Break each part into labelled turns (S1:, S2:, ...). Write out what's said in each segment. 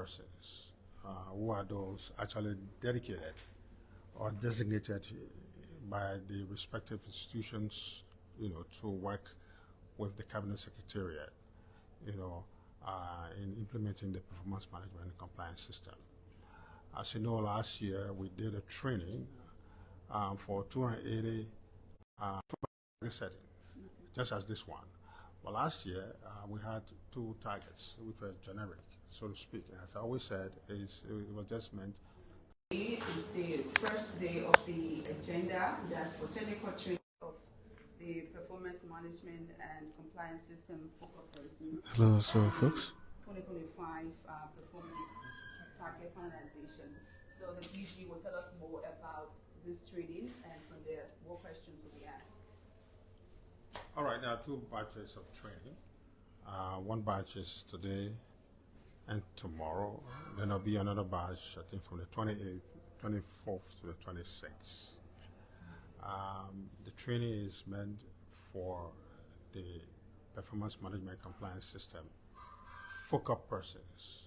S1: persons who are those actually dedicated or designated by the respective institutions, to work with the Cabinet Secretariat, in implementing the performance management and compliance system. As you know, last year we did a training for 280 setting, just as this one. But last year we had two targets which were generic, so to speak. As I always said, it was just meant.
S2: Today is the first day of the agenda. That's for technical training of the performance management and compliance system for persons.
S1: Hello, so folks.
S2: 2025 performance target finalization. So the DG will tell us more about this training, and from there, more questions will be asked.
S1: All right, there are two batches of training. One batch is today and tomorrow. Then there'll be another batch, I think, from the 28th, 24th to the 26th. The training is meant for the performance management compliance system focus persons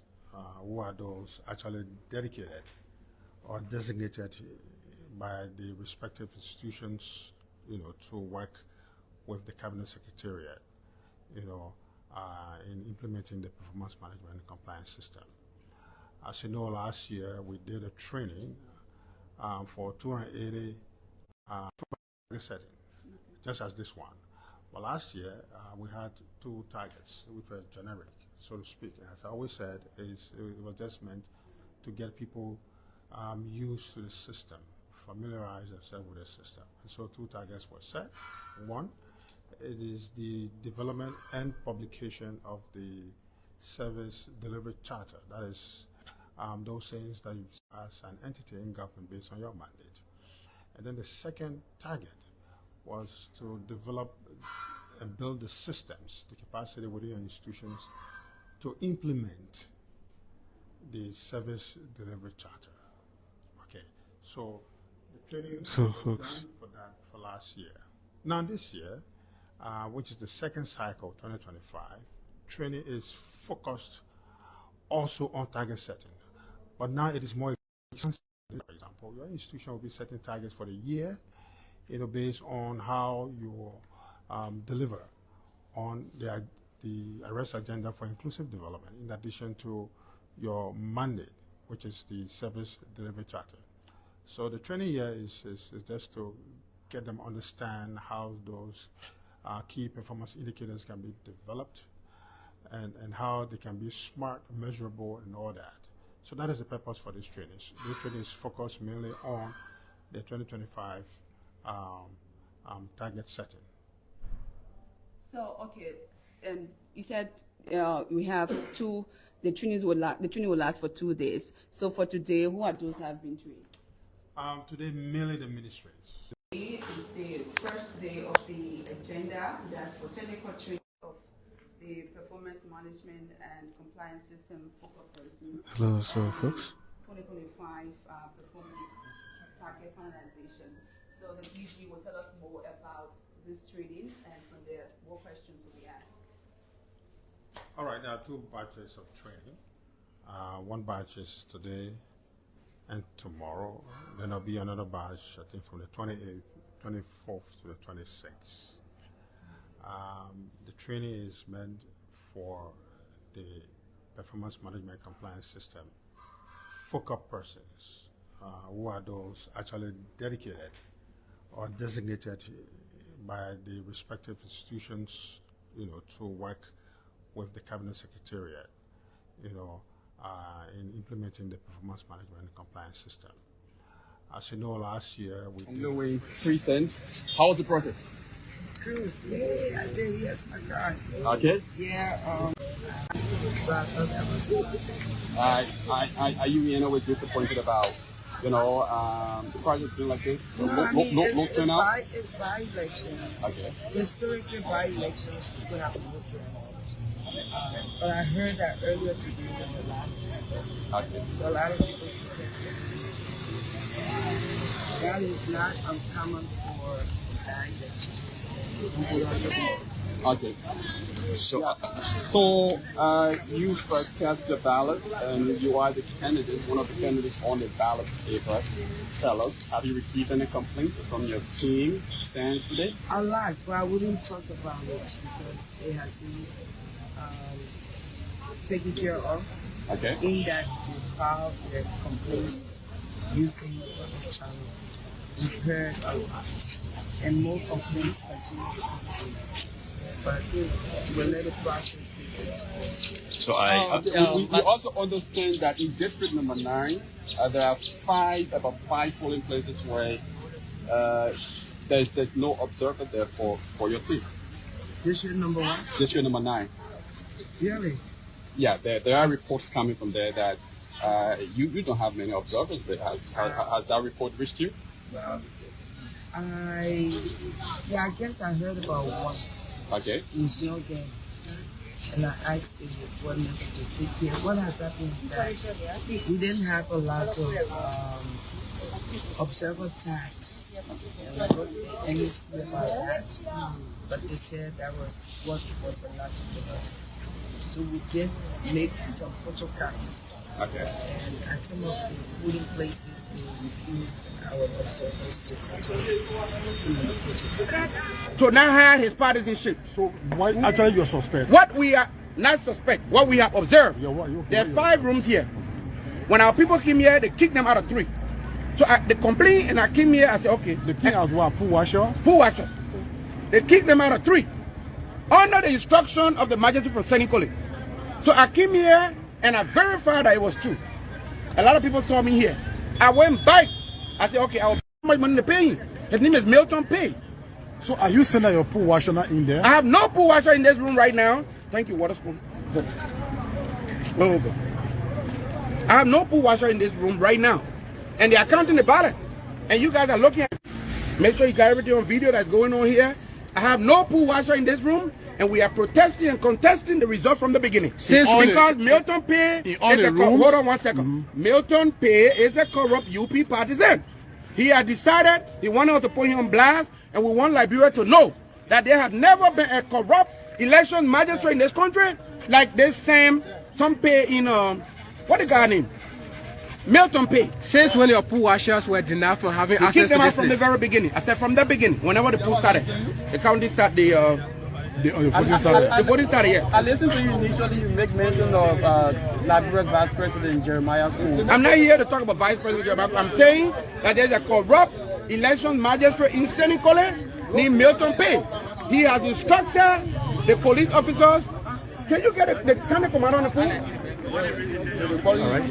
S1: who are those actually dedicated or designated by the respective institutions, to work with the Cabinet Secretariat, in implementing the performance management and compliance system. As you know, last year we did a training for 280 setting, just as this one. But last year we had two targets which were generic, so to speak. As I always said, it was just meant to get people used to the system, familiarize themselves with the system. And so two targets were set. One, it is the development and publication of the service delivery charter. That is those things that you as an entity in government based on your mandate. And then the second target was to develop and build the systems, the capacity within your institutions to implement the service delivery charter. Okay, so the training was done for that for last year. Now this year, which is the second cycle, 2025, training is focused also on target setting. But now it is more extensive. For example, your institution will be setting targets for the year, based on how you deliver on the arrest agenda for inclusive development, in addition to your mandate, which is the service delivery charter. So the training here is just to get them understand how those key performance indicators can be developed and how they can be smart, measurable, and all that. So that is the purpose for this training. This training is focused mainly on the 2025 target setting.
S2: So, okay, and you said we have two. The training will last for 2 days. So for today, who are those who have been trained?
S1: Today, mainly the ministries.
S2: Today is the first day of the agenda. That's for technical training of the performance management and compliance system for persons.
S1: Hello, so folks.
S2: 2025 performance target finalization. So the DG will tell us more about this training, and from there, more questions will be asked.
S1: All right, there are two batches of training. One batch is today and tomorrow. Then there'll be another batch, I think, from the 28th, 24th to the 26th. The training is meant for the performance management compliance system focus persons who are those actually dedicated or designated by the respective institutions, to work with the Cabinet Secretariat, in implementing the performance management and compliance system. As you know, last year we did.
S3: Louis Precinct. How was the process?
S4: Good. Yeah, I did. Yes, my God.
S3: Okay.
S4: Yeah. So I thought that was good.
S3: Are you in a way disappointed about, the project's been like this? So
S4: It's by election.
S3: Okay.
S4: Historically, by elections, people have low turnout. But I heard that earlier today than the last.
S3: Okay.
S4: So a lot of people said that is not uncommon for elections.
S3: Okay. So, you've cast the ballot, and you are the candidate, one of the candidates on the ballot paper. Tell us, have you received any complaints from your team stands today?
S4: A lot, but I wouldn't talk about it because it has been taken care of.
S3: Okay.
S4: In that they filed their complaints using the channel. We've heard a lot, and more complaints continue to come. But we'll let the process take its course.
S3: So we also understand that in district number 9, there are about five polling places where there's no observer there for your team.
S4: District number 1?
S3: District number 9.
S4: Really?
S3: Yeah, there are reports coming from there that you don't have many observers there. Has that report reached you?
S4: I guess I heard about one.
S3: Okay.
S4: In Zogan. And I asked the coordinator to take care. What has happened is that we didn't have a lot of observer tags. And we got any say about that. But they said that was what was allowed to us. So we did make some photocopies.
S3: Okay.
S4: And at some of the polling places, they refused our observers to the photocopy.
S5: To not hide his partisanship.
S1: So why actually you're suspect?
S5: What we are not suspect, what we have observed. There are 5 rooms here. When our people came here, they kicked them out of 3. So they complained, and I came here. I said, okay.
S1: The king as what? Pool washer?
S5: Pool washers. They kicked them out of 3. Under the instruction of the magistrate from Senegal. So I came here and I verified that it was true. A lot of people saw me here. I went back. I said, okay, I'll how much money to pay him. His name is Milton Pay.
S1: So are you saying that your pool washer not in there?
S5: I have no pool washer in this room right now. Thank you, water spoon. Oh, God. I have no pool washer in this room right now. And they are counting the ballot. And you guys are looking at it. Make sure you got everything on video that's going on here. I have no pool washer in this room, and we are protesting and contesting the result from the beginning. Because Milton Pay is hold on one second. Milton Pay is a corrupt UP partisan. He had decided he wanted us to put him on blast, and we want Liberia to know that there have never been a corrupt election magistrate in this country like this some Pay in what the guy name? Milton Pay.
S6: Since when your pool washers were denied for having access to this
S5: kicked them out from
S6: place?
S5: the very beginning. I said from the beginning, whenever the pool started, the county started, the voting started, yeah.
S6: I listened to you initially, you make mention of Liberia's Vice President Jeremiah Koo.
S5: I'm not here to talk about Vice President Jeremiah. I'm saying that there's a corrupt election magistrate in Senegal named Milton Pay. He has instructed the police officers. Can you get the county commander on the phone?
S1: Alright,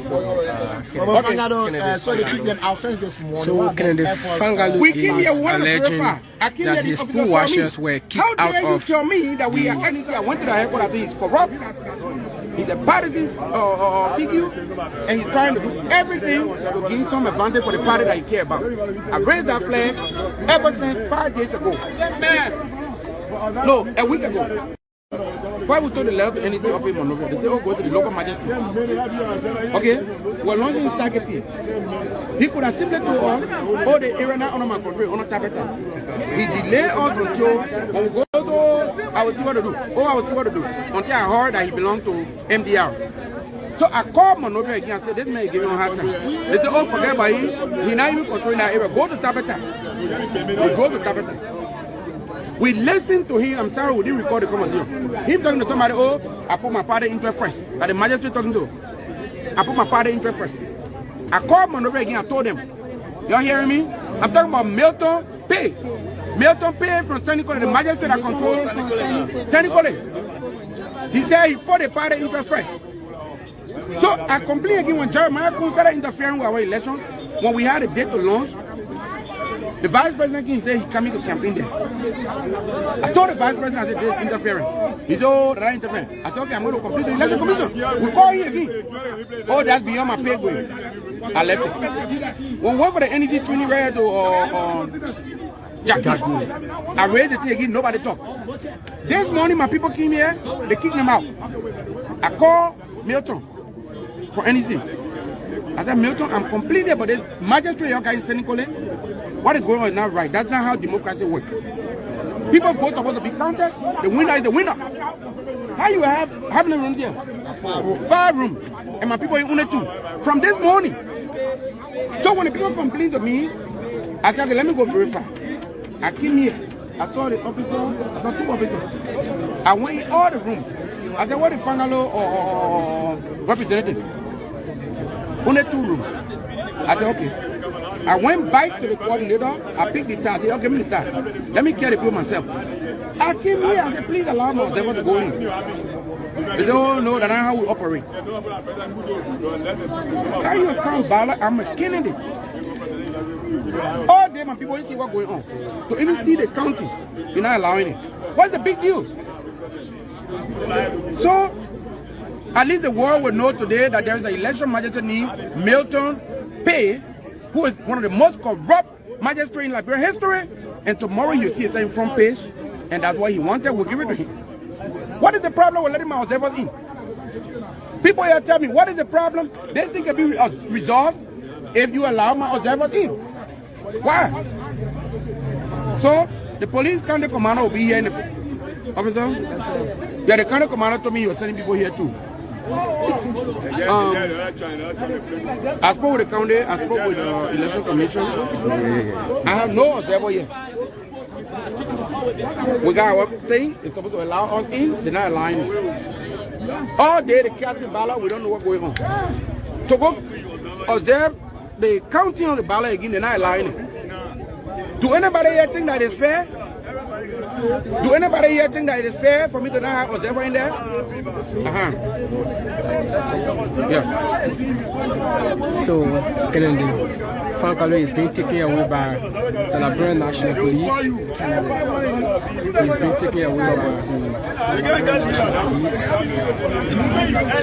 S1: so they keep them outside this morning.
S6: So Kennedy Fangalu is alleging that his pool washers were kicked out of...
S5: How dare you tell me that we are actually, I went to the headquarters, I think he's corrupt. He's a partisan figure, and he's trying to do everything to gain some advantage for the party that he cares about. I raised that flag ever since 5 days ago. No, a week ago. Before we told the level to NEC of Monrovia, they say, oh, go to the local magistrate. Okay? We're launching Saget here. He could have simply told us, oh, the area now under my control, under Tabata. He delayed us until when we go to, I will see what to do. Oh, I will see what to do. Until I heard that he belonged to MDR. So I called Monrovia again and said, this man is giving him a hard time. They said, oh, forget about him. He's not even controlling that area. Go to Tabata. We go to Tabata. We listened to him. I'm sorry we didn't record the conversation. Him talking to somebody, oh, I put my party interest first. Like the magistrate talking to, I put my party interest first. I called Monrovia again, I told them, y'all hearing me? I'm talking about Milton Pay. Milton Pay from Senegal, the magistrate that controls Senegal. He said he put the party interest first. So I complained again when Jeremiah Koo started interfering with our election. When we had a date to launch, the vice president said he's coming to campaign there. I told the vice president, I said, this is interfering. He said, oh, that interfering. I said, okay, I'm going to complete the election commission. We call him again. Oh, that's beyond my pay grade. I left it. When we went for the NEC training right to Jackie, I raised the thing again, nobody talked. This morning, my people came here, they kicked them out. I called Milton for NEC. I said, Milton, I'm completely about this magistrate, your guys in Senegal. What is going on is not right. That's not how democracy works. People vote supposed to be counted. The winner is the winner. How you have how many rooms here? 5 rooms. And my people in only 2. From this morning. So when the people complain to me, I said, okay, let me go verify. I came here. I saw the officer. I saw 2 officers. I went in all the rooms. I said, what is Fangalo or representative? Only 2 rooms. I said, okay. I went back to the coordinator. I picked the tag. I said, oh, give me the tag. Let me carry the people myself. I came here. I said, please allow my observer to go in. They don't know that's how we operate. How you come ballot? I'm a candidate. All day my people didn't see what's going on. To even see the county, you're not allowing it. What's the big deal? So, at least the world will know today that there is an election magistrate named Milton Pay, who is one of the most corrupt magistrates in Liberian history. And tomorrow you see it saying front page, and that's what he wanted. We'll give it to him. What is the problem with letting my observers in? People here tell me, what is the problem? This thing can be resolved if you allow my observers in. Why? So, the police county commander will be here in the officer? Yeah, the county commander told me you were sending people here too. I spoke with the county, I spoke with the election commission. I have no observer here. We got our thing, it's supposed to allow us in, they're not allowing it. All day the casting ballot, we don't know what's going on. To go observe the counting on the ballot again, they're not allowing it. Do anybody here think that is fair? Do anybody here think that it is fair for me to not have observer in there? Yeah.
S6: So, Kennedy, Fankalo is being taken away by the Liberian National Police. He's being taken away by the Liberian National Police.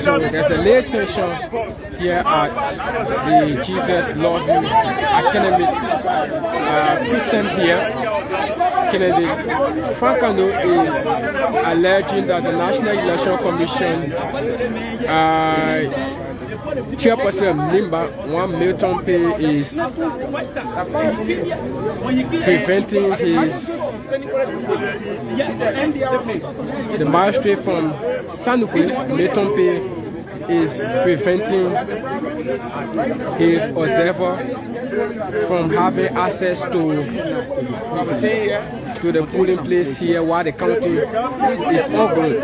S6: So, there's a little tension here at the Jesus Love You Academic precinct here. Kennedy, Fankalo is alleging that the National Election Commission chairperson Nimba, one Milton Pay, is preventing the magistrate from Sanuque, Milton Pay, is preventing his observer from having access to the polling place here while the counting is ongoing.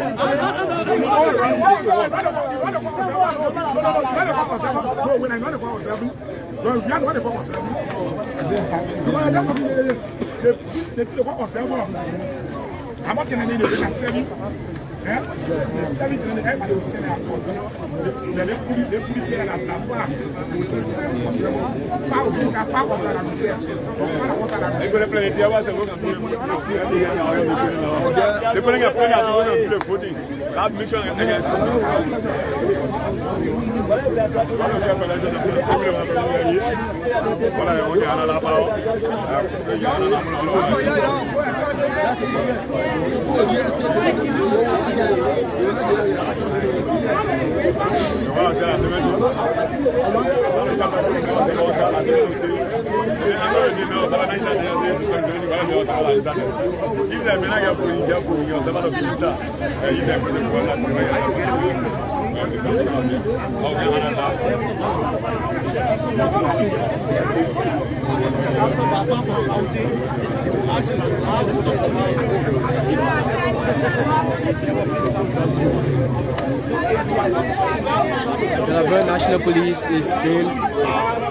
S6: The Liberian National Police is being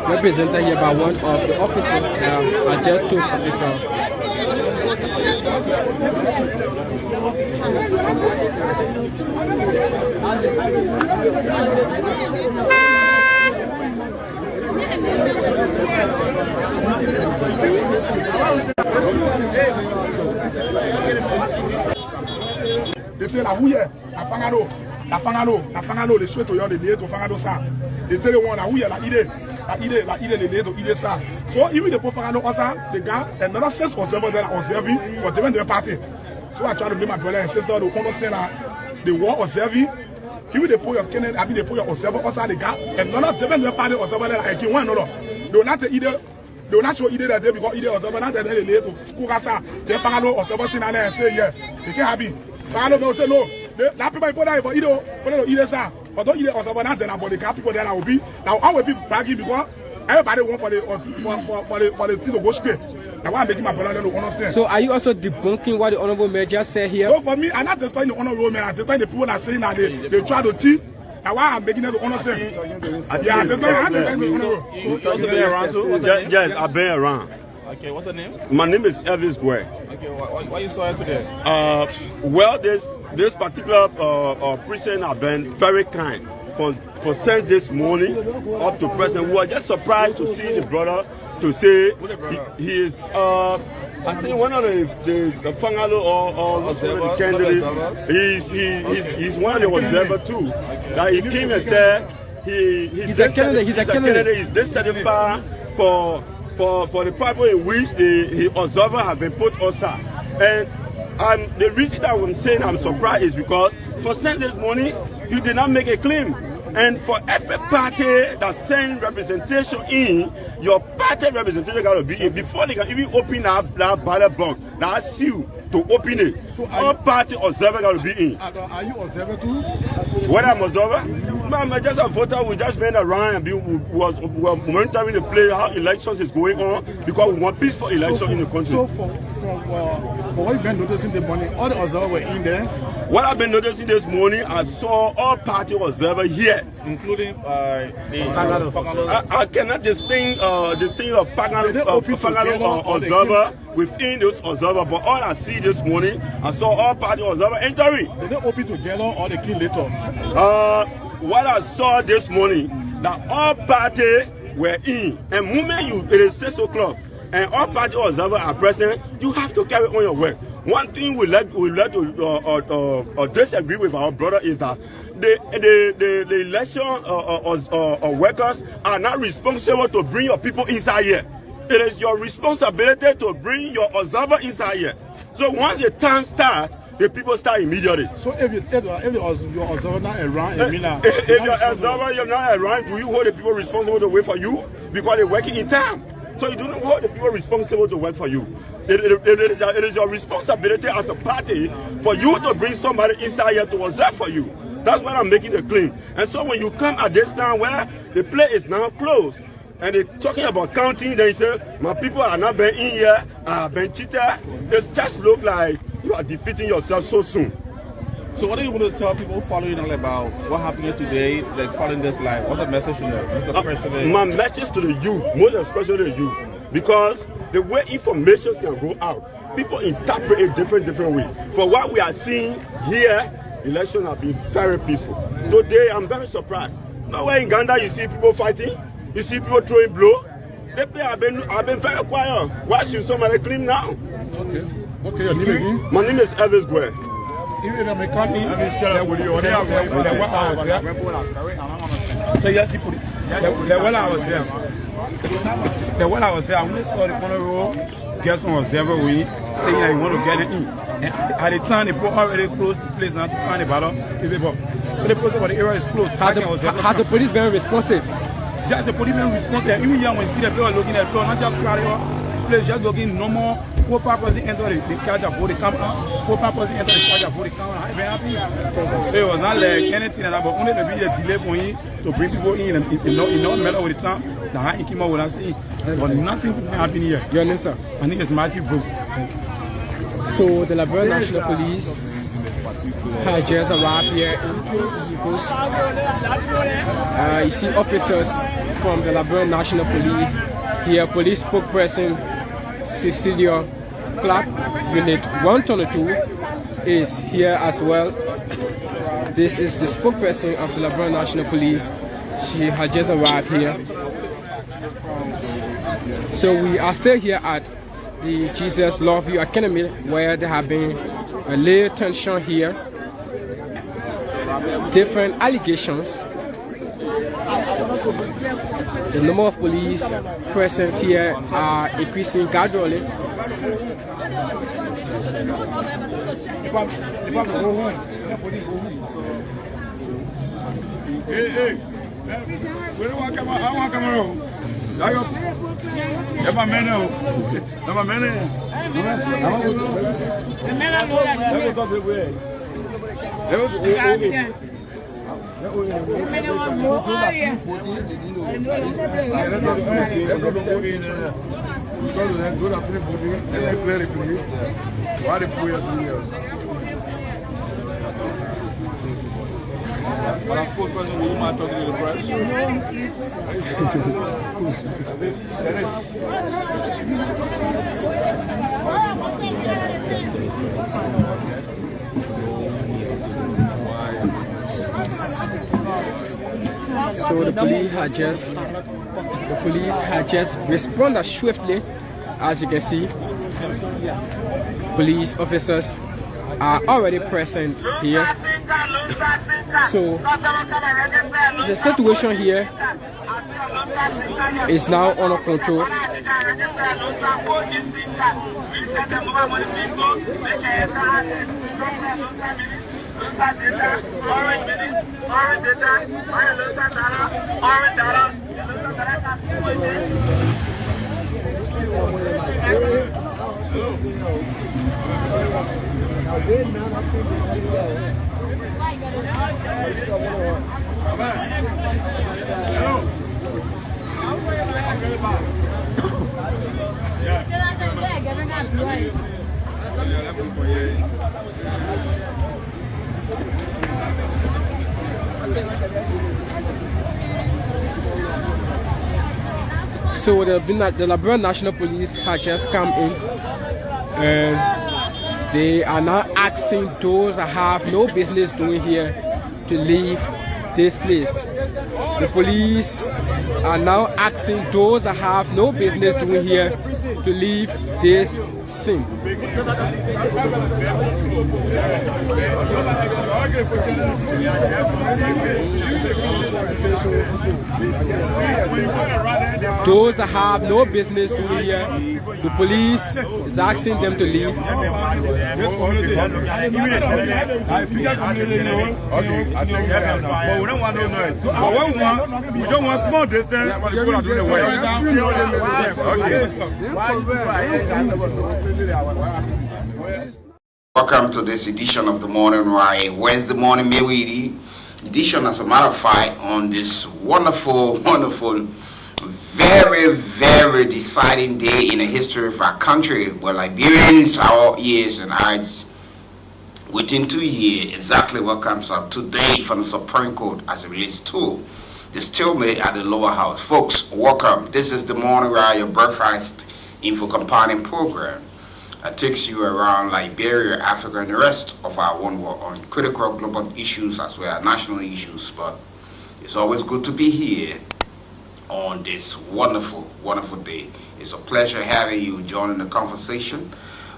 S6: represented here by one of the officers, a just took officer.
S7: They say la houille, la fangalo, les souhaitent au yard de l'île au fangado ça. They tell you one la houille, la idée, les l'île au idée ça. So even the fangalo also, the guy, another 6 observers that are observing for different party. So I try to make my brother and sister to understand that the war observing. Even they put your Kennedy, I mean they put your observer also the guy, another different party observer that are one another. They will not either. they will not show either that day because either observer not that they late to school casa. They Fangalo observer sin and say yeah, they can't happy. Fangalo will say no. That people put that for either sir. But don't either observer not then about the people there will be. Now I will be bagging because everybody want for the thing to go straight. Now why I'm making my brother to understand.
S6: So are you also debunking what the honorable mayor just said here?
S7: No, for me, I'm not just the honorable mayor. I'm just the people that are saying that they try to cheat. Now why I'm making them to understand. Yeah, that's why I'm making
S8: the Yes, I've been around.
S5: Okay, what's the name?
S8: My name is Elvis Guer.
S5: Okay, why you saw it today?
S8: Well, this particular person have been very kind. For since this morning up to present, we were just surprised to see the brother to say he is. I think one of the Fangalo or the candidate. He's one of the observer too. That he came and said he's a candidate. He's a candidate. He's dissatisfied for the purpose in which the observer has been put aside. And the reason that I'm saying I'm surprised is because for send this morning you did not make a claim. And for every party that send representation in, your party representation got to be in before they can even open that ballot box, that seal to open it. So all party observer got to be in.
S7: Are you observer too?
S8: When I'm observer, I'm just a voter. We just went around and we were monitoring the place, how elections is going on, because we want peaceful election in the country.
S7: So for what you've been noticing this morning, all the observers were in there.
S8: What I've been noticing this morning, I saw all party observers here,
S5: including
S8: I cannot distinguish of Fangalo observer within those observers, but all I see this morning, I saw all party observers entering.
S7: Did they open together or they kill later?
S8: What I saw this morning, that all party were in, and moment it is 6 o'clock, and all party observers are present, you have to carry on your work. One thing we like to disagree with our brother is that the election workers are not responsible to bring your people inside here. It is your responsibility to bring your observer inside here. So once the time starts, the people start immediately.
S7: So if your observer not around,
S8: if your observer you're not around, do you hold the people responsible to wait for you because they're working in time? So you do not hold the people responsible to work for you. It is your responsibility as a party for you to bring somebody inside here to observe for you. That's why I'm making the claim. And so when you come at this time where the place is now closed, and they're talking about counting, they say, my people are not been in here, been cheated. It just look like you are defeating yourself so soon.
S5: So what are you going to tell people following about what happened here today, like following this live? What's the message to them?
S8: My message to the youth, most especially the youth, because the way information can go out, people interpret it different ways. For what we are seeing here, elections have been very peaceful. Today, I'm very surprised. Nowhere in Uganda you see people fighting, you see people throwing blows. I've been very quiet. Why should somebody claim now?
S7: Okay, your name again?
S8: My name is Elvis Guer.
S9: So yes, he put it. The one I was there. I only saw the corner row. Guess one was ever we saying that you want to get it in. And at the time, they already closed the place now to find the battle. So the place over the area is closed.
S6: Has the police been responsive?
S9: Just the police been responsive. Even here when you see the people looking at the floor, not just crowded up. The place just looking normal. 4-5 person enter the carriage for the camera. 4-5 person enter the carriage for the camera. I'm very happy. So it was not like anything like that, but only maybe a delay for him to bring people in no matter with the time. The high came out with us in. But nothing happened here.
S6: Your name, sir?
S9: My name is Matthew Bruce.
S6: So the Liberia National Police has just arrived here in Post. You see officers from the Liberia National Police here, police spokesperson Cecilia Clark, Unit 122 is here as well. This is the spokesperson of the Liberia National Police. She has just arrived here. So we are still here at the Jesus Love You Academy, where there have been a little tension here, different allegations. The number of police presence here are increasing gradually.
S9: Hey, where do I come out?
S8: But I suppose, President, would you mind talking to the press?
S6: So the police had just responded swiftly, as you can see. Police officers are already present here. So the situation here is now under control. So the Liberia National Police had just come in, and they are now asking those that have no business doing here to leave this place. The police are now asking those that have no business doing here to leave this scene. Those that have no business doing here, the police is asking them to leave.
S8: But we don't want no noise. But we don't want small distance for the people that do the work.
S10: Welcome to this edition of the Morning Ride, Wednesday morning Weekie edition. As a matter of fact, on this wonderful, very deciding day in the history of our country, where Liberians, our ears and eyes, within 2 years, exactly what comes up today from the Supreme Court as it relates to the stalemate at the lower house. Folks, welcome. This is the Morning Ride, your breakfast info compounding program that takes you around Liberia, Africa, and the rest of our one world on critical global issues as well as national issues. But it's always good to be here on this wonderful day. It's a pleasure having you joining the conversation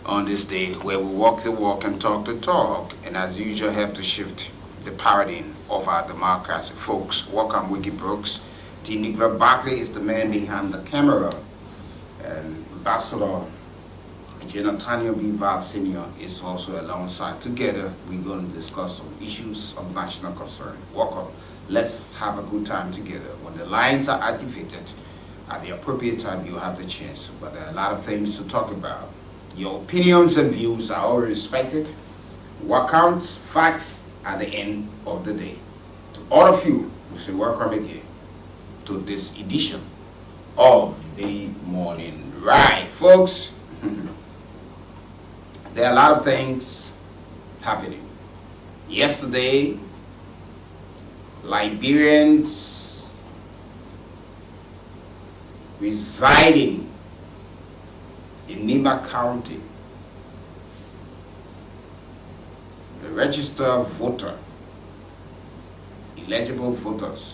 S10: on this day where we walk the walk and talk the talk, and as usual have to shift the paradigm of our democracy. Folks, welcome Weekie Brooks. T. Nicola Barkley is the man behind the camera, and Ambassador Jonathan B. Val Sr. is also alongside. Together, we're going to discuss some issues of national concern. Welcome. Let's have a good time together. When the lines are activated, at the appropriate time, you'll have the chance. But there are a lot of things to talk about. Your opinions and views are all respected. What counts? Facts at the end of the day. To all of you, we say welcome again to this edition of the Morning Ride. Folks, there are a lot of things happening. Yesterday, Liberians residing in Nima County, the registered voter, eligible voters,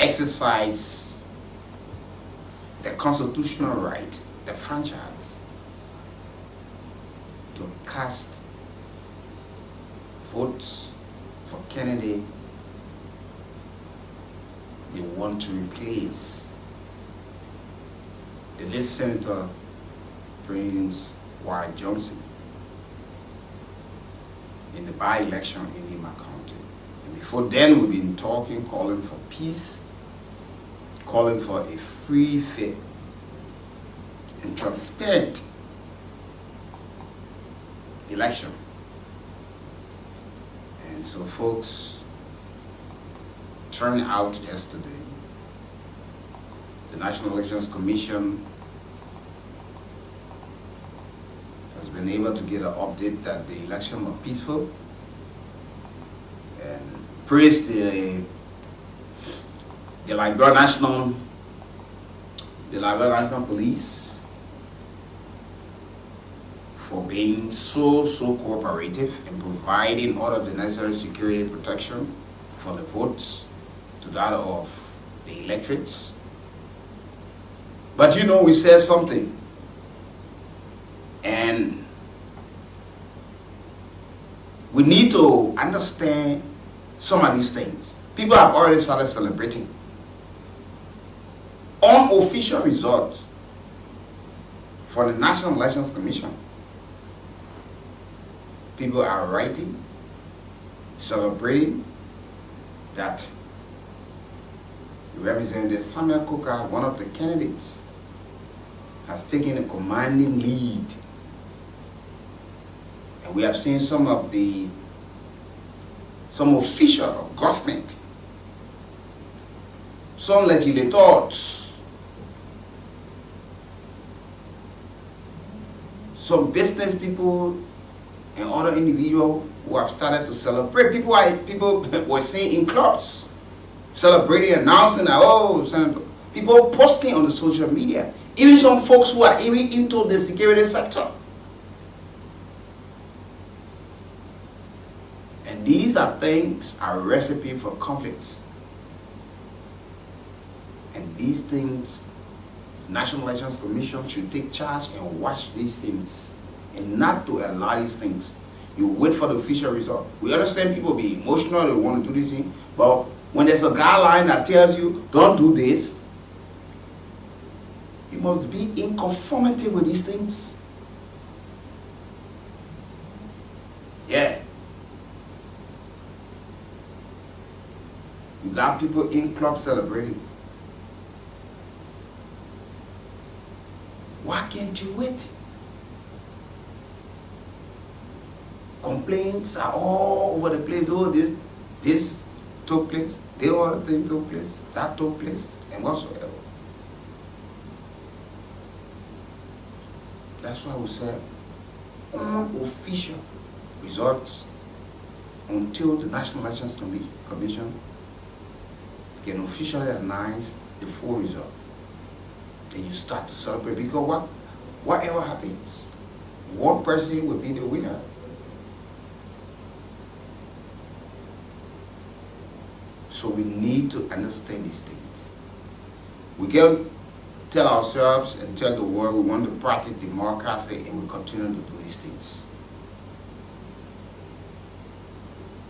S10: exercise the constitutional right, the franchise, to cast votes for candidate they want to replace the late Senator Prince Y. Johnson in the by-election in Lima County. And before then, we've been talking, calling for peace, calling for a free, fair, and transparent election. And so folks turned out yesterday. The National Elections Commission has been able to get an update that the election was peaceful, and praise the Liberia National Police for being so cooperative in providing all of the necessary security protection for the votes to that of the electorates. But you know, we said something, and we need to understand some of these things. People have already started celebrating. Unofficial results for the National Elections Commission. People are writing, celebrating that Representative Samuel Coker, one of the candidates, has taken a commanding lead. And we have seen some official of government, some legislators, some business people, and other individuals who have started to celebrate. People were seen in clubs celebrating, announcing that, people posting on the social media. Even some folks who are even into the security sector. And these are things, a recipe for conflicts. And these things, National Elections Commission should take charge and watch these things, and not to allow these things. You wait for the official result. We understand people be emotional, they want to do this thing, but when there's a guideline that tells you, don't do this, you must be in conformity with these things. Yeah. You got people in clubs celebrating. Why can't you wait? Complaints are all over the place. Oh, this took place, the other thing took place, that took place, and whatsoever. That's why we said unofficial results until the National Elections Commission can officially announce the full result. Then you start to celebrate, because whatever happens, one person will be the winner. So we need to understand these things. We can tell ourselves and tell the world we want to practice democracy, and we continue to do these things.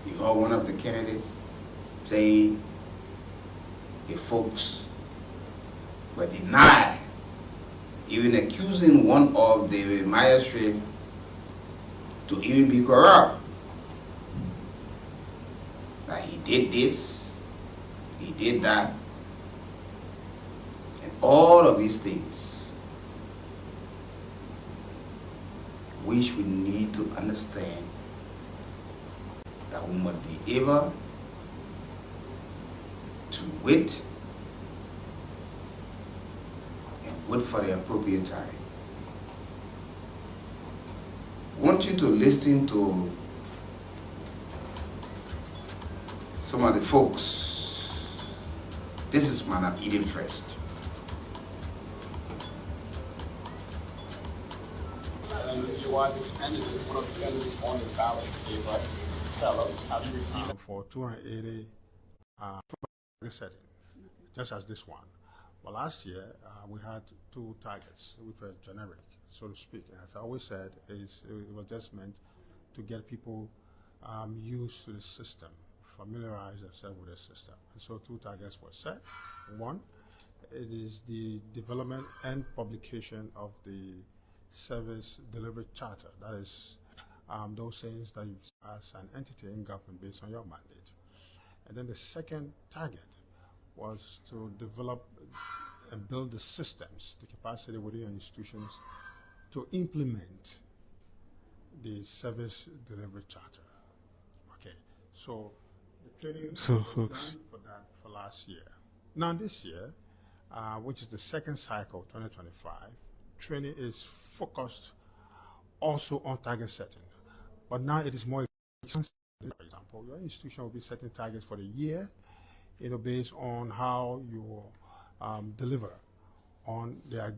S10: You heard one of the candidates saying the folks were denied, even accusing one of the magistrates to even be corrupt. That he did this, he did that, and all of these things, which we need to understand that we must be able to wait and wait for the appropriate time. I want you to listen to some of the folks. This is Mana Eden first.
S3: You are the candidate, one of the candidates on the ballot paper. Tell us, have you received
S1: for 280 setting, just as this one. Well, last year we had two targets which were generic, so to speak. As I always said, it was just meant to get people used to the system, familiarize themselves with the system. And so two targets were set. One, it is the development and publication of the service delivery charter. That is those things that you as an entity in government based on your mandate. And then the second target was to develop and build the systems, the capacity within your institutions to implement the service delivery charter. Okay, so the training was done for that for last year. Now this year, which is the second cycle, 2025, training is focused also on target setting, but now it is more extensive. For example, your institution will be setting targets for the year, based on how you deliver on the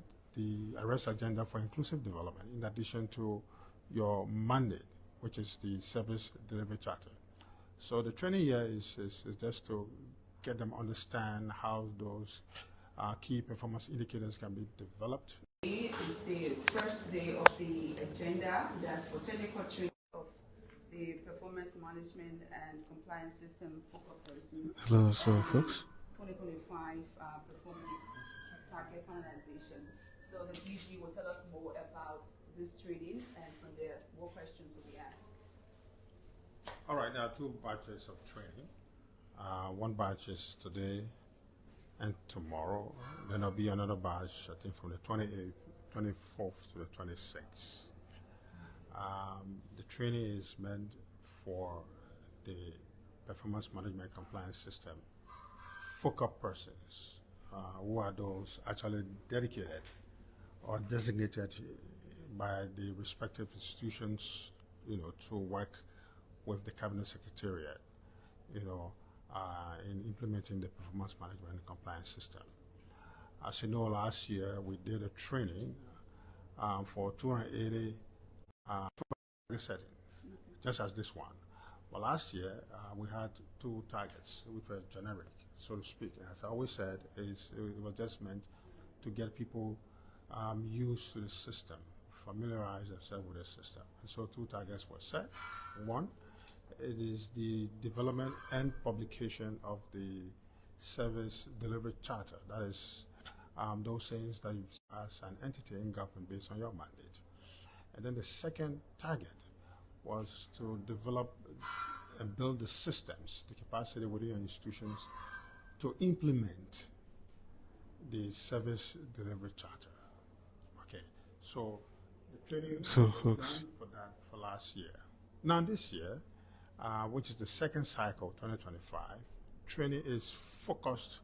S1: arrest agenda for inclusive development, in addition to your mandate, which is the service delivery charter. So the training here is just to get them understand how those key performance indicators can be developed.
S2: Today is the first day of the agenda. That's for technical training of the performance management and compliance system for persons.
S1: Hello, so folks.
S2: 2025 performance target finalization. So the DG will tell us more about this training, and from there, more questions will be asked.
S1: All right, there are two batches of training. One batch is today and tomorrow. Then there'll be another batch, I think, from the 28th, 24th to the 26th. The training is meant for the performance management compliance system focal persons, who are those actually dedicated or designated by the respective institutions, to work with the Cabinet Secretariat, in implementing the performance management and compliance system. As you know, last year we did a training for 280 setting, just as this one. But last year we had two targets, which were generic, so to speak. As I always said, it was just meant to get people used to the system, familiarize themselves with the system. And so two targets were set. One, it is the development and publication of the service delivery charter. That is those things that you as an entity in government based on your mandate. And then the second target was to develop and build the systems, the capacity within your institutions to implement the service delivery charter. Okay, so the training was done for that for last year. Now this year, which is the second cycle, 2025, training is focused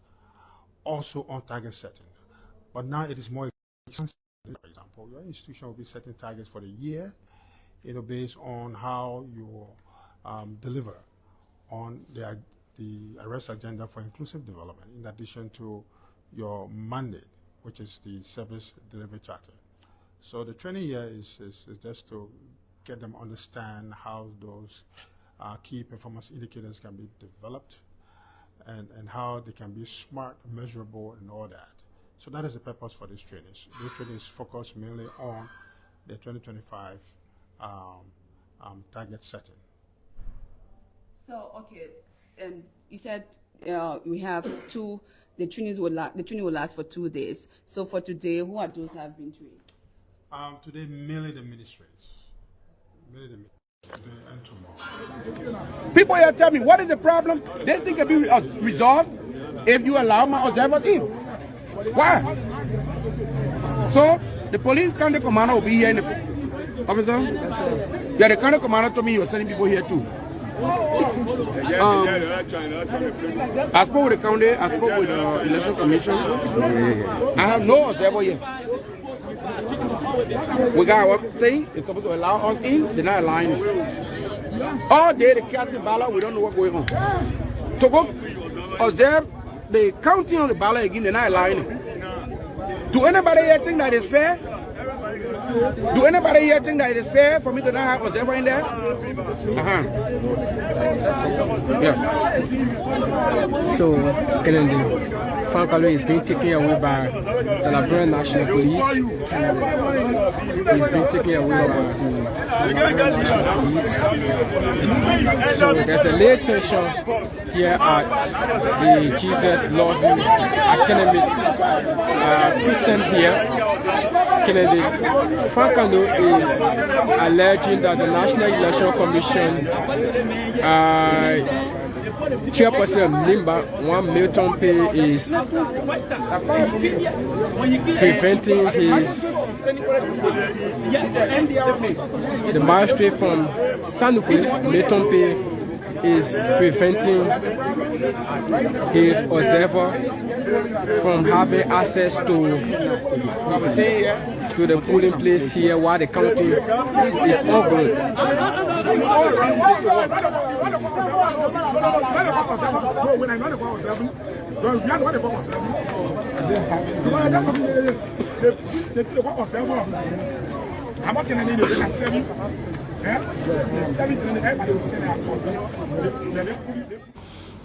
S1: also on target setting, but now it is more extensive. For example, your institution will be setting targets for the year, based on how you deliver on the arrest agenda for inclusive development, in addition to your mandate, which is the service delivery charter. So the training here is just to get them understand how those key performance indicators can be developed, and how they can be smart, measurable, and all that. So that is the purpose for this training. This training is focused mainly on the 2025 target setting.
S2: So, okay, and you said we have two. The training will last for 2 days. So for today, who are those who have been trained?
S1: Today, mainly the ministries. Today and tomorrow.
S5: People here tell me, what is the problem? This thing can be resolved if you allow my observers in. Why? So the police county commander will be here in the officer. Yeah, the county commander told me you were sending people here too. I spoke with the county, I spoke with the election commission. I have no observer here. We got our thing, it's supposed to allow us in, they're not allowing it. All day they casting ballot, we don't know what's going on. To go observe the counting on the ballot again, they're not allowing it. Do anybody here think that is fair? Do anybody here think that it is fair for me to not have observer in there?
S6: Yeah. So, Kennedy, Fankalo is being taken away by the Liberian National Police. He's being taken away by the Liberian National Police. So there's a late tension here at the Jesus Loving Academic Prison here. Kennedy, Fankalo is alleging that the National Election Commission chairperson Limba, one Milton Pay is preventing the magistrate from Sanukwe, Milton Pay is preventing his observer from having access to the polling place here while the counting is ongoing.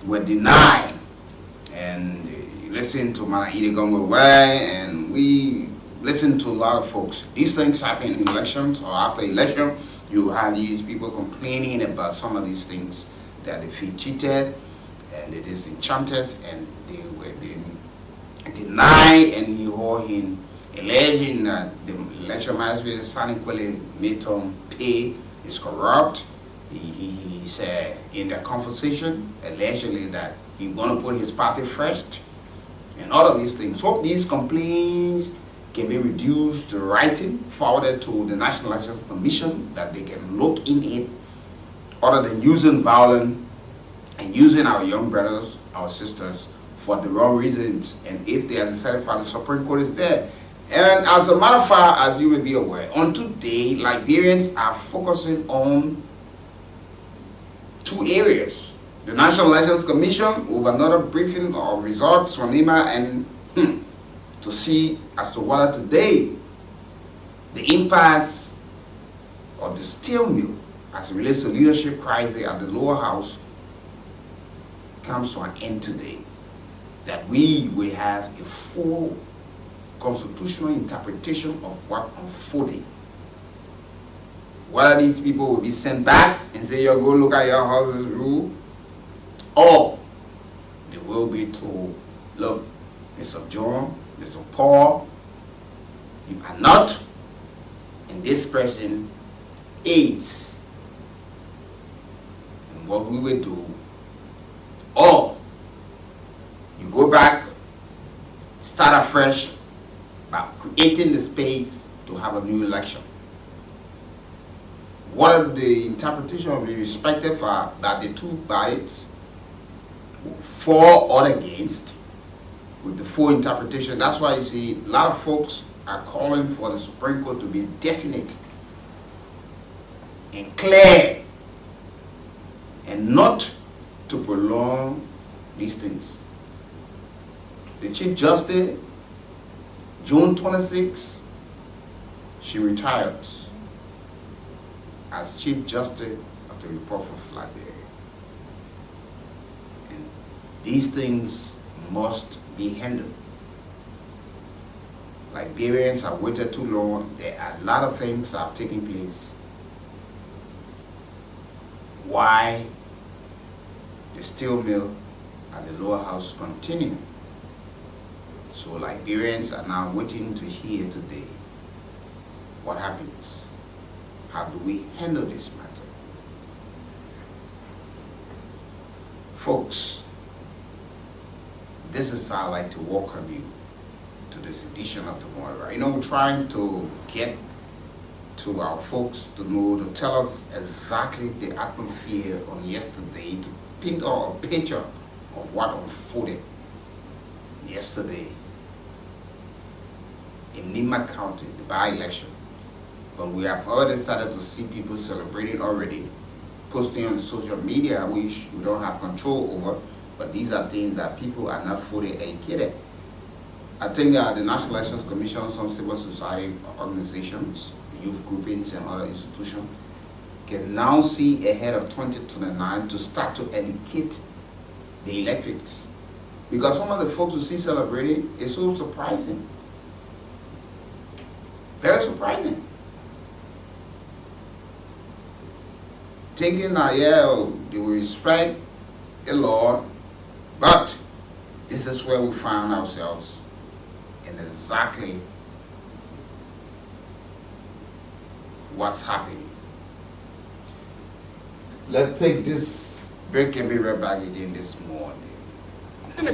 S10: Were denied, and you listen to Mana Gongo Way, and we listen to a lot of folks. These things happen in elections or after election. You have these people complaining about some of these things, that they feel cheated and it is enchanted and they were being denied, and you hear him alleging that the election magistrate Sanikwele Milton Pay is corrupt. He's in their conversation allegedly that he's going to put his party first and all of these things. Hope these complaints can be reduced to writing, forwarded to the National Elections Commission, that they can look in it, other than using violence and using our young brothers, our sisters for the wrong reasons. And if they are decided for, the Supreme Court is there. And as a matter of fact, as you may be aware, on today, Liberians are focusing on two areas. The National Elections Commission with another briefing of results from IMA, and to see as to whether today the impasse or the stalemate as it relates to leadership crisis at the lower house comes to an end today. That we will have a full constitutional interpretation of what unfolded. Whether these people will be sent back and say, "Yo, go look at your house's rule," or they will be told, "Look, Mr. John, Mr. Paul, you are not, and this person aids in what we will do," or you go back, start afresh by creating the space to have a new election. What are the interpretation of the respective that the two bodies, for or against, with the full interpretation? That's why you see a lot of folks are calling for the Supreme Court to be definite and clear, and not to prolong these things. The Chief Justice, June 26, she retires as Chief Justice of the Republic of Liberia. And these things must be handled. Liberians have waited too long. There are a lot of things that are taking place. Why the stalemate at the lower house continuing? So Liberians are now waiting to hear today what happens. How do we handle this matter? Folks, this is how I like to welcome you to this edition of the Moira. You know, we're trying to get to our folks to know, to tell us exactly the atmosphere on yesterday, to paint a picture of what unfolded yesterday in Nima County, the by-election. But we have already started to see people celebrating already, posting on social media, which we don't have control over, but these are things that people are not fully educated. I think the National Elections Commission, some civil society organizations, youth groupings and other institutions can now see ahead of 2029 to start to educate the electorates. Because some of the folks who see celebrating is so surprising. Very surprising. Thinking that, yeah, they will respect the Lord, but this is where we find ourselves in exactly what's happening. Let's take this Break can be right back again this morning.
S6: The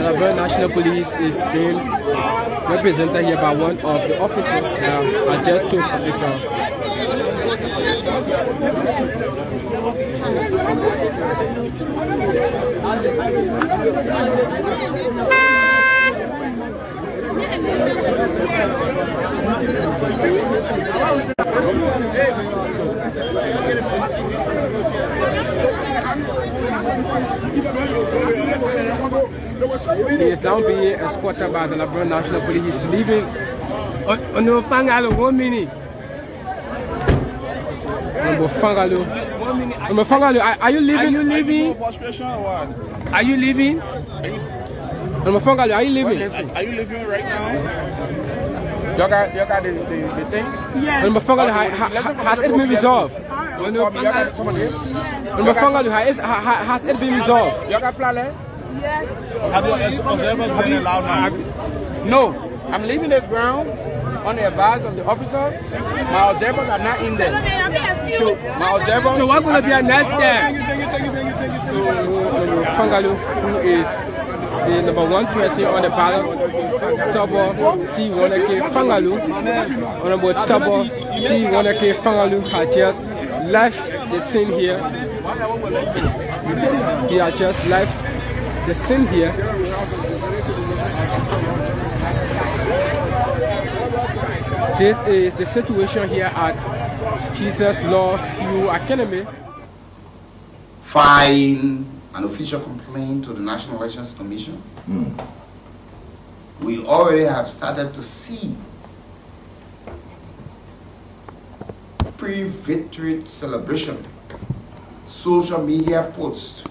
S6: Alberta National Police is being represented here by one of the officers, a just took officer. He is now being escorted by the Alberta National Police. He's leaving. On the Fangalo, 1 minute. Are you leaving? Are you leaving? Are you leaving? Are you leaving?
S5: Are you leaving right now? You got the thing?
S6: Yes. Has it been resolved? Has it been resolved?
S5: You got flat?
S2: Yes.
S5: Have you been allowed now? No. I'm leaving the ground on the advice of the officer. My observers are not in there. So my observers.
S6: So what's going to be our next step? So Fangalu, who is the number 1 person on the ballot, Tabo T1K Fangalu, Honorable Tabo T1K Fangalu has just left the scene here. He has just left the scene here. This is the situation here at Jesus Law Hugh Academy.
S10: Filing an official complaint to the National Elections Commission. We already have started to see pre-victory celebration, social media posts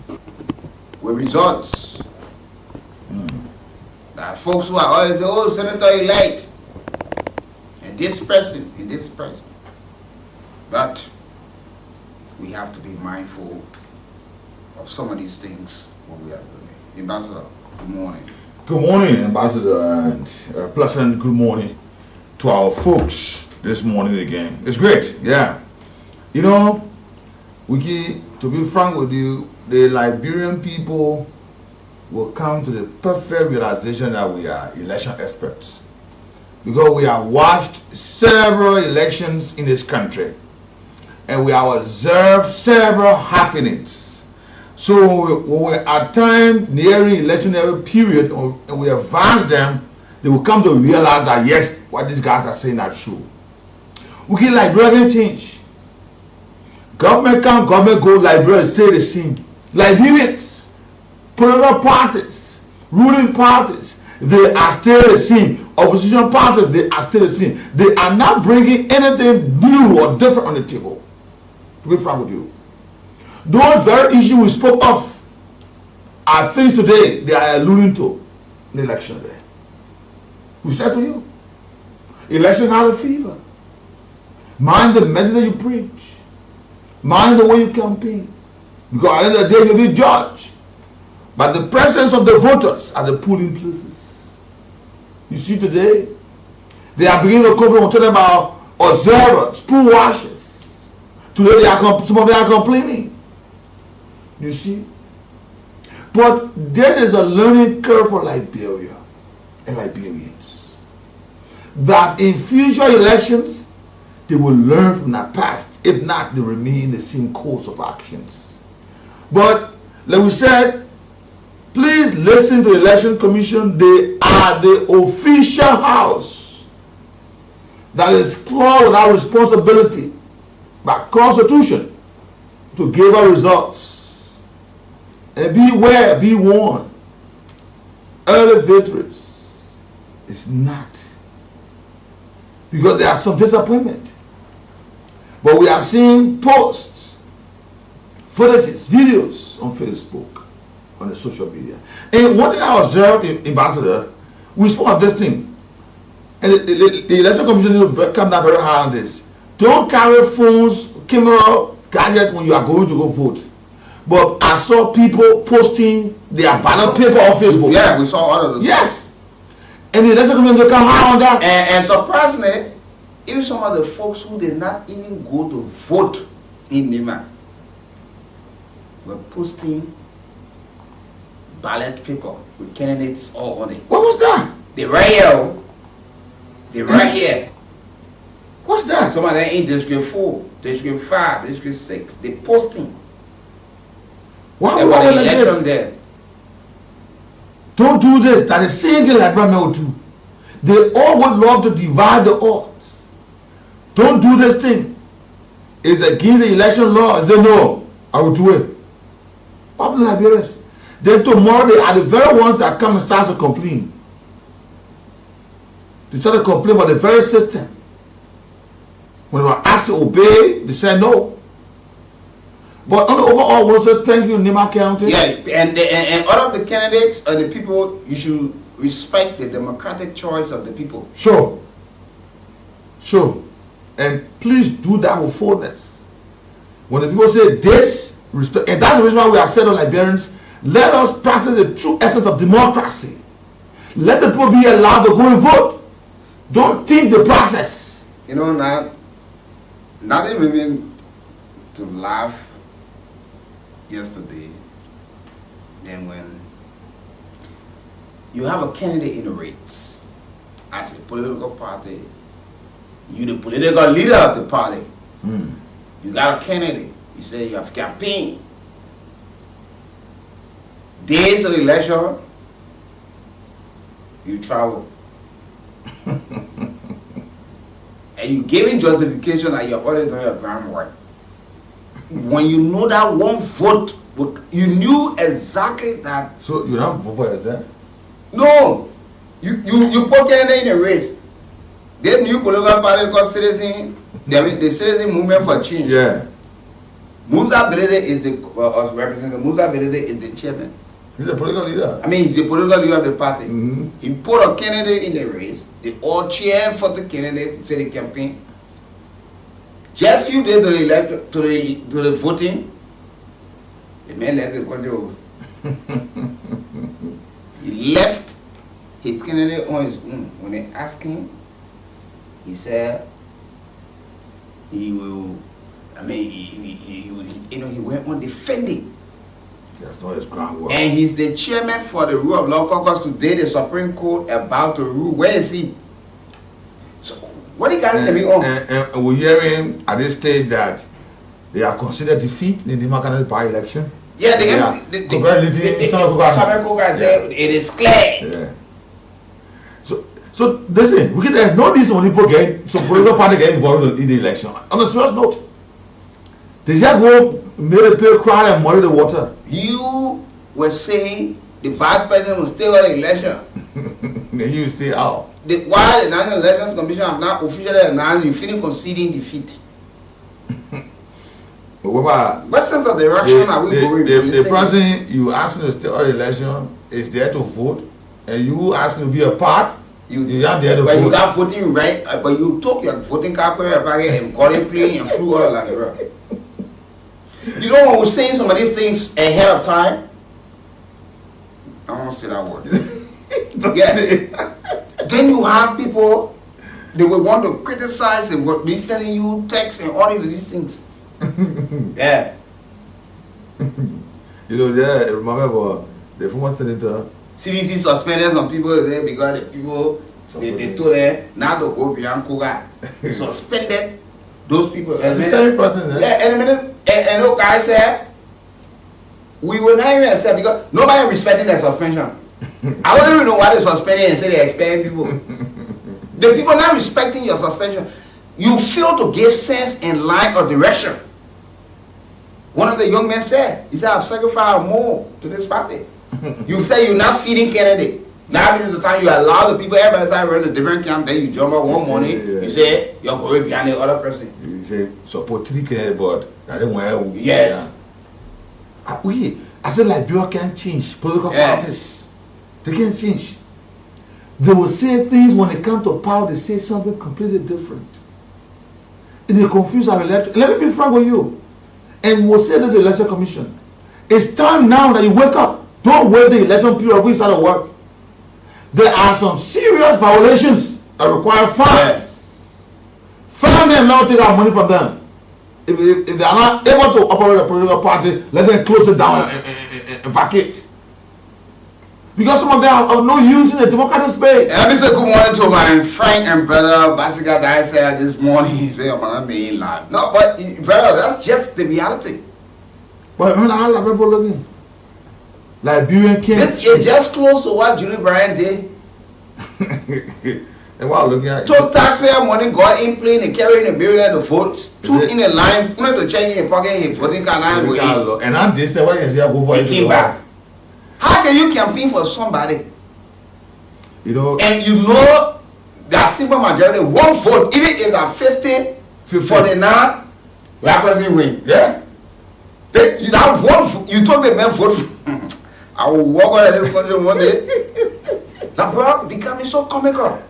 S10: with results. That folks who are always say, oh, Senator-elect, and this person, and this person. But we have to be mindful of some of these things when we are doing it. Ambassador, good morning.
S11: Good morning, Ambassador, and pleasant good morning to our folks this morning again. It's great, yeah. You know, Weekie, to be frank with you, the Liberian people will come to the perfect realization that we are election experts, because we have watched several elections in this country and we have observed several happenings. So when we're at time nearing electionary period and we advance them, they will come to realize that yes, what these guys are saying are true. We get Liberia change. Government come, government go, Liberia stay the same. Liberians, political parties, ruling parties, they are still the same. Opposition parties, they are still the same. They are not bringing anything new or different on the table. To be frank with you, those very issues we spoke of are things today they are alluding to in the election day. We said to you, election has a fever. Mind the message that you preach. Mind the way you campaign. Because at the end of the day, you'll be judged by the presence of the voters at the polling places. You see today, they are beginning to come and talk about observers, pool washers. Today, some of them are complaining. You see? But there is a learning curve for Liberia and Liberians. That in future elections, they will learn from their past. If not, they remain the same course of actions. But, like we said, Please listen to the Election Commission. They are the official house that is clothed with our responsibility by Constitution to give our results. And beware, be warned. Early victories is not. Because there are some disappointment. But we are seeing posts, footages, videos on Facebook, on the social media. And one thing I observed, Ambassador, we spoke of this thing. And the Election Commission needs to come down very hard on this. Don't carry phones, camera, gadgets when you are going to go vote. But I saw people posting their ballot paper on Facebook.
S10: Yeah, we saw all of this.
S11: Yes. And the Election Commission come hard on that.
S10: And surprisingly, even some of the folks who did not even go to vote in Nima were posting ballot paper with candidates all on it.
S11: What was that?
S10: They right here. They right here.
S11: What's that?
S10: Some of them in District 4, District 5, District 6. They posting.
S11: Why
S10: about
S11: would
S10: the
S11: like
S10: election
S11: this?
S10: there?
S11: Don't do this. That is same thing like Brahma will do. They all would love to divide the odds. Don't do this thing. It's against the election law. They say no, I will do it. What the Liberians? Then tomorrow they are the very ones that come and start to complain. They start to complain about the very system. When they were asked to obey, they said no. But on the overall, I want to say thank you, Nima County.
S10: Yeah, and all of the candidates and the people, you should respect the democratic choice of the people.
S11: Sure. Sure. And please do that with fullness. When the people say this, respect, and that's the reason why we have said on Liberians, let us practice the true essence of democracy. Let the people be allowed to go and vote. Don't think the process.
S10: You know, not even to laugh yesterday, then when you have a candidate in the race as a political party, you the political leader of the party, you got a candidate, you say you have campaign. Days of the election, you travel. And you giving justification that you're already doing your groundwork. When you know that one vote, you knew exactly that.
S11: So you don't vote for yourself?
S10: No, you put candidate in a race. This new political party called Citizen, the Citizen Movement for Change.
S11: Yeah.
S10: Musa Berede is the representative. Musa Berede is the chairman.
S11: He's a political leader.
S10: I mean, he's the political leader of the party. He put a candidate in the race. They all cheer for the candidate to the campaign. Just a few days to the election, to the voting, the man left the country over. He left his candidate on his own. When they asked him, he said he will. I mean, he went on defending.
S11: That's not his groundwork.
S10: And he's the chairman for the Rule of Law Caucus today. The Supreme Court about to rule. Where is he? So what he got to me on?
S11: And we're hearing at this stage that they have considered defeat in the Democratic by-election.
S10: Yeah, the Supreme Court said it is clear.
S11: Yeah. So listen, there's no reason when people get some political party get involved in the election. On a serious note, they just go make a pay crowd and muddy the water.
S10: You were saying the vice president will stay on the election.
S11: And he will stay out.
S10: Why the National Elections Commission have not officially announced you finish conceding defeat? What sense of direction are we going?
S11: The person you asking to stay on the election is there to vote, and you asking to be a part. You are there to vote.
S10: You got voting right, but you took your voting card and got it playing and flew all like that. You know when we're saying some of these things ahead of time? I don't want to say that word. Yeah. Then you have people, they will want to criticize and what they sending you texts and all of these things. Yeah.
S11: You know, yeah, remember the former senator.
S10: CDC suspended some people there because the people they told them not to go beyond Koga. They suspended those people.
S11: The same person.
S10: Yeah, and the guy said we will not even accept because nobody respecting the suspension. I don't even know why they suspending and say they're expelling people. The people not respecting your suspension. You fail to give sense and line or direction. One of the young men said, he said, I've sacrificed more to this party. You say you're not feeding Kennedy. Now the time you allow the people, everybody start running a different camp, then you jump up one morning, you say you're going behind the other person.
S11: You say support 3 Kennedy, but I don't want to.
S10: Yes.
S11: I said Liberia can't change. Political parties, they can't change. They will say things when it comes to power, they say something completely different. And they confuse our election. Let me be frank with you. And we'll say this election commission. It's time now that you wake up. Don't wait the election period before you start to work. There are some serious violations that require fines. Fine them, now take our money from them. If they are not able to operate a political party, let them close it down and vacate. Because some of them are no use in the democratic space.
S10: Let me say good morning to my friend and brother Basika that I said this morning. He said, I'm not being live. No, but brother, that's just the reality.
S11: But remember how the people looking? Liberian kids.
S10: This is just close to what Julie Bryan did.
S11: And while looking at
S10: so taxpayer money got in plane and carrying a million of votes, stood in a line, put to check in pocket his voting card
S11: and I'm just why you say I go for it.
S10: He came back. How can you campaign for somebody?
S11: You know,
S10: and you know that simple majority won't vote, even if they're 50 for the now, that person win. Yeah. You that one, you told me man vote. I will walk out of this country one day. That bro becoming so comical.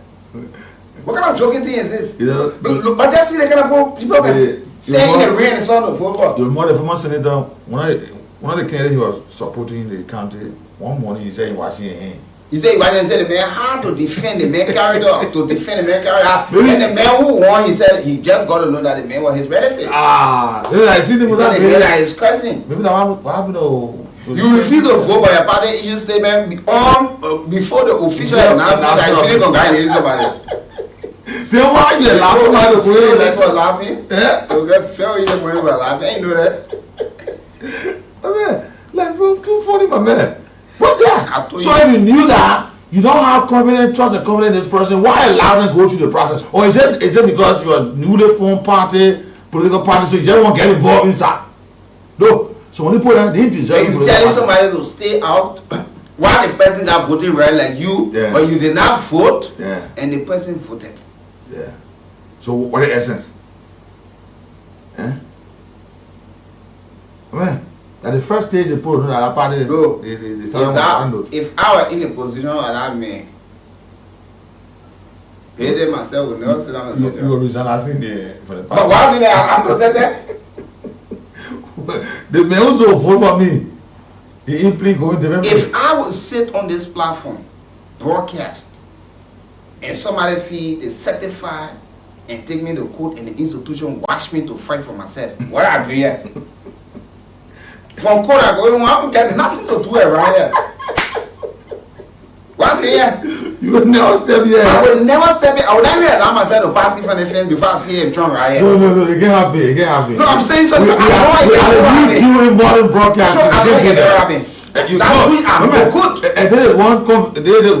S10: What kind of joking thing is this?
S11: You know,
S10: but just see the kind of people saying in the rain and sun of football.
S11: The more the former senator, one of the candidates he was supporting the county, one morning he said he was washing his hands.
S10: He said he was telling the man how to defend the man carried out, to defend the man carried out. And the man who won, he said he just got to know that the man was his relative.
S11: I see the
S10: man that his cousin.
S11: Maybe that what happened to
S10: you refuse to vote by your party issue statement on before the official announcement that you didn't congratulate somebody.
S11: Then why you laughing at the way
S10: that was laughing? Yeah. You get fair you the way you were laughing. I know that.
S11: Man, like bro, too funny, my man. What's that? So if you knew that, you don't have confidence, trust and confidence in this person, why allow them to go through the process? Or is it because you're a newly formed party, political party, so you just want to get involved inside? No. So when you put that, they deserve
S10: you telling somebody to stay out while the person got voted right like you, but you did not vote, and the person voted.
S11: Yeah. So what is the essence? Man, at the first stage they put that party,
S10: bro,
S11: they started
S10: if I were in a position of that man, pay them myself will never sit down and
S11: you will resign asking for the party.
S10: But why did I'm not there?
S11: They may also vote for me.
S10: If I would sit on this platform, broadcast, and somebody feel they certify and take me to court and the institution watch me to fight for myself, what I do here? From court I go, I don't get nothing to do around here. What here?
S11: You would never step here.
S10: I would never step in. I would never allow myself to pass in front of the fence before I see him John right here.
S11: No, they can't happen. It can't happen.
S10: No, I'm saying something.
S11: We are the modern broadcast.
S10: So I don't get it happen.
S11: And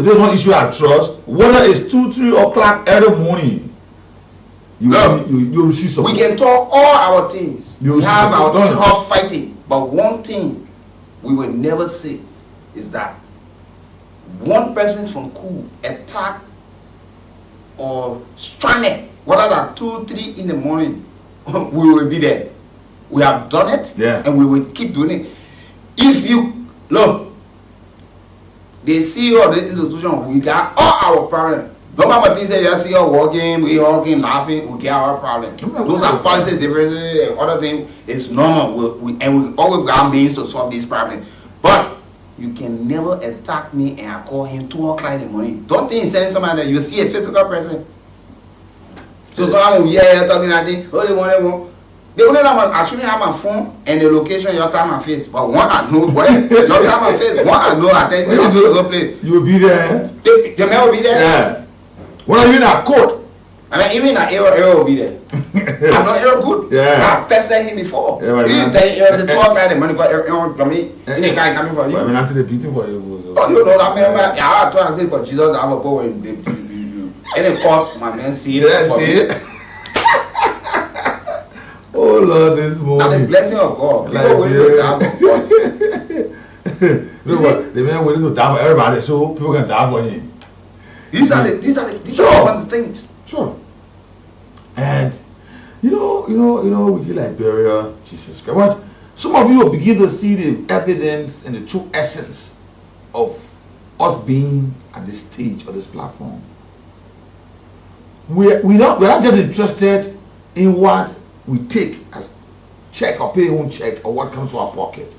S11: there's one issue I trust. Whether it's 2-3 o'clock every morning, you see something.
S10: We can talk all our things. We have our thing of fighting. But one thing we will never say is that one person from coup attack or stranded, whether that 2-3 in the morning, we will be there. We have done it, and we will keep doing it. If you look, the CEO of the institution, we got all our problems. Don't matter things that you see us walking, we walking, laughing, we get our problems. Those are policy differences and other things. It's normal. We always got means to solve these problems. But you can never attack me and I call him 2 o'clock in the morning. Don't think he's sending somebody that you see a physical person. So someone will hear you talking at thing, oh, they want. The only time I shouldn't have my phone and the location, your time and face. But one I know, your time and face, one I know, I tell you, I'm going to go play.
S11: You will be there.
S10: The man will be there.
S11: Yeah. When are you in a court
S10: I mean, even an error will be there. I'm not error good.
S11: Yeah.
S10: I've tested him before.
S11: Yeah, but
S10: He the 12 guy, the money got error from me. And the guy coming for you.
S11: But I mean, after the beating for you.
S10: Oh, you know that man. Yeah, I told him for Jesus. I have a power in the. And then court, my man, see it.
S11: Yeah, see it. Oh Lord, this morning.
S10: Now the blessing of God. People will to die for us.
S11: Look what the man willing to die for everybody, so people can die for him.
S10: These are one of the things.
S11: Sure. And you know, we get Liberia, Jesus Christ. But some of you will begin to see the evidence and the true essence of us being at this stage or this platform. We're not just interested in what we take as check or pay on check or what comes to our pocket.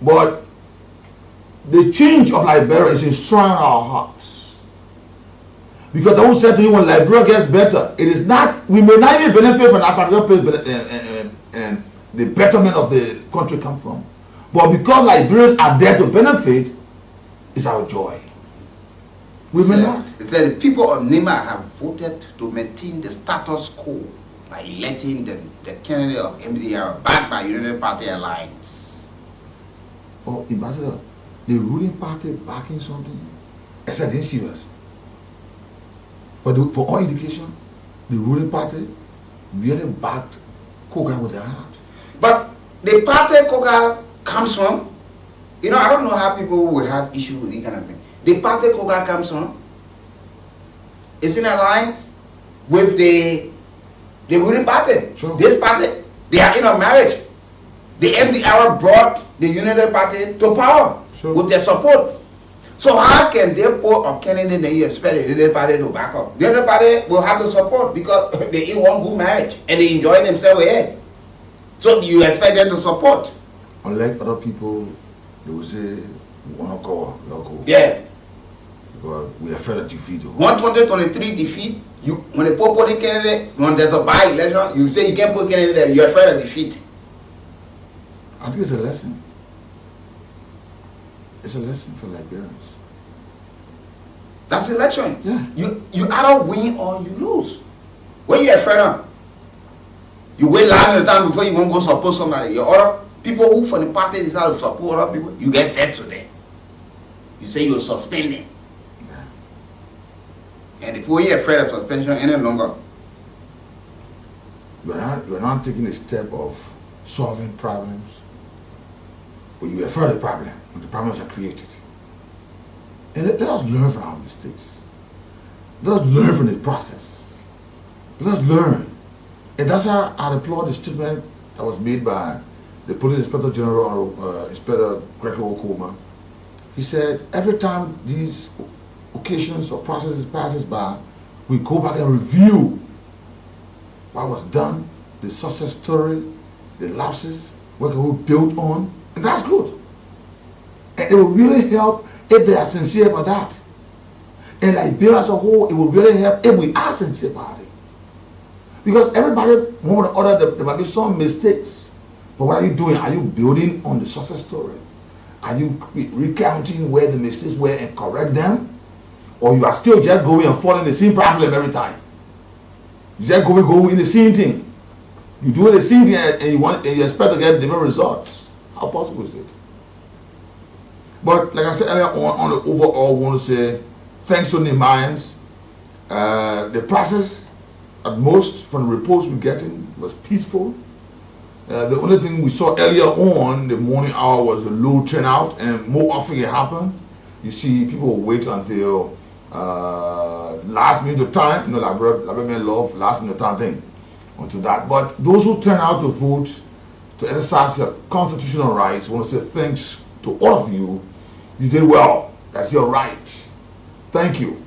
S11: But the change of Liberia is enshrined in our hearts. Because I will say to you, when Liberia gets better, it is not, we may not even benefit from that particular place and the betterment of the country come from. But because Liberians are there to benefit, it's our joy. We may not.
S10: The people of Nima have voted to maintain the status quo by electing the candidate of MDR backed by United Party Alliance.
S11: Oh, Ambassador, the ruling party backing something? I said, it's serious. But for all indication, the ruling party really backed Koga with their heart.
S10: But the party Koga comes from, you know, I don't know how people will have issue with this kind of thing. The party Koga comes from, it's in alliance with the ruling party.
S11: Sure.
S10: This party, they are in a marriage. The MDR brought the United Party to power with their support. So how can they put a candidate that you expect the United Party to back up? The United Party will have to support because they in one good marriage and they enjoy themselves here. So you expect them to support.
S11: Unlike other people, they will say, we want to go, we'll go.
S10: Yeah.
S11: Because we are afraid of defeat.
S10: 123 defeat. When the Pope put a candidate, when there's a by-election, you say you can't put a candidate there, you're afraid of defeat.
S11: I think it's a lesson. It's a lesson for Liberians.
S10: That's election.
S11: Yeah.
S10: You either win or you lose. What are you afraid of? You wait long time before you want to go support somebody. Your other people who from the party decide to support other people, you get vexed with them. You say you're suspended.
S11: Yeah.
S10: And the people you're afraid of suspension any longer.
S11: You're not taking a step of solving problems. But you refer the problem when the problems are created. And let us learn from our mistakes. Let us learn from the process. Let us learn. And that's how I applaud the statement that was made by the Police Inspector General, Inspector Gregory Okoma. He said, every time these occasions or processes passes by, we go back and review what was done, the success story, the lapses, what we built on. And that's good. And it will really help if they are sincere about that. And Liberia as a whole, it will really help if we are sincere about it. Because everybody, one or other, there might be some mistakes. But what are you doing? Are you building on the success story? Are you recounting where the mistakes were and correct them? Or you are still just going and following the same problem every time? You just go in the same thing. You do the same thing and you expect to get different results. How possible is it? But like I said earlier on the overall, I want to say thanks to Nehemiahs. The process at most from the reports we're getting was peaceful. The only thing we saw earlier on the morning hour was a low turnout, and more often it happened. You see people wait until last minute of time, you know, Liberian love last minute time thing onto that. But those who turn out to vote, to exercise your constitutional rights, I want to say thanks to all of you. You did well. That's your right. Thank you.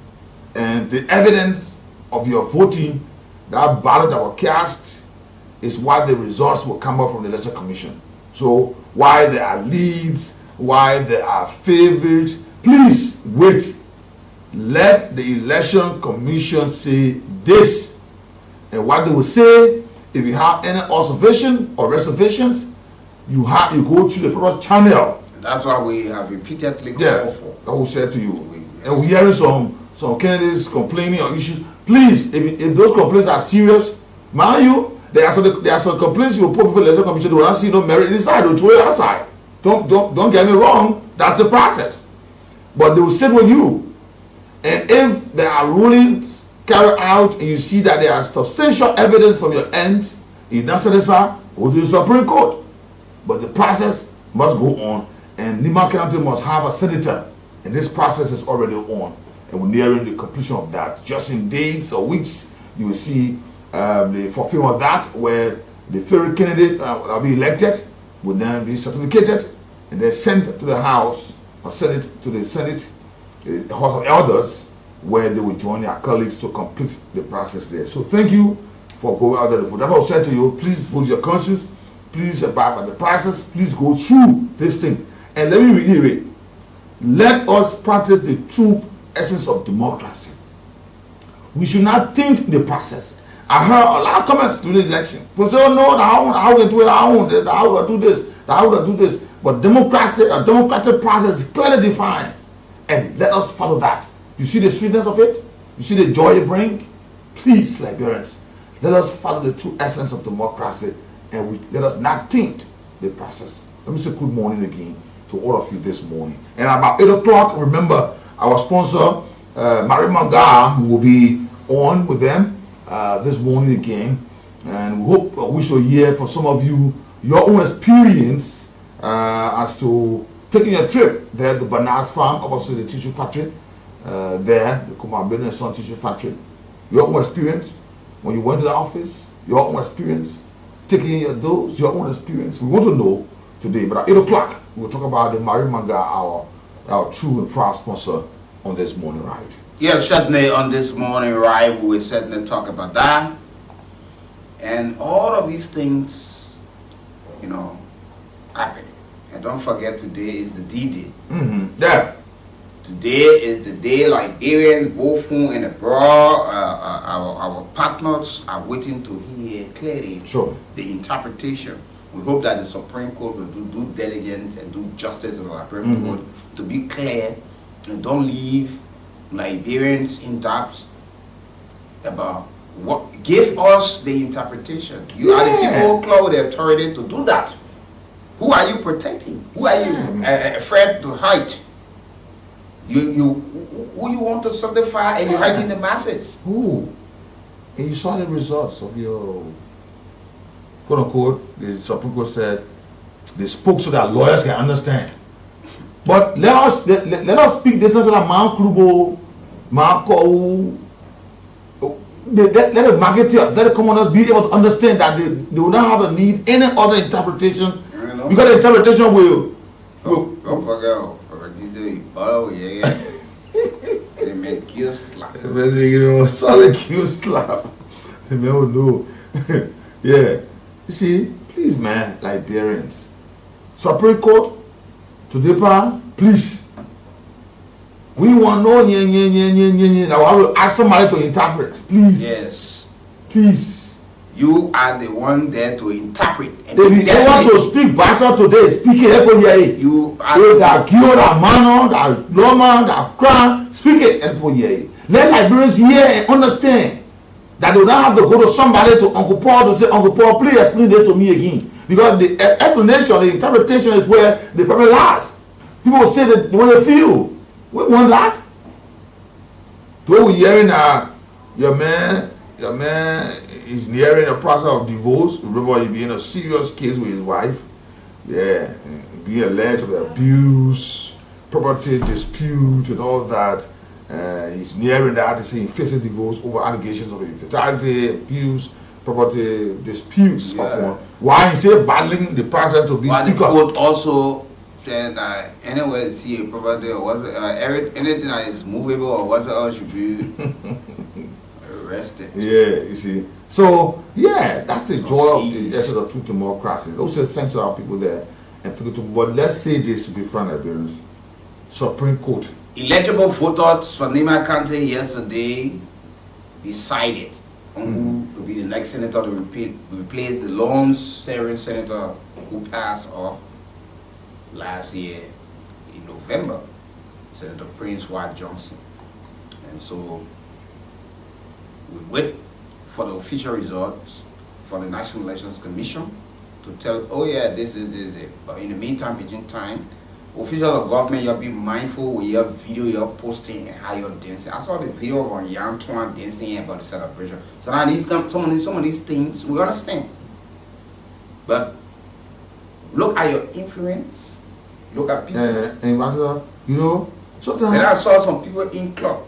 S11: And the evidence of your voting, that ballot that was cast, is why the results will come up from the Election Commission. So why there are leads, why there are favorites, please wait. Let the Election Commission say this. And what they will say, if you have any observation or reservations, you go to the proper channel.
S10: That's why we have repeatedly called for.
S11: I will say to you. And we're hearing some some candidates complaining on issues. Please, if those complaints are serious, mind you, there are some complaints you will put before the election commission. They will not see no merit inside. They'll throw it outside. Don't get me wrong. That's the process. But they will sit with you, and if there are rulings carried out and you see that there are substantial evidence from your end, you're not satisfied, go to the Supreme Court. But the process must go on, and Nima County must have a senator, and this process is already on, and we're nearing the completion of that. Just in days or weeks, you will see the fulfillment of that, where the favorite candidate will be elected, will then be certificated, and then sent to the House or Senate, to the Senate, the House of Elders, where they will join their colleagues to complete the process there. So thank you for going out there to vote. That's what I said to you. Please vote your conscience. Please abide by the process. Please go through this thing. And let me reiterate, let us practice the true essence of democracy. We should not taint the process. I heard a lot of comments during the election. People say, oh no, I will do it, I will do this, I will do this. But democracy, a democratic process is clearly defined. And let us follow that. You see the sweetness of it? You see the joy it brings? Please, Liberians, let us follow the true essence of democracy, and let us not taint the process. Let me say good morning again to all of you this morning. And about 8 o'clock, remember our sponsor, Mary Manga, who will be on with them this morning again. And we hope, we shall hear from some of you your own experience as to taking a trip there to Bananas Farm, opposite the tissue factory. There, the Kumar Business Son Tissue Factory. Your own experience when you went to the office, your own experience taking your dose, your own experience. We want to know today, but at 8 o'clock, we'll talk about the Mary Manga, our true and proud sponsor on this morning ride.
S10: Yes, certainly on this morning ride, we will certainly talk about that. And all of these things, happen. And don't forget, today is the D-Day.
S11: Yeah.
S10: Today is the day Liberians, both home and abroad, our partners are waiting to hear clearly the interpretation. We hope that the Supreme Court will do due diligence and do justice to the Liberian Court to be clear and don't leave Liberians in doubt about what. Give us the interpretation. You are the people clothed with the authority to do that. Who are you protecting? Who are you afraid to hide? Who you want to certify and you're hiding the masses?
S11: Who? And you saw the results of your quote unquote, the Supreme Court said they spoke so that lawyers can understand. But let us speak this so that let the marketeers, let the commoners be able to understand that they will not have a need any other interpretation, because the interpretation will
S10: don't forget. They make you slap.
S11: Solid Q slap. The man will know. Yeah. You see, please, man, Liberians. Supreme Court, to the power, please. We want no Now I will ask somebody to interpret, please.
S10: Yes.
S11: Please.
S10: You are the one there to interpret.
S11: If you want to speak Basa today, speak it. You are that cure, that manner, that lawman, that crime, speak it. Let Liberians hear and understand that they don't have to go to somebody to Uncle Paul to say, Uncle Paul, please explain this to me again. Because the explanation, the interpretation is where the problem lies. People will say that when they feel. We want that. So we're hearing your man is nearing a process of divorce. Remember, he being a serious case with his wife. Yeah, being alleged of abuse, property dispute, and all that. He's nearing that. He's saying he faces divorce over allegations of infidelity, abuse, property disputes.
S10: Yeah.
S11: Why he say battling the process to be
S10: speaker. The court also said that anywhere to see a property or anything that is movable or whatever should be arrested.
S11: Yeah, you see. So yeah, that's the joy of the essence of true democracy. Also, thanks to our people there and figure to. But let's say this to be frank, Liberians. Supreme Court.
S10: Eligible voters for Nima County yesterday decided on who to be the next senator to replace the lone-serving senator who passed off last year in November, Senator Prince White Johnson. And so we wait for the official results for the National Elections Commission to tell, oh yeah, this is it. But in the meantime, between time, officials of government, you'll be mindful with your video you're posting and how you're dancing. I saw the video on Yang Tuan dancing about the celebration. So now some of these things we understand. But look at your influence. Look at people.
S11: And you know, sometimes.
S10: And I saw some people in club.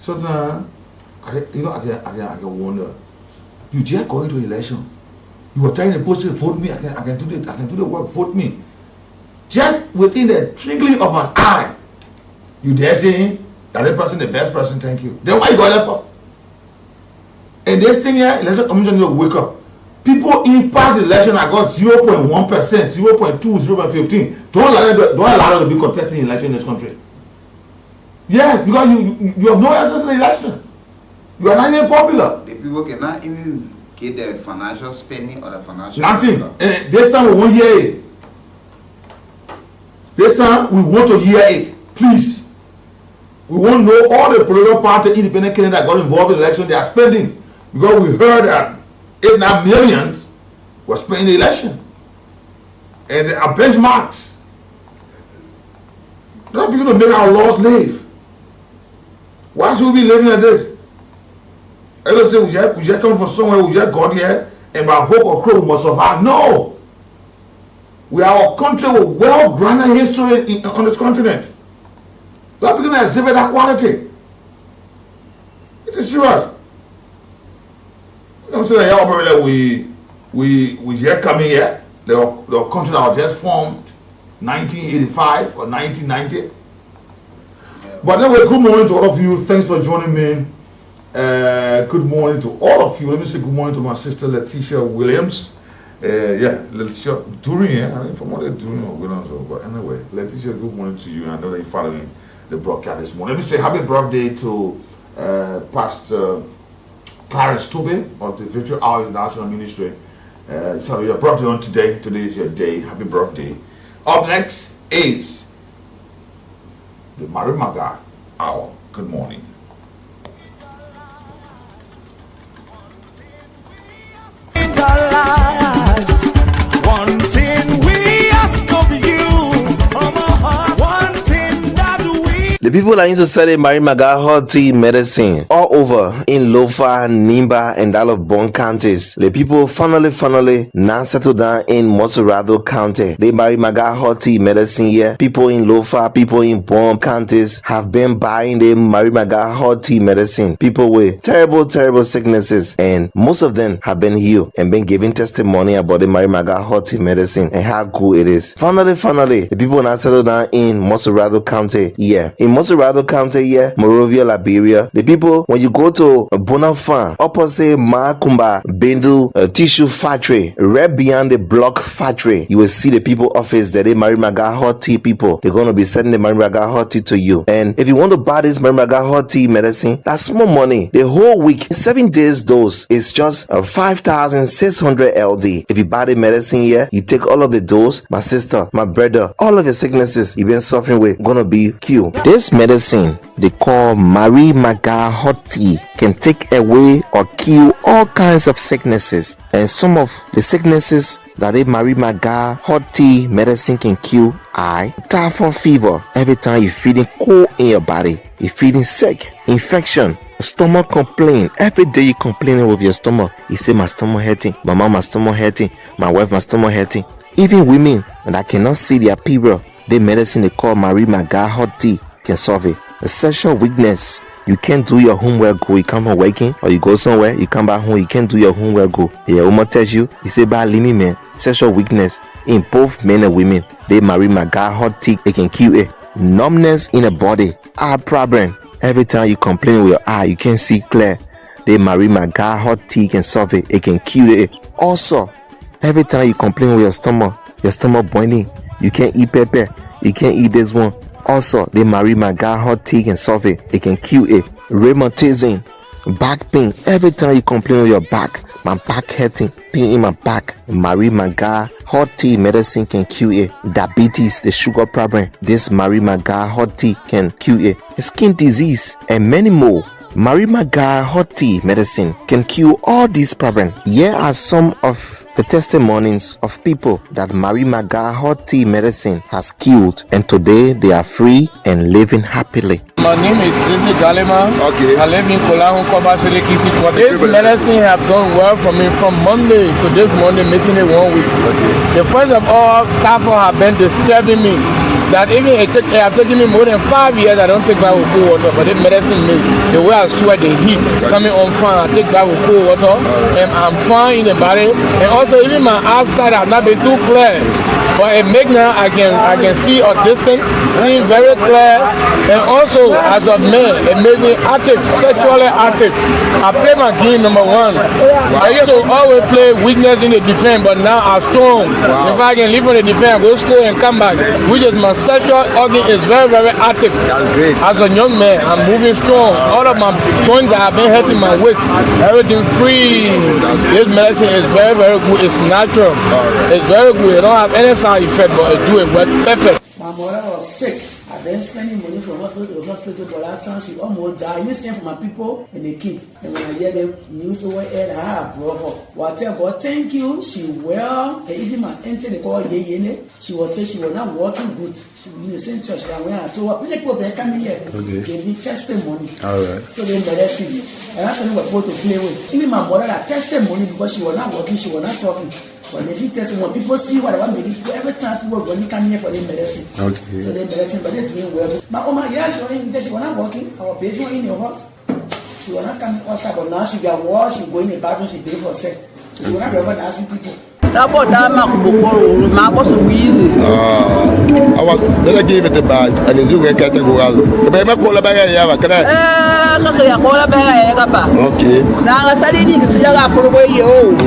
S11: Sometimes, I can wonder. You just going to election. You were trying to push it, vote me. I can do the work. Vote me. Just within the twinkling of an eye, you dare say that person the best person. Thank you. Then why you go there for? And this thing here, election commission will wake up. People in past election I got 0.1%, 0.2, 0.15. Don't allow them to be contesting election in this country. Yes, because you have no access to the election. You are not even popular.
S10: The people cannot even get the financial spending or the financial.
S11: Nothing. And this time we won't hear it. This time we want to hear it. Please. We want to know all the political party, independent candidates that got involved in the election they are spending. Because we heard that if not millions were spent in the election. And there are benchmarks. Not people to make our laws live. Why should we be living like this? I don't say we just come from somewhere, we just got here, and by hope or crow we must survive. No! We are a country with well-grounded history on this continent. We are beginning to exhibit that quality. It is serious. I'm saying y'all remember that we just coming here. The country that was just formed 1985 or 1990. But anyway, good morning to all of you. Thanks for joining me. Good morning to all of you. Let me say good morning to my sister Letitia Williams. Letitia Durian. I think from what they're doing or Williams. But anyway, Letitia, good morning to you. I know that you're following the broadcast this morning. Let me say happy birthday to Pastor Clarence Tube of the Victory Hour International Ministry. So your birthday on today. Today is your day. Happy birthday. Up next is the Mary Maga Hour. Good morning.
S12: One thing we ask of you, one thing that we.
S13: The people are into selling Mary Maga hot tea medicine all over in Lofa, Nimba, and all of Bon counties. The people finally now settle down in Moserado County. The Mary Maga hot tea medicine here. People in Lofa, people in Bon counties have been buying the Mary Maga hot tea medicine. People with terrible sicknesses, and most of them have been healed and been giving testimony about the Mary Maga hot tea medicine and how good it is. Finally, the people now settle down in Moserado County here. In Moserado County here, Morovia, Liberia, the people, when you go to Bonafan, opposite Makumba Bendu tissue factory, right beyond the block factory, you will see the people office that they Mary Maga hot tea people. They're going to be sending the Mary Maga hot tea to you. And if you want to buy this Mary Maga hot tea medicine, that's small money. The whole week, 7 days dose is just 5,600 LD. If you buy the medicine here, you take all of the dose, my sister, my brother, all of your sicknesses you've been suffering with gonna be cured. This medicine they call Mary Maga hot tea can take away or kill all kinds of sicknesses, and some of the sicknesses that a Mary Maga hot tea medicine can kill are typhoid fever. Every time you're feeling cold in your body, you're feeling sick, infection, stomach complaint. Every day you complaining with your stomach. You say my stomach hurting, my mom my stomach hurting, my wife my stomach hurting. Even women that cannot see their period, the medicine they call Mary Maga hot tea can solve it. A sexual weakness, you can't do your homework go, you come from working or you go somewhere, you come back home, you can't do your homework go. Your woman tells you say bye leave me man. Sexual weakness in both men and women, they Mary Maga hot tea, it can kill it. Numbness in the body, eye problem. Every time you complain with your eye, you can't see clear. The Mary Maga hot tea can solve it. It can cure it. Also, every time you complain with your stomach boiling, you can't eat pepper, you can't eat this one. Also, the Mary Maga hot tea can solve it. It can cure it. Rheumatism, back pain. Every time you complain of your back, my back hurting, pain in my back, Marie Maga hot tea medicine can cure it. Diabetes, the sugar problem, this Marie Maga hot tea can cure it. Skin disease and many more. Marie Maga hot tea medicine can cure all these problems. Here are some of the testimonies of people that Marie Maga hot tea medicine has cured, and today they are free and living happily.
S5: My name is Sidney Galima.
S11: Okay.
S5: I live in Kolahu, Kobasile, Kisi. This medicine have done well for me from Monday to this Monday, making it 1 week. The first of all, Tafo have been disturbing me. That even it have taken me more than 5 years. I don't take bath with cold water, but this medicine makes the way I sweat, the heat coming on fine. I take bath with cold water, and I'm fine in the body. And also, even my outside have not been too clear, but it make now I can see a distance, seeing very clear. And also, as a man, it makes me active, sexually active. I play my game number 1. I used to always play weakness in the defense, but now I'm strong. If I can leave on the defense, go school and come back, which is my sexual organ is very, very active.
S11: That's great.
S5: As a young man, I'm moving strong. All of my joints that have been hurting my waist, everything free. This medicine is very, very good. It's natural. It's very good. It don't have any side effect, but it do it well, perfect.
S4: My mother was sick. I've been spending money from hospital to hospital for that time. She almost died. Me send for my people and the kid. And when I hear the news over here, I have brought her. Well, I tell God, thank you. She well. And even my auntie, they call Yene. She was saying she was not working good. She was in the same church. And when I told her, people come here, gave me testimony.
S11: All right.
S4: So they medicine me. And that's what we were supposed to play with. Even my mother had testimony because she was not working, she was not talking. But they did testimony. When people see what I want me to do, every time people when they come here for the medicine.
S11: Okay.
S4: So they medicine, but they're doing well. My mama, yeah, she was not working. Our baby was in the house. She was not coming outside, but now she got washed, she go in the bathroom, she did for sex. So she was not ever asking people.
S14: About that, my boss will be
S11: I was gonna give it a bad and it's you get a go out. But I'm call about okay.
S14: Now, I studied in the Sierra for a way. Oh,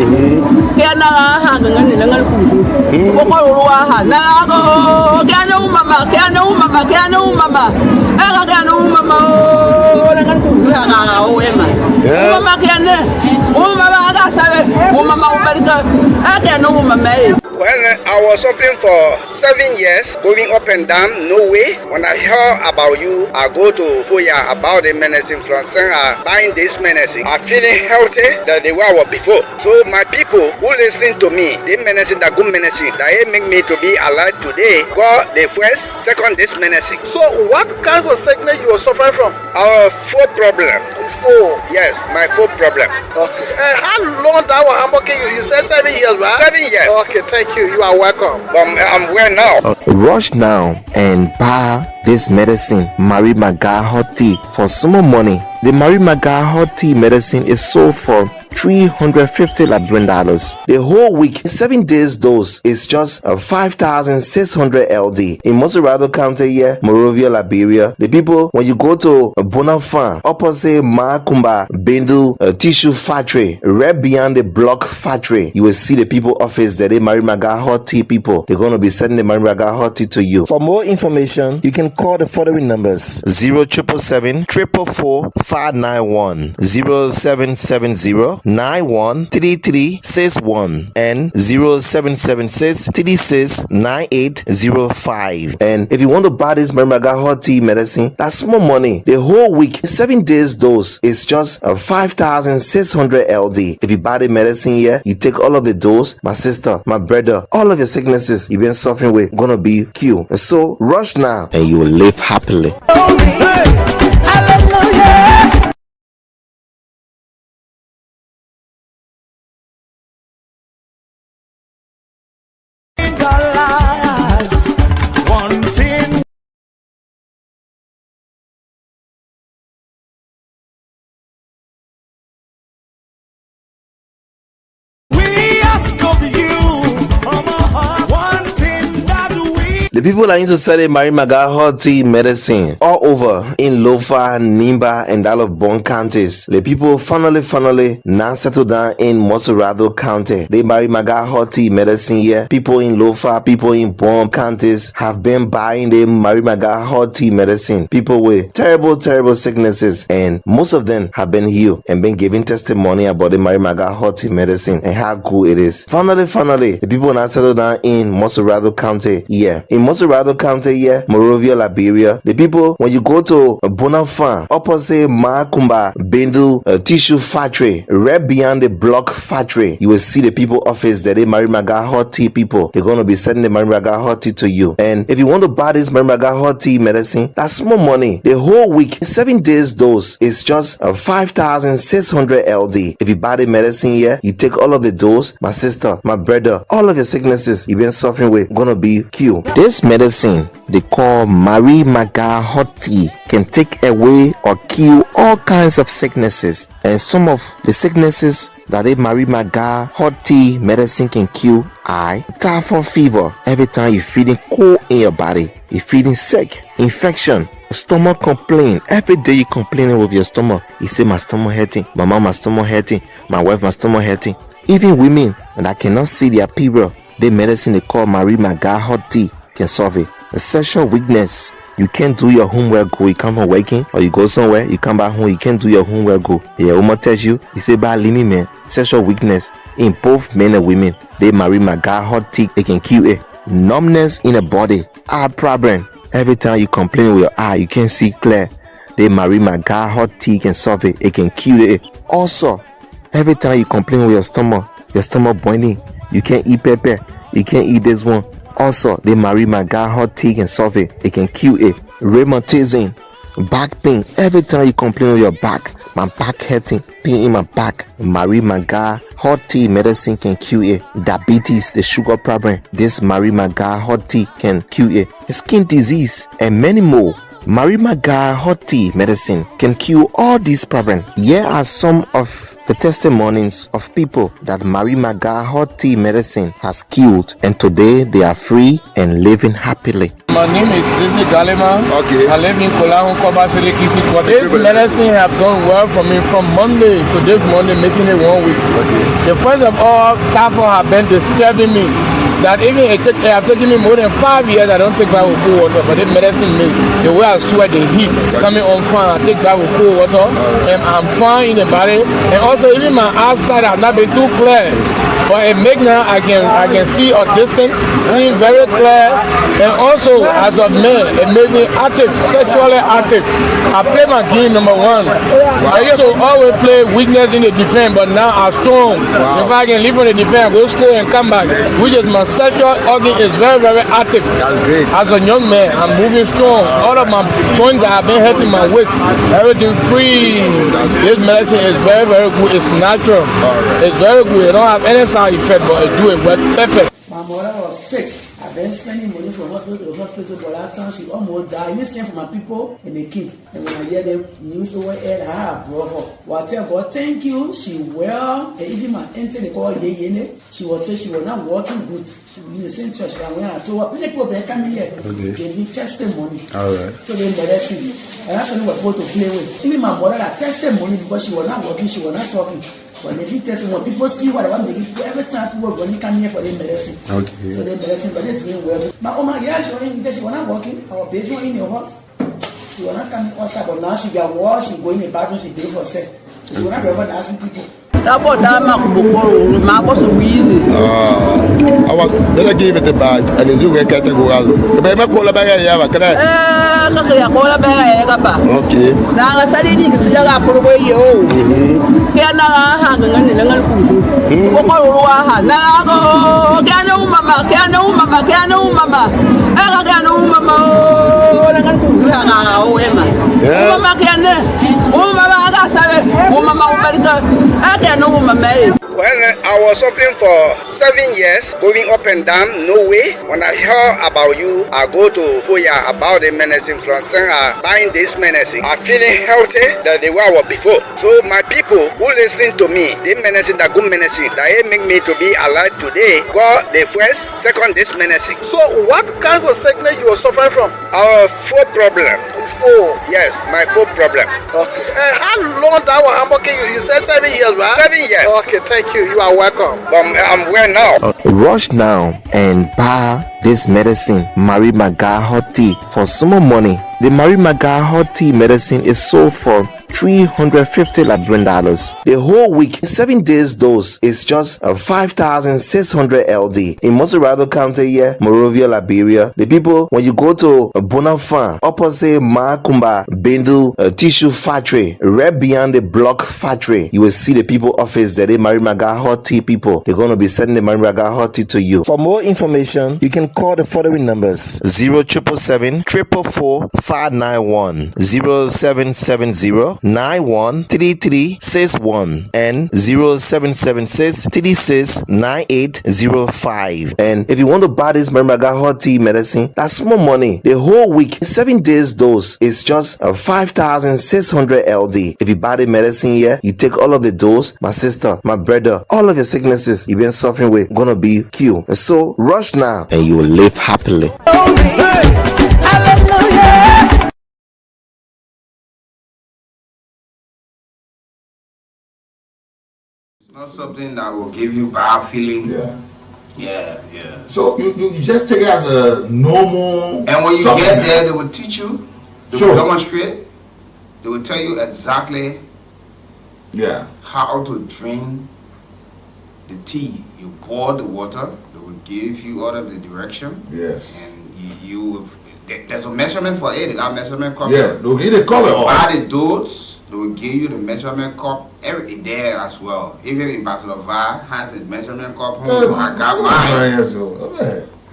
S14: can I hang on the Langan Kuku? Now, can no mama, can no mama, can no mama. I can no mama. Oh, Emma. Mama can. Oh, mama, I can no mama.
S15: Well, I was suffering for 7 years, going up and down, no way. When I heard about you, I go to Foya about the medicine from buying this medicine. I'm feeling healthy than the way I was before. So my people who listening to me, the medicine, the good medicine, that make me to be alive today, got the first, second this medicine.
S16: So what kinds of sickness you are suffering from?
S15: Our foot problem.
S16: Foot?
S15: Yes, my foot problem.
S16: Okay. How long that was Hamburg? You said 7 years, right?
S15: 7 years.
S16: Okay, thank you. You are welcome.
S15: I'm well now.
S13: Rush now and buy this medicine, Marie Maga hot tea, for some more money. The Marie Maga hot tea medicine is sold for $350 Liberian. The whole week, 7 days dose is just 5,600 LD. In Moserado County here, Morovia, Liberia, the people, when you go to Bonafan, opposite Makumba, Bendu Tissue Factory, right beyond the block factory, you will see the people office that they Marie Maga hot tea people. They're going to be sending the Marie Maga hot tea to you. For more information, you can call the following numbers: 0777 444 591, 0770 913361, and 0776 36 9805. And if you want to buy this Marie Maga hot tea medicine, that's small money. The whole week, 7 days dose is just 5,600 LD. If you buy the medicine here, you take all of the dose, my sister, my brother, all of your sicknesses you've been suffering with gonna be cured. So rush now and you will live happily.
S12: We ask of you, one thing that we
S13: The people that used to study Mary Maga hot tea medicine all over in Lofa, Nimba, and all of Bon counties. The people finally now settled down in Moserado County. They Mary Maga hot tea medicine here. People in Lofa, people in Bon counties have been buying the Mary Maga hot tea medicine. People with terrible sicknesses, and most of them have been healed and been giving testimony about the Mary Maga hot tea medicine and how good it is. Finally, the people now settled down in Moserado County here. In Moserado County here, Morovia, Liberia, the people, when you go to Bonafan, opposite Makumba Bendu tissue factory, right beyond the block factory, you will see the people office that they Mary Maga hot tea people. They're going to be sending the Mary Maga hot tea to you. And if you want to buy this Mary Maga hot tea medicine, that's small money. The whole week, 7 days dose is just 5,600 LD. If you buy the medicine here, you take all of the dose, my sister, my brother, all of your sicknesses you've been suffering with gonna be cured. This medicine they call Mary Maga hot tea can take away or kill all kinds of sicknesses, and some of the sicknesses that a Mary Maga hot tea medicine can cure are typhoid fever. Every time you're feeling cold in your body, you're feeling sick, infection, stomach complaint. Every day you complaining with your stomach. You say my stomach hurting, my mom my stomach hurting, my wife my stomach hurting. Even women that cannot see their period, the medicine they call Mary Maga hot tea can solve it. A sexual weakness, you can't do your homework go, you come from working or you go somewhere, you come back home, you can't do your homework go. Your woman tells you say bad limit man. Sexual weakness in both men and women, they Mary Maga hot tea, they can cure it. Numbness in the body, eye problem. Every time you complain with your eye, you can't see clear. The Mary Maga hot tea can solve it. It can cure it. Also, every time you complain with your stomach boiling, you can't eat pepper, you can't eat this one. Also, the Mary Maga hot tea can solve it. It can cure it. Rheumatism, back pain. Every time you complain with your back, my back hurting, pain in my back. Mary Maga hot tea medicine can cure it. Diabetes, the sugar problem. This Mary Maga hot tea can cure it. Skin disease and many more. Mary Maga hot tea medicine can cure all these problems. Here are some of the testimonies of people that Mary Maga hot tea medicine has cured, and today they are free and living happily.
S5: My name is Sisi Galima. Okay. I live in Kolahu, Kobasile, Kisi. This medicine have done well for me from Monday to this Monday, making it 1 week. Okay. The first of all, typhoid have been disturbing me. That even it have taken me more than 5 years. I don't take bath with cold water, but this medicine makes the way I sweat, the heat coming on fire. I take bath with cold water, and I'm fine in the body. And also, even my outside have not been too clear, but it makes now I can see a distance, seeing very clear. And also, as of men, it makes me active, sexually active. I play my game number 1. Wow. I used to always play weakness in the defense, but now I'm strong. Wow. If I can leave on the defense, go score and come back, which is my sexual organ is very active. That's great. As a young man, I'm moving strong. All of my joints that have been hurting my waist, everything free. This medicine is very good. It's natural. Right. It's very good. It don't have any side effect, but it do it well, perfect.
S4: My mother was sick. I've been spending money from hospital to hospital, but that time she almost died. We sent for my people and they came. And when I hear the news over here, I have brought her. Well, I tell God, thank you. She well. And even my auntie, they call Yene. She was saying she was not working good. She was in the same church. And when I told her, people they come here, gave me testimony. All right. So they medicine. And that's when we were supposed to play with. Even my mother had testimony because she was not working, she was not talking. When they did testimony, people see what I want to do. Every time people when they come here for their medicine. Okay. So they medicine, but they're doing well. My mama, yeah, she was not working. Our baby in the house. She was not coming outside, but now she got washed, she go in the bathroom, she did for herself. She was not ever asking people.
S14: I was gonna give it a bag and it's you get to go out. But I call a bag. Okay. Now I said, you see, I put away you. Can I have a little food? Mama.
S15: When I was suffering for 7 years, going up and down, no way. When I heard about you, I go to Foya about the menacing Francais buying this menacing. I'm feeling healthy than the way I was before. So my people who listening to me, they menacing, that good menacing, that it make me to be alive today. God, the first, second, this menacing.
S16: So what kinds of sickness you were suffering from?
S15: Our foot problem.
S16: Foot?
S15: Yes, my foot problem.
S16: Okay. How long that was Hamburger? You said 7 years, right?
S15: 7 years.
S16: Okay, thank you. You are welcome.
S15: I'm well now.
S13: Rush now and buy this medicine, Marie Maga Hot Tea, for some more money. The Marie Maga Hot Tea medicine is sold for $350 Liberian. The whole week, 7 days dose is just 5,600 LD. In Montserrado County here, Monrovia, Liberia, the people, when you go to Bonafan, opposite Makumba Bendu Tissue Factory, right beyond the block factory, you will see the people office that they Marie Maga Hot Tea people. They're going to be sending the Marie Maga Hot Tea to you. For more information, you can call the following numbers: 0777 444 591, 0770 913361 and 0776 36 9805. And if you want to buy this Marie Maga Hot Tea medicine, that's small money. The whole week, 7 days dose is just 5,600 LD. If you buy the medicine here, you take all of the dose, my sister, my brother, all of your sicknesses you've been suffering with gonna be cured. So rush now and you will live happily.
S10: Not something that will give you bad feeling.
S11: Yeah.
S10: Yeah.
S11: So you just take it as a normal.
S10: And when you
S11: supplement.
S10: get there, they will teach you. They will demonstrate. They will tell you exactly. How to drink the tea. You pour the water. They will give you all of the direction.
S11: Yes.
S10: And there's a measurement for it. They got measurement cup.
S11: Yeah. They'll give you the color.
S10: Buy the dose. They will give you the measurement cup there as well. Even Ambassador Va has his measurement cup home. I got mine.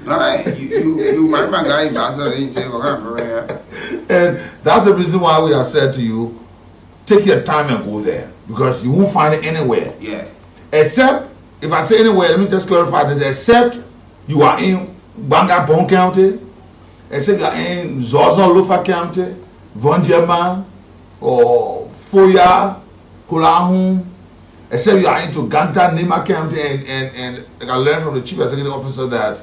S10: Right, you might my guy Ambassador didn't say we're gonna bring here.
S11: And that's the reason why we have said to you, take your time and go there, because you won't find it anywhere.
S10: Yeah.
S11: Except, if I say anywhere, let me just clarify this. Except you are in Bangabon County, except you are in Zozon Lofa County, Vonjema, or Foya, Kulahun, except you are into Ganta, Nima County, and I learned from the chief executive officer that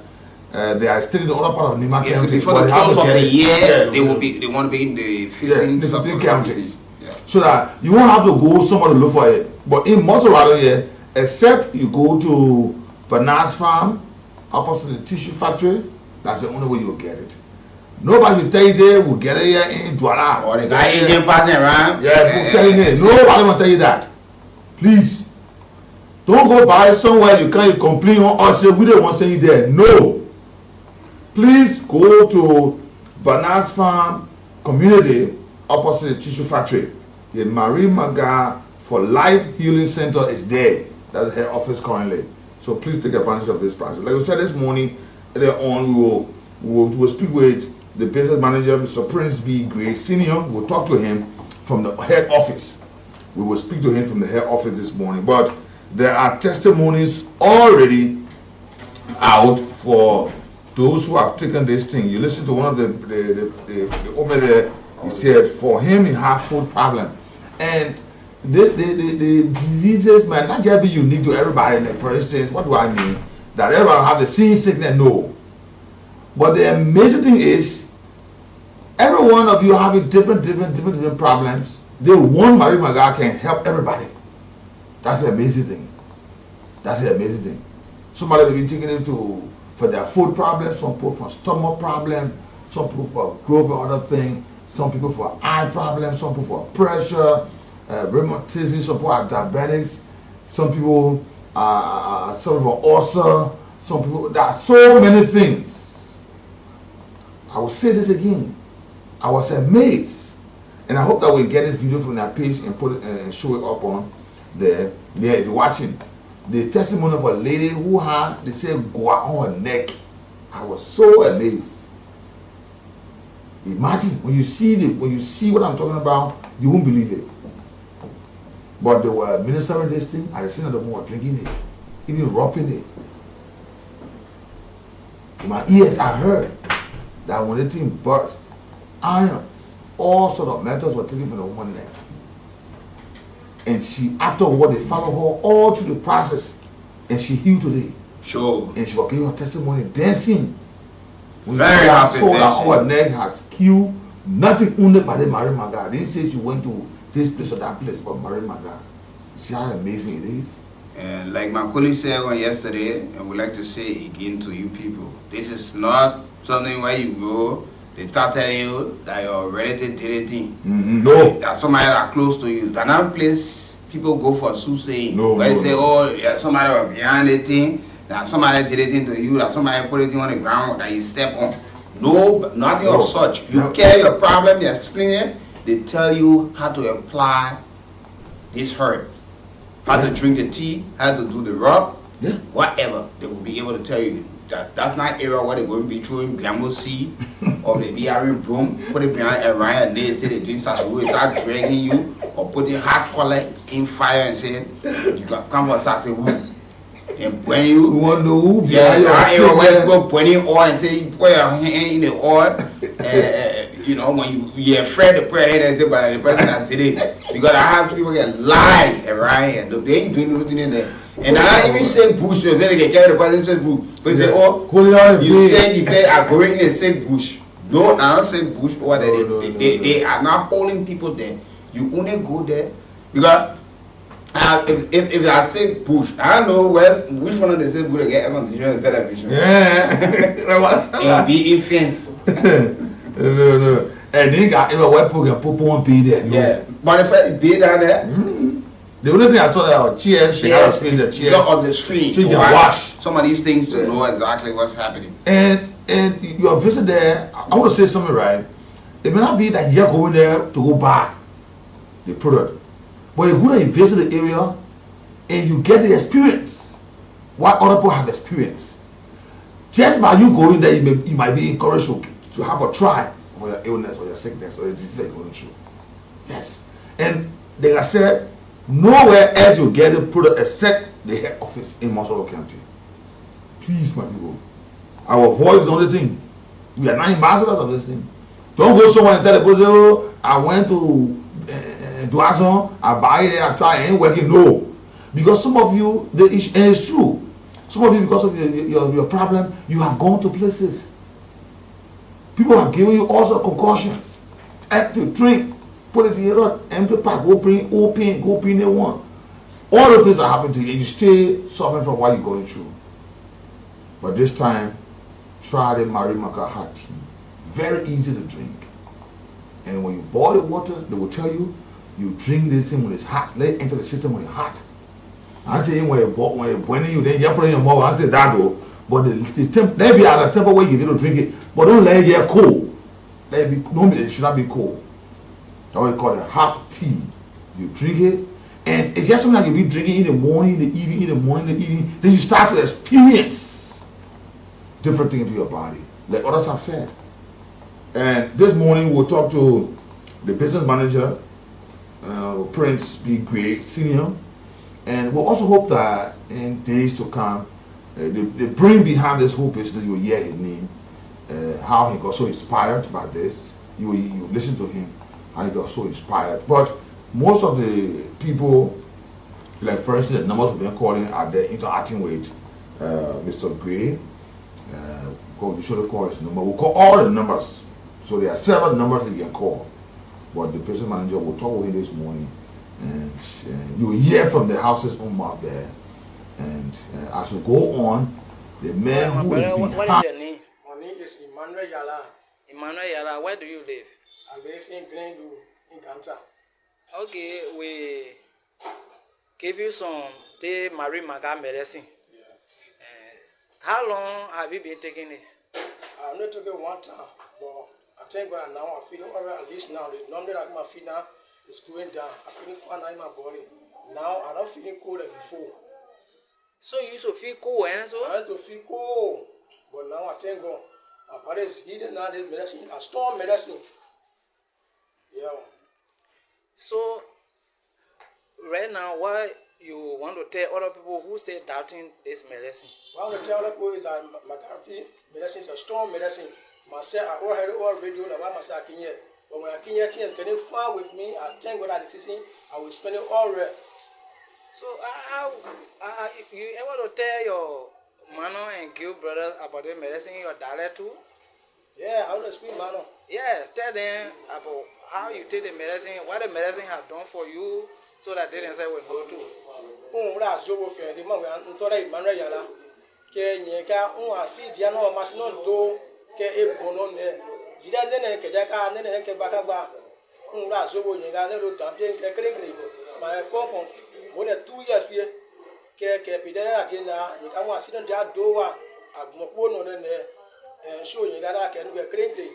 S11: they are still in the other part of Nima County.
S10: Before the close of the year, they want to be in the 15
S11: counties. So that you won't have to go somewhere to look for it. But in Montserrado here, except you go to Bernard's farm, opposite the tissue factory, that's the only way you'll get it. Nobody will tell you will get it here in Douala.
S10: Or the guy Indian partner around.
S11: Yeah, nobody will tell you that. Please. Don't go buy somewhere you can't complain or say we don't want to send you there. No. Please go to Bernard's Farm Community opposite the tissue factory. The Marie Maga for Life Healing Center is there. That's her office currently. So please take advantage of this process. Like we said this morning, earlier on, we will speak with the business manager, Mr. Prince B. Gray Senior. We'll talk to him from the head office. We will speak to him from the head office this morning. But there are testimonies already out for those who have taken this thing. You listen to one of the over there. He said for him he had food problem, and the diseases might not just be unique to everybody. Like for instance, what do I mean? That everybody have the same sickness? No. But the amazing thing is, every one of you having different problems. The one Marie Maga can help everybody. That's the amazing thing. That's the amazing thing. Somebody will be taking it for their food problems, some people for stomach problem, some people for growth or other thing, some people for eye problems, some people for pressure, rheumatism, some people are diabetics, some people are sort of an ulcer, some people, there are so many things. I will say this again. I was amazed, and I hope that we get this video from that page and put it and show it up on there. Yeah, if you're watching, the testimony of a lady who had, they say, goa on her neck. I was so amazed. Imagine when you see what I'm talking about, you won't believe it. But they were administering this thing, at the same time they were drinking it, even rubbing it. In my ears, I heard that when the thing burst, irons, all sort of metals were taken from the woman's neck. And she, afterward, they followed her all through the process, and she healed today.
S10: Sure.
S11: And she was giving her testimony, dancing.
S10: Very happy
S11: dancing.
S10: dancing.
S11: Her neck has killed, nothing only by the Mary Maga. They didn't say she went to this place or that place, but Mary Maga. See how amazing it is?
S10: And like my colleague said on yesterday, and we like to say again to you people, this is not something where you go, they start telling you that your relative did a thing.
S11: No.
S10: That somebody that close to you. That not place people go for soothsaying.
S11: No,
S10: where
S11: no,
S10: they say,
S11: no.
S10: oh, yeah, somebody was behind the thing, that somebody did a thing to you, that somebody put a thing on the ground that you step on. No, nothing of such. You carry your problem, you explain it, they tell you how to apply this herb. How to drink the tea, how to do the rub, whatever. They will be able to tell you that that's not area where they're going to be throwing gamble seed or they be having broom, put it behind a ryan and they say they're doing something with start dragging you or putting hot collect in fire and saying you got come for such a wood. And when you
S11: want to who?
S10: Yeah, that area where you go putting oil and say you put your hand in the oil. You know, when you're afraid to put your head and say, but the person that did it. Because I have people get lie around here. They ain't doing nothing in there. And I even say bush, so then they can carry the person says bush. But they say, oh, you said I go in and say bush. No, I don't say bush. Or they are not holding people there. You only go there because if I say bush, I don't know which one of the say bush they get air conditioner and television.
S11: Yeah.
S10: And be fence.
S11: No. And they got a weapon can put one be there. No.
S10: Yeah. But if I be down there,
S11: the only thing I saw that was chairs, they have space the chairs.
S10: on the street.
S11: So you can wash.
S10: Some of these things to know exactly what's happening.
S11: And your visit there, I want to say something right. It may not be that you're going there to go buy the product, but you're going to visit the area and you get the experience what other people have experienced. Just by you going there, you might be encouraged to have a try for your illness or your sickness or your disease you're going through. Yes. And like I said, nowhere else you get a product except the head office in Mosoro County. Please, my people. Our voice is the only thing. We are not ambassadors of this thing. Don't go somewhere and tell the person, oh, I went to Duazon, I buy it, I try, it ain't working. No. Because some of you, and it's true, some of you, because of your problem, you have gone to places. People have given you all sorts of concussions. To drink, put it in your empty pack, go bring the one. All the things that happen to you, and you stay suffering from what you're going through. But this time, try the Marimaka hot tea. Very easy to drink. And when you boil the water, they will tell you, you drink this thing when it's hot. Let it enter the system when it's hot. I say when you're boiling you, then you put it in your mouth. I say that though. But the temp, let it be at a temper where you need to drink it. But don't let it get cold. Let it be, it should not be cold. That's what we call it hot tea. You drink it, and it's just something like you'll be drinking in the morning, in the evening, in the morning, in the evening. Then you start to experience different things in your body, like others have said. And this morning we'll talk to the business manager, Prince B. Gray Senior, and we'll also hope that in days to come, the brain behind this whole business, you'll hear his name, how he got so inspired by this. You listen to him, how he got so inspired. But most of the people, like for instance, the numbers we've been calling are the interacting with Mr. Gray. You should call his number. We'll call all the numbers. So there are several numbers that you can call. But the business manager will talk with him this morning, and you'll hear from the house's own mouth there. And as we go on, the man who is behind.
S17: What is your name?
S16: My name is Emmanuel Yala.
S17: Emmanuel Yala, where do you live?
S16: I live in Glendu, in Ganta.
S17: Okay, we give you some Marie Maga medicine. How long have you been taking it?
S16: I only took it one time, but I think right now I'm feeling alright. At least now, the number that my feet now is going down. I'm feeling fine now in my body. Now I'm not feeling cold like before.
S17: So you used to feel cold, and so?
S16: I used to feel cold, but now I thank God. My body is healing now. This medicine, a strong medicine. Yeah.
S17: So right now, what you want to tell other people who say doubting this medicine?
S16: What I want to tell other people is that McCarthy medicine is a strong medicine. Myself, I all radio, and I myself I can hear. But when I can hear things getting far with me, I thank God that decision, I will spend it all right.
S17: So, you able to tell your Mano and Gil brothers about the medicine in your dialect too?
S16: Yeah, I want to speak Mano.
S17: Yeah, tell them about how you take the medicine, what the medicine have done for you, so that they themselves will know too.
S16: Ura zobo fe de ma we ntore Emmanuel yala ke nyeka asi dia no ma no do ke ebono ne jida ne ke jaka ne ke bakagba ura zobo nyeka ne do tampie ke krekre ma ko kon wona 2 years pie ke pidera atina nyeka wa asi no dia do wa agmopo no ne show nyeka da ke no ke krekre.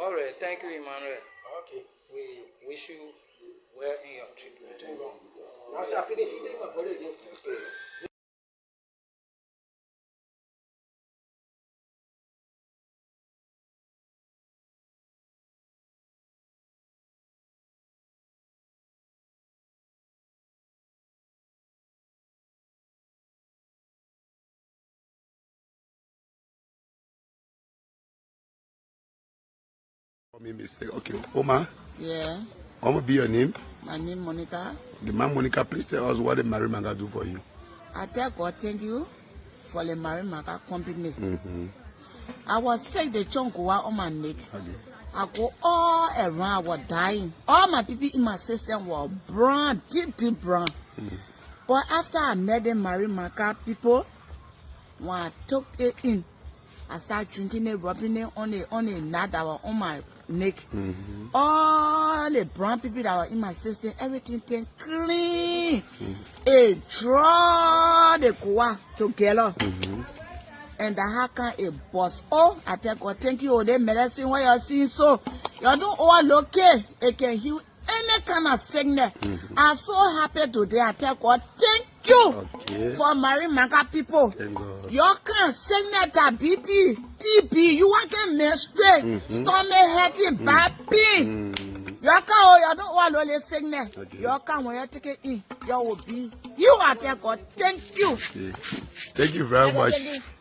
S17: All right, thank you, Emmanuel.
S16: Okay.
S17: We wish you well in your treatment.
S16: Thank you. Now, I finish.
S18: Mistake. Okay, Oma.
S4: Yeah.
S18: What will be your name?
S4: My name Monica.
S18: The man Monica, please tell us what the Mary Maga do for you.
S4: I tell God thank you for the Mary Maga company. I was sick, the chunk on my neck. I go all around, I was dying. All my people in my system were brown, deep brown. But after I met the Mary Maga people, when I took it in, I started drinking it, rubbing it on a knot that was on my neck. All the brown people that were in my system, everything turned clean. It draw the koa together. And the haka a boss. Oh, I tell God, thank you. The medicine what you're seeing, so you don't overlook it. It can heal any kind of sickness. I'm so happy today. I tell God, thank you for Mary Maga people. You can sickness, diabetes, TB, you want to menstruate, stomach hurting, back pain. You don't want to sickness. You can when you take it in, you will be. You are tell God, thank you.
S18: Thank you very much.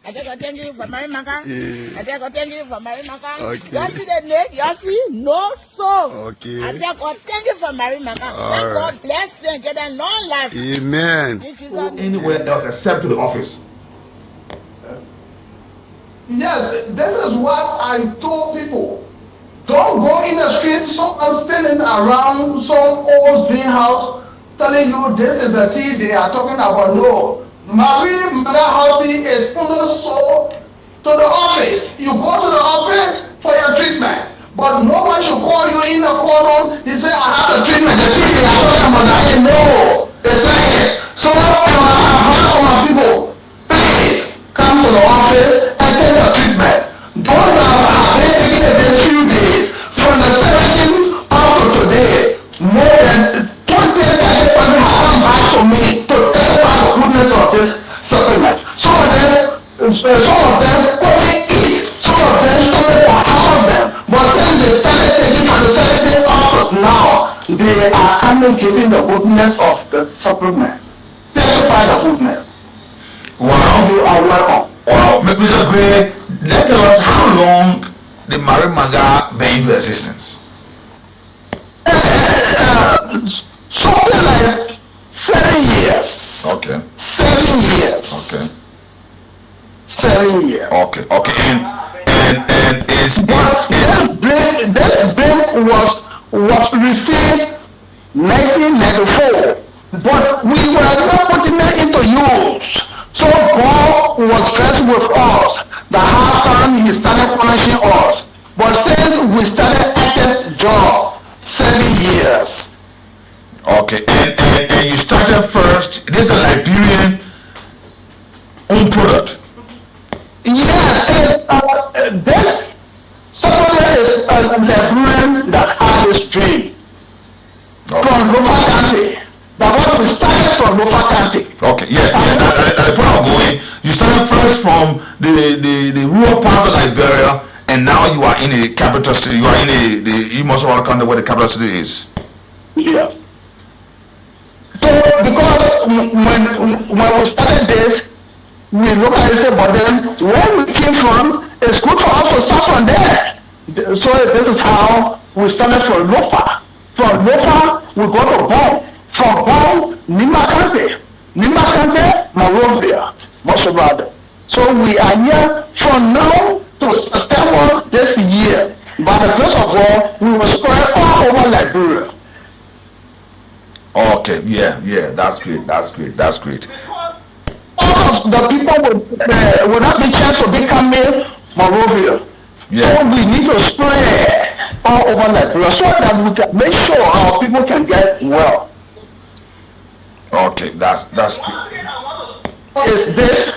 S4: I tell God, thank you for Mary Maga. I tell God, thank you for Mary Maga.
S18: Okay.
S4: You see the name? You see? No soul.
S18: Okay.
S4: I tell God, thank you for Mary Maga. Thank God bless them, get them long life.
S18: Amen.
S11: Anywhere else except to the office.
S19: Yes, this is what I told people. Don't go in the street, someone standing around some old greenhouse telling you this is the tea they are talking about. No. Mary Maga House is only sold to the office. You go to the office for your treatment. But no one should call you in the corner. He say, I have the treatment. The tea they are talking about. I say, no. It's not it. So I heard from my people, please come to the office and take the treatment. Those that have been taking it these few days, from the 17th up to today, more than 20 people have come back to me to testify the goodness of this supplement. Some of them couldn't eat. Some of them stomach for half of them. But since they started taking from the 17th up to now, they are coming giving the goodness of the supplement. Testify the goodness.
S11: Wow.
S19: You are welcome.
S11: Wow. Mr. Gray, let tell us how long the Mary Maga been into existence.
S19: Something like 7 years.
S11: Okay.
S19: 7 years.
S11: Okay.
S19: 7 years.
S11: Okay. Okay. And is
S19: this bill was received 1994, but we were not putting it into use. So God was stressed with us. The half time he started punishing us. But since we started active job, 7 years.
S11: okay. And you started first. This is a Liberian own product.
S19: Yes, this supplement is a Liberian that has this dream from Lofa country. That what we started from Lofa country.
S11: Okay, yeah. At the point I'm going, you started first from the rural part of Liberia, and now you are in the capital city. You are in you must want to country where the capital city is.
S19: Yeah. when we started this, we look at it, but then where we came from, it's good for us to start from there. So this is how we started from Lofa. From Lofa, we go to Bong. From Bong, Nimakante. Nimakante, Monrovia, Moshobad. So we are here from now to September this year. By the grace of God, we will spread all over Liberia.
S11: Okay, yeah, that's great.
S19: All of the people will not be chance to become Monrovia.
S11: Yeah.
S19: So we need to spread all over Liberia so that we can make sure our people can get well.
S11: Okay, that's good.
S19: Is this?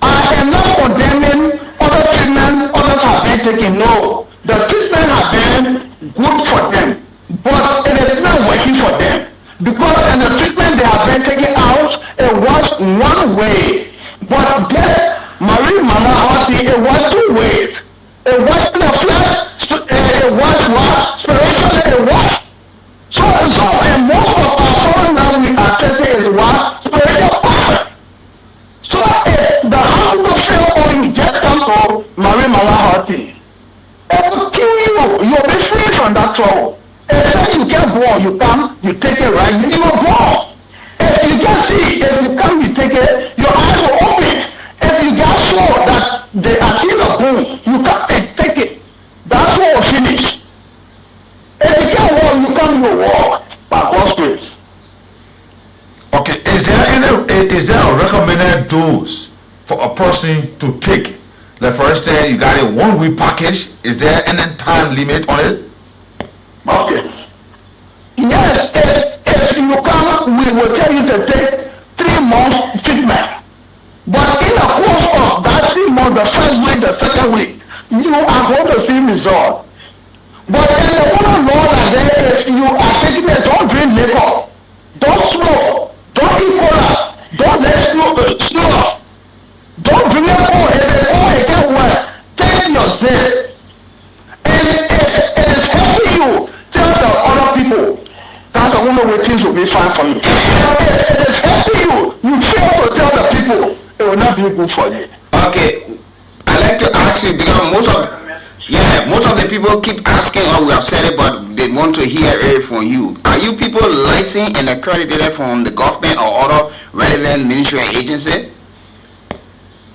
S19: I am not condemning other treatment others have been taking. No, the treatment has been good for them, but it is not working for them because in the treatment they have been taking out, it was one way, but this Marie Mama Hoti, it was two ways. It was in the flesh, it was what? Spiritually, it was. So and most of our foreign that we are testing is what? Spiritual power. So if the hospital fail or you just come to Marie Malahati, it will kill you. You'll be free from that trouble. If you get born, you come, you take it right, you will born. If you just see, if you come, you take it, your eyes will open. If you get sure that they are in a boom, you come and take it. That's what will finish. If you get walk, you come, you walk by God's grace.
S11: Okay, is there a recommended dose for a person to take? Like for instance, you got a 1 week package. Is there any time limit on it?
S19: Okay. Yes, if you come, we will tell you to take 3 months treatment. But in the course of that 3 months, the first week, the second week, you are going to see result. But in the one law that there is, you are taking it, don't drink liquor, don't smoke, don't eat cola, don't let smoke, don't drink alcohol. If it's all again well, take yourself. And it is helping you. Tell the other people. That's the only way things will be fine for you. It is helping you. You fail to tell the people, it will not be good for you.
S10: Okay, I'd like to ask you because most of the people keep asking, or we have said it, but they want to hear it from you. Are you people licensed and accredited from the government or other relevant ministry and agency?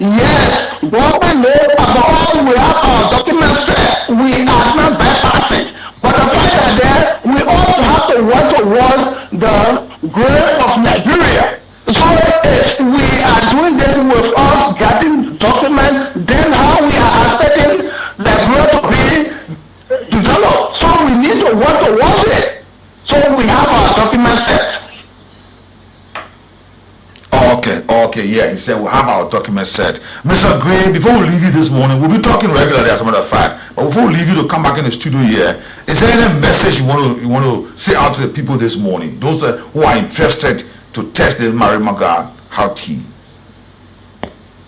S19: Yes, government knows about all we have our documents set. We are not bypassing. But the fact that we also have to work towards the grace of Nigeria. So if we are doing this with us getting documents, then how we are expecting Nigeria to be developed. So we need to work towards it. So we have our documents set.
S11: Okay, yeah, he said we'll have our documents set. Mr. Gray, before we leave you this morning, we'll be talking regularly as a matter of fact, but before we leave you to come back in the studio here, is there any message you want to say out to the people this morning, those who are interested to test the Marie Maga Hoti?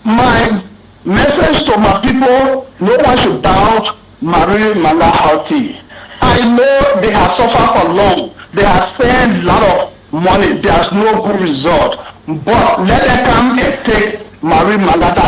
S19: My message to my people, no one should doubt Marie Maga Hoti. I know they have suffered for long. They have spent a lot of money. There's no good result. But let them come and take Marie Malata.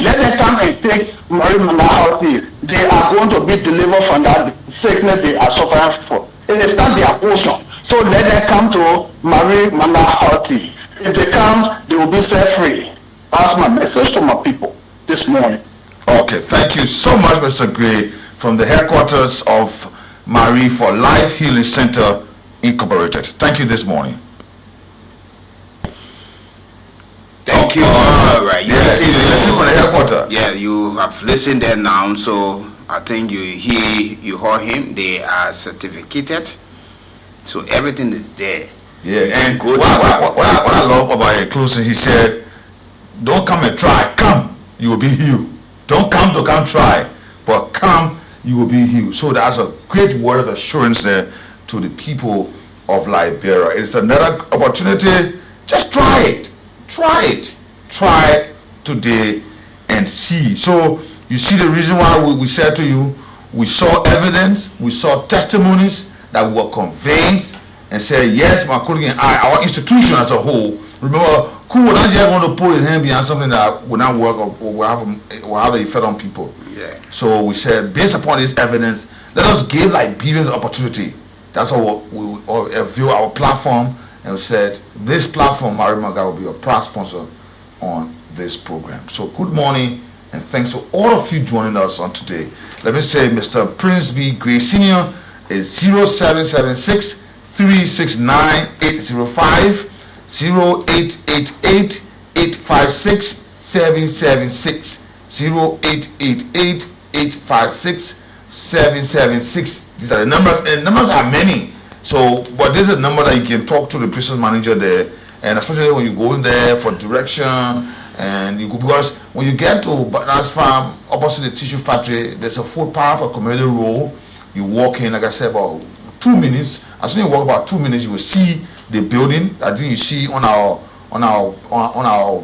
S19: Let them come and take Marie Malata. They are going to be delivered from that sickness they are suffering for. It is not their portion. So let them come to Marie Malata. If they come, they will be set free. That's my message to my people this morning.
S11: Okay, thank you so much, Mr. Gray, from the headquarters of Marie for Life Healing Center Incorporated. Thank you this morning.
S10: Thank you. All right.
S11: Listen for the headquarters.
S10: Yeah, you have listened there now, so I think you heard him. They are certificated, so everything is there.
S11: Yeah, and what I love about your closing, he said, don't come and try, come, you will be healed. Don't come to come try, but come, you will be healed. So that's a great word of assurance there to the people of Liberia. It's another opportunity. Just try it. Try it today and see. So you see the reason why we said to you, we saw evidence, we saw testimonies that we were convinced and said, yes, Makuri and I, our institution as a whole, Remember, who would not just want to put his hand behind something that would not work or will have the effect on people.
S10: Yeah.
S11: So we said, based upon this evidence, let us give Liberians opportunity. That's how we view our platform, and we said this platform, Mary Maga, will be a proud sponsor on this program. So good morning and thanks to all of you joining us on today. Let me say Mr. Prince B. Gray Sr. is 0776 369 805, 0888 856 776, 0888 856 776. These are the numbers, and numbers are many. So, but this is a number that you can talk to the business manager there, and especially when you go in there for direction, and you go, because when you get to Bananas Farm opposite the tissue factory, there's a footpath, a community road. You walk in, like I said, about 2 minutes. As soon as you walk about 2 minutes, you will see the building. I think you see on our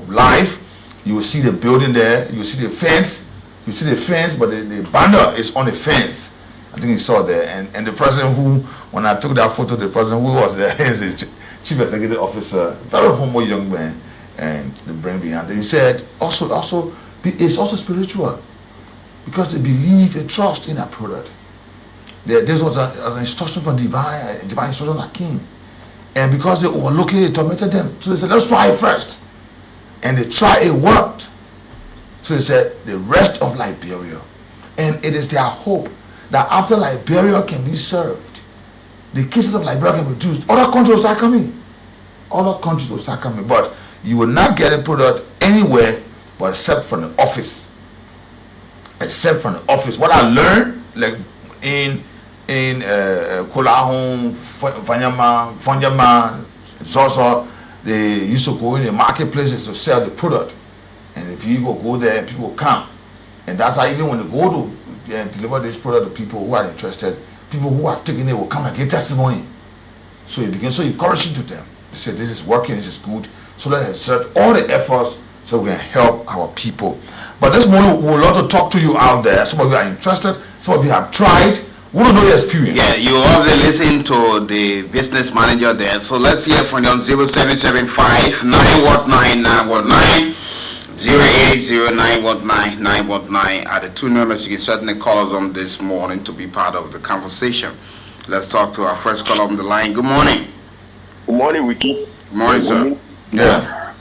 S11: live, you will see the building there. You will see the fence. You see the fence, but the banner is on the fence. I think you saw there, and the person who, when I took that photo, the person who was there is the chief executive officer, very humble young man, and the brain behind it. He said also it's also spiritual, because they believe and trust in that product. This was an instruction from divine instruction that came, and because they overlooked it, it tormented them. So they said, let's try it first, and they tried, it worked. So they said the rest of Liberia, and it is their hope that after Liberia can be served, the cases of Liberia can be reduced. Other countries will start coming. But you will not get a product anywhere but except from the office. What I learned, like in Kolahom, Fanyama, Zozo, they used to go in the marketplaces to sell the product. And if you go there, people come. And that's how even when they go to deliver this product to people who are interested, people who have taken it will come and give testimony. So it begins so encouraging to them. They say this is working, this is good. So let's exert all the efforts so we can help our people. But this morning we would love to talk to you out there. Some of you are interested, some of you have tried. We want to know your experience.
S10: Yeah, you already listen to the business manager there. So let's hear from you on 0775 919 919. 080919919 are the two numbers you can certainly call us on this morning to be part of the conversation. Let's talk to our first caller on the line. Good morning.
S20: Good morning, Weekie.
S10: Good morning, sir.
S11: Yeah.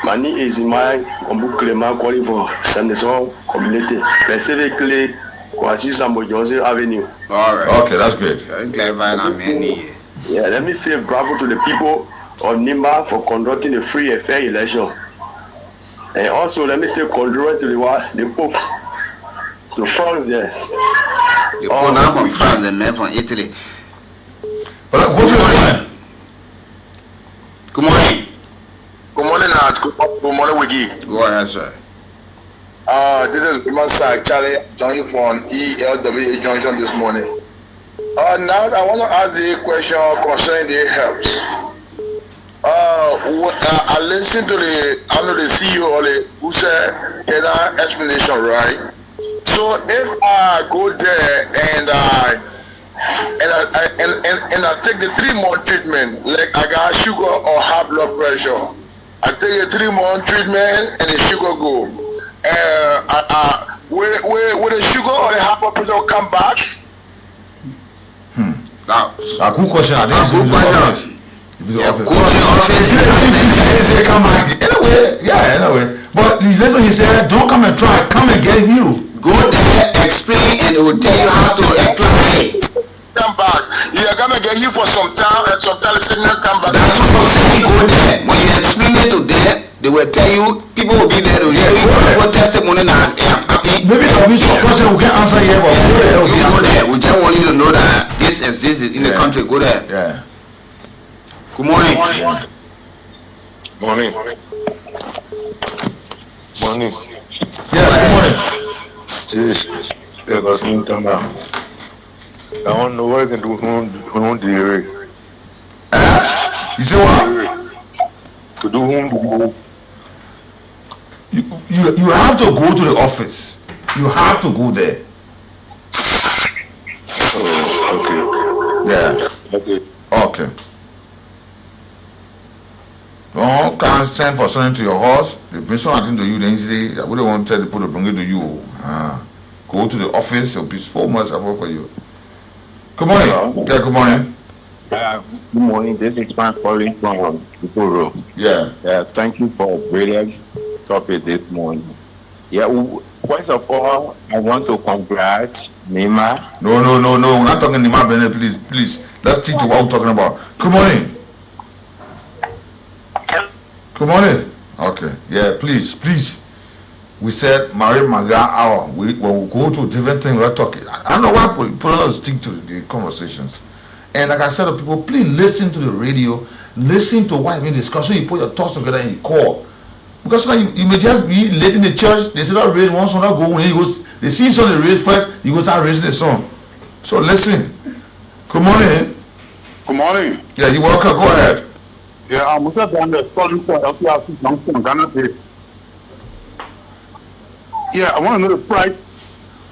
S20: My name is Imai Ombuklema, calling for Sanderson community. Specifically, Kwasi Joseph Avenue.
S10: All right.
S11: Okay, that's great.
S20: Yeah, let me say bravo to the people of Nimba for conducting a free and fair election. And also, let me say condolence to the Pope, to France there.
S10: The Pope now from France, the man from Italy.
S11: Good morning.
S10: Good morning.
S21: Good morning, Nath. Good morning, Weekie.
S10: Go ahead, sir.
S21: This is Master Charlie joining from ELWA Junction this morning. Now I want to ask you a question concerning the herbs. I listened to the CEO who said an explanation, right? So if I go there and I take the 3-month treatment, like I got sugar or high blood pressure, I take a 3-month treatment and the sugar go. Will the sugar or the high blood pressure come back?
S11: A good question. I think
S10: good question.
S11: Anyway. But listen, he said, don't come and try, come and get healed.
S10: Go there, explain, and it will tell you how to apply it.
S21: Come back. You're gonna get healed for some time, and sometimes it's not come back.
S10: That's what I'm saying. Go there. When you explain it to them, they will tell you, people will be there to hear you for testimony now.
S11: Maybe there will be some question we can answer here, but
S10: go there. We just want you to know that this exists in the country. Go there.
S11: Yeah.
S10: Good morning.
S21: Morning.
S11: Yeah, good morning.
S21: Yes. I don't know what I can do home delivery.
S11: You say what?
S21: To do home delivery.
S11: You have to go to the office. You have to go there.
S21: Oh, okay.
S11: Yeah.
S21: Okay.
S11: Okay. Can't send for something to your horse. They bring something to you, then you say, we don't want to tell the people to bring it to you. Go to the office, it'll be so much support for you. Good morning.
S7: Hello.
S11: Yeah, good morning.
S7: Good morning. This is my calling from Iporo.
S11: Yeah.
S7: Thank you for a brilliant topic this morning. Yeah, first of all, I want to congratulate Nima.
S11: No. We're not talking Nima Bene, please. Let's teach you what we're talking about. Good morning. Good morning. Okay. Yeah, please. We said Mary Maga hour. We'll go to different things. We're talking. I don't know why people don't stick to the conversations. And like I said to people, please listen to the radio. Listen to what we discuss. So you put your thoughts together and you call. Because you may just be late in the church. They say that raise one song, go when he goes. They see something raise first. You go start raising the song. So listen. Good morning.
S21: Good morning.
S11: Yeah, you're welcome. Go ahead.
S21: Yeah, I'm Mr. Daniel, calling for LPRC from Ghana. Yeah, I want to know the price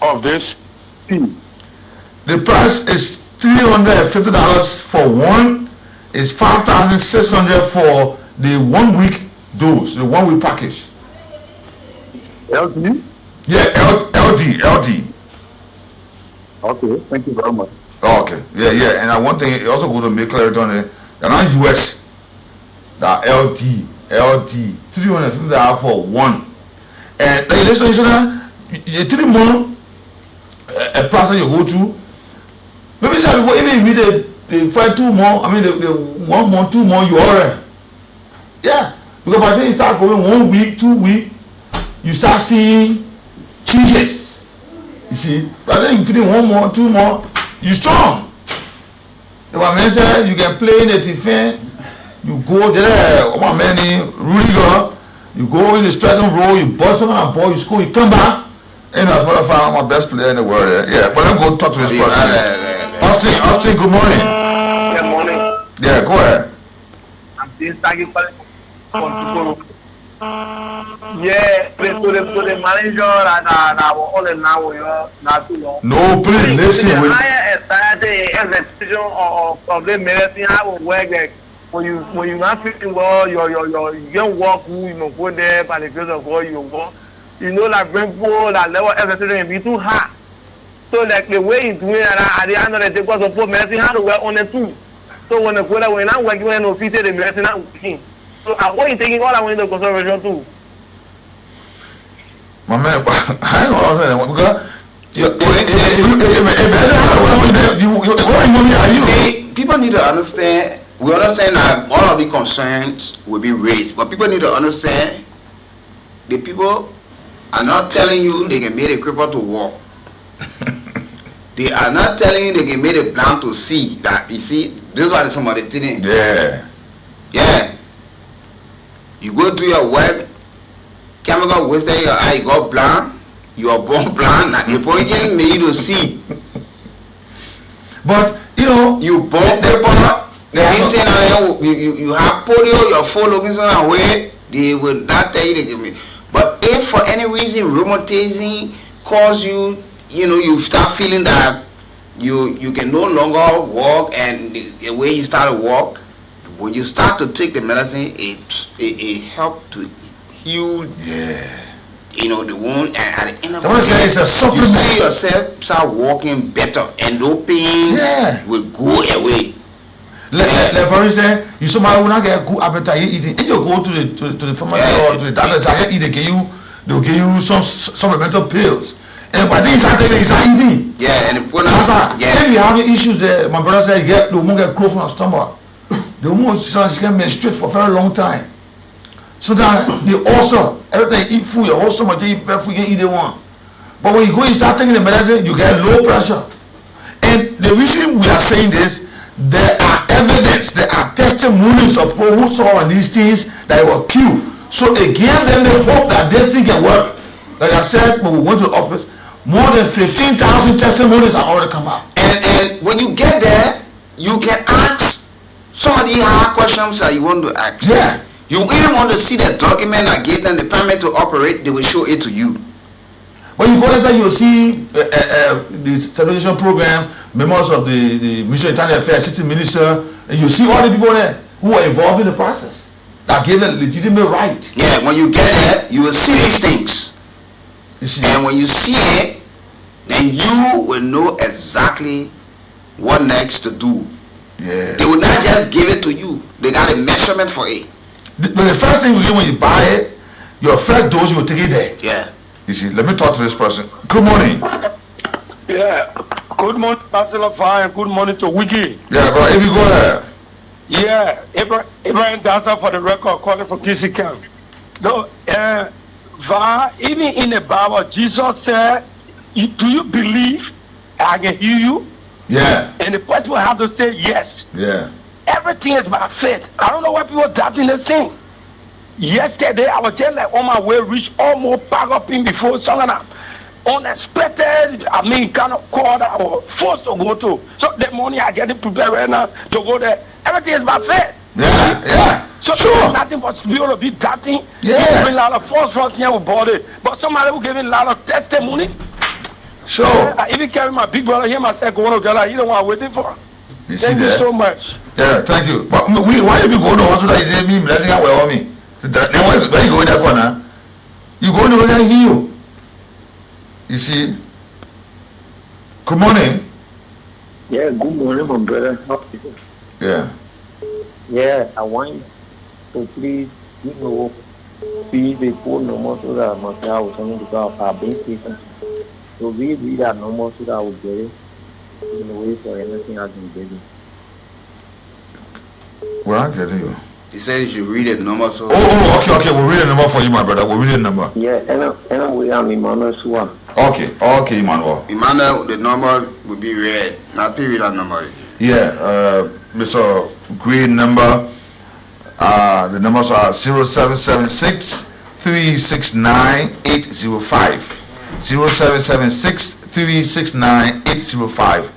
S21: of this tea.
S11: The price is $350 for one. It's $5,600 for the 1 week dose, the 1 week package.
S21: LD?
S11: Yeah, LD.
S21: Okay, thank you very much.
S11: Okay, yeah. And one thing, it also go to make clarity on it. They're not US. That LD, $350 for one. And listen, you 3 months, a process you go through. Maybe say before even if they find 2 more, I mean the 1 month, 2 more, you already. Yeah, because by the time you start going 1 week, 2 weeks, you start seeing changes. You see, by the time you finish 1 more, 2 more, you strong. If I mean say you can play in the defense, you go there, Rudiger, you go in the striking role, you bust someone and ball, you score, you come back. And as a matter of fact, I'm my best player in the world. Yeah, but let me go talk to this person. Austin, good morning.
S7: Good morning.
S11: Yeah, go ahead.
S7: I'm saying thank you for yeah, to the manager and all the now not too long.
S11: No, please listen.
S7: The higher execution of the medicine, I will work there. When you not feeling well, you don't walk, go there by the grace of God, you walk. You know, like rainbow, that level exercise be too hard. So like the way he's doing it at the end of the day, because of poor medicine, how to work on the too. So when the go that when I'm working, when no fit the medicine not working. So I want you taking all I want into consideration too.
S11: My man, I don't know what
S10: See, people need to understand. We understand that all of the concerns will be raised, but people need to understand the people are not telling you they can make a cripple to walk. They are not telling you they can make a blind to see. That you see, those are some of the things. Yeah. You go do your work, chemical wasted your eye, you got blind, you are born blind, now the point made you to see.
S11: But
S10: you born paper. You have polio, your phone looking some way, they will not tell you they give me. But if for any reason rheumatism cause you, you start feeling that you can no longer walk, and the way you start to walk, when you start to take the medicine, it helps to heal the wound, and at the end of the day,
S11: it's a supplement.
S10: You see yourself start walking better, and no pain will go away.
S11: Like for instance, you somebody will not get good appetite eating, and you go to the pharmacy or to the doctor, say eat, they'll give you some supplemental pills. And by the time you start taking, you start eating.
S10: Yeah, and
S11: if you have issues there, my brother said the woman get growth from her stomach. The woman she can menstruate for a very long time. So that the ulcer, every time you eat food, your whole stomach you eat bad food, you can eat the one. But when you go and start taking the medicine, you get low pressure. And the reason we are saying this, there are evidence, there are testimonies of people who saw these things that were cured. So it gave them the hope that this thing can work. Like I said, when we went to the office, more than 15,000 testimonies have already come out.
S10: And when you get there, you can ask some of the hard questions that you want to ask.
S11: Yeah.
S10: You even want to see the document that gave them the permit to operate, they will show it to you.
S11: When you go there, you'll see the television program, members of the Ministry of Internal Affairs, Assistant Minister, and you see all the people there who are involved in the process. that gave a legitimate right.
S10: Yeah, when you get there, you will see these things. And when you see it, then you will know exactly what next to do.
S11: Yeah.
S10: They will not just give it to you. They got a measurement for it.
S11: The first thing you do when you buy it, your first dose, you will take it there.
S10: Yeah.
S11: You see, let me talk to this person. Good morning.
S21: Yeah. Good morning, Councilor Fine. Good morning to Weekie.
S11: Yeah, bro. If you go there.
S21: Yeah. Abraham Dancer for the record, calling from Kissy Camp. No, even in the Bible, Jesus said, do you believe I can heal you?
S11: Yeah.
S21: And the person will have to say yes.
S11: Yeah.
S21: Everything is by faith. I don't know why people doubting this thing. Yesterday, I was just like on my way, reach almost back up in before something unexpected, kind of call that I was forced to go to. So that morning, I get it prepared right now to go there. Everything is by faith.
S11: Yeah.
S21: So there's nothing for people to be doubting.
S11: Yeah.
S21: Bring a lot of false fronts here with body. But somebody who giving a lot of testimony.
S11: Sure.
S21: I even carry my big brother here, myself, going to Gala. You know what I'm waiting for. Thank you so much.
S11: Yeah, thank you. But why you go to the hospital? You say me, letting out well me. Then why you go there for now? You go to there heal. You see. Good morning.
S9: Yeah, good morning, my brother.
S11: Yeah.
S9: Yeah, I want to please, see the phone number so that my child will send me to go our bank station. So we read that number so that I will get it in a way for anything I can get it.
S11: Well, I'm getting you.
S10: He said you should read the number so.
S11: Okay. We'll read the number for you, my brother. We'll read the number.
S9: Yeah, anyway, I'm Emmanuel Suwa.
S11: Okay, Emmanuel.
S10: Emmanuel, the number will be read. Now, please read that number.
S11: Yeah, Mr. Green number. The numbers are 0776 369 805. 0776 369 805.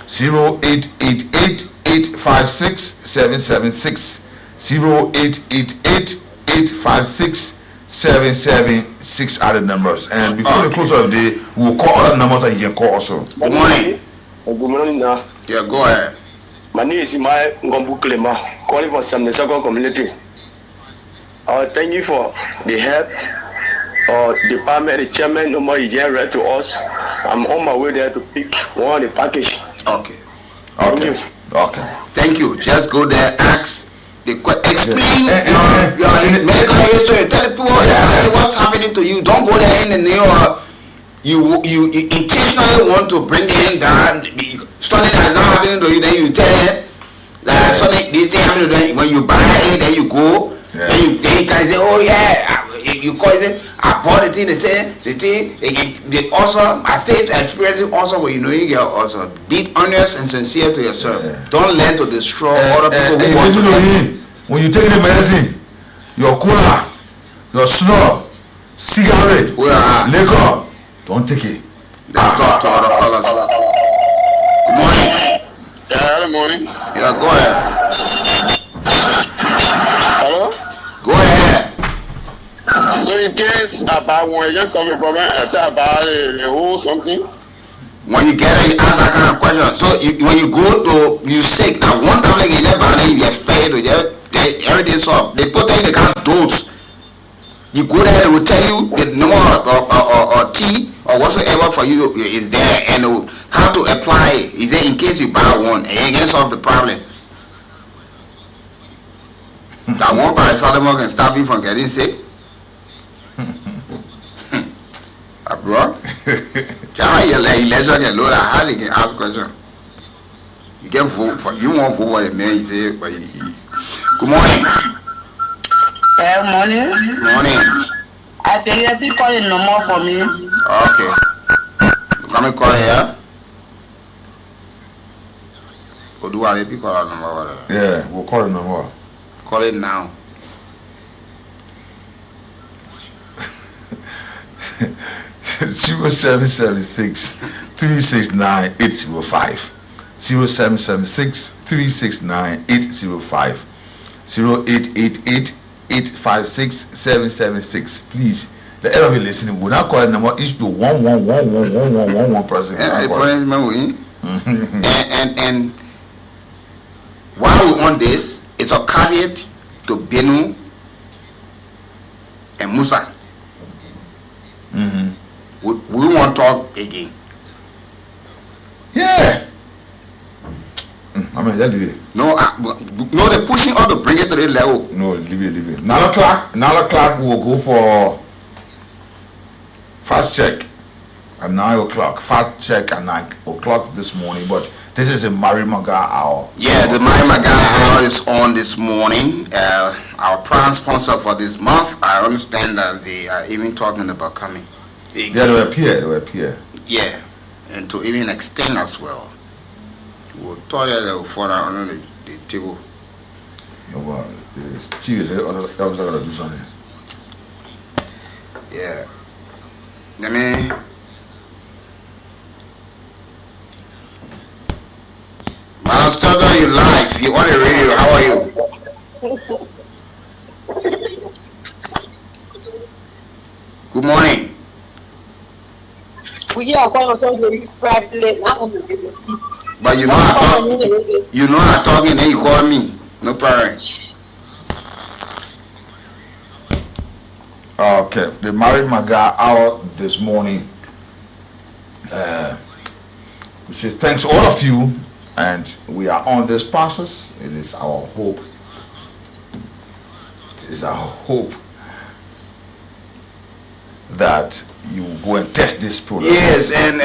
S11: 0888 856 776. 0888 856 776 are the numbers. And before the close of the day, we'll call other numbers that you can call also.
S20: Good morning. Good morning, now.
S10: Yeah, go ahead.
S20: My name is Imai Ngombu Klema, calling from Sam the Second Community. Thank you for the help. Department, the chairman, number you just read to us. I'm on my way there to pick one of the package.
S10: Okay.
S11: Okay.
S10: Thank you. Just go there, ask. Explain your medical history. Tell people what's happening to you. Don't go there in the name of you intentionally want to bring in that something that's not happening to you. Then you tell that something this thing happening to them. When you buy it, then you go. Then you can say, oh yeah, you call it. I bought the thing. They say the thing. They also I stayed experiencing also when you get also be honest and sincere to yourself. Don't learn to destroy other people who want to.
S11: When you take the medicine, your cola, your snore, cigarette, liquor, don't take it.
S10: Let's talk to other fellas. Good morning.
S21: Yeah, good morning.
S10: Yeah, go ahead.
S21: Hello?
S10: Go ahead.
S21: So in case about when you just solve a problem, I say about a whole something.
S10: When you get it, you ask that kind of question. So when you go to you sick, at one time like you expect to get everything's up. They put in the kind of dose. You go there, they will tell you the number or tea or whatsoever for you is there and how to apply it. Is there in case you buy one and you can solve the problem. That one paracetamol can stop you from getting sick. Bro, election can load how they can ask question. You can vote for you won't vote for the man you say, but good morning.
S14: Morning.
S10: Morning.
S14: I think you have to call in no more for me.
S10: Okay. Come and call here. Or do I people call our number?
S11: Yeah, we'll call the number.
S10: Call it now.
S11: Zero 0776 369 805. 0776 369 805. 0888 856 776. Please, let everybody listening. We're not calling number each to 1111111 person.
S10: And while we on this, it's a caveat to Benu and Musa.
S11: Mm-hmm.
S10: We won't talk again.
S11: Yeah. I mean, that's it.
S10: No, no, they're pushing us to bring it to the level.
S11: No, leave it. 9 o'clock we will go for fast check at 9 o'clock. Fast check at 9 o'clock this morning, but this is a Mary Maga hour.
S10: Yeah, the Mary Maga hour is on this morning. Our prime sponsor for this month, I understand that they are even talking about coming.
S11: Yeah, they were here.
S10: Yeah, and to even extend as well. We'll talk for that on the table.
S11: No, well, the chief is going to do something.
S10: Yeah. I mean, I'll start on your live. You on the radio. How are you? Good morning. But you know I talk and then you call me. No problem.
S11: Okay, the Mary Maga hour this morning. We say thanks all of you, and we are on this process. It is our hope. That you go and test this product.
S10: Yes, and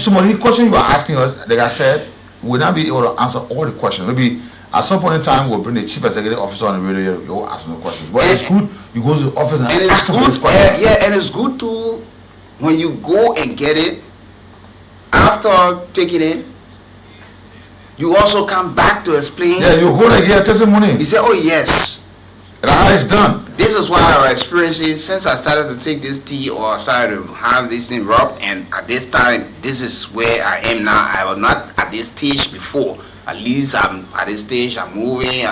S11: some of the questions you are asking us, like I said, we'll not be able to answer all the questions. Maybe at some point in time we'll bring the chief executive officer on the radio. You'll ask them the questions. But it's good you go to the office and ask them these questions.
S10: Yeah, and it's good to when you go and get it. After taking it, you also come back to explain.
S11: Yeah, you go and get a testimony.
S10: You say, "Oh yes,
S11: how it's done."
S10: This is what I was experiencing since I started to take this tea or started to have this thing rubbed, and at this time, this is where I am now. I was not at this stage before. At least I'm at this stage. I'm moving.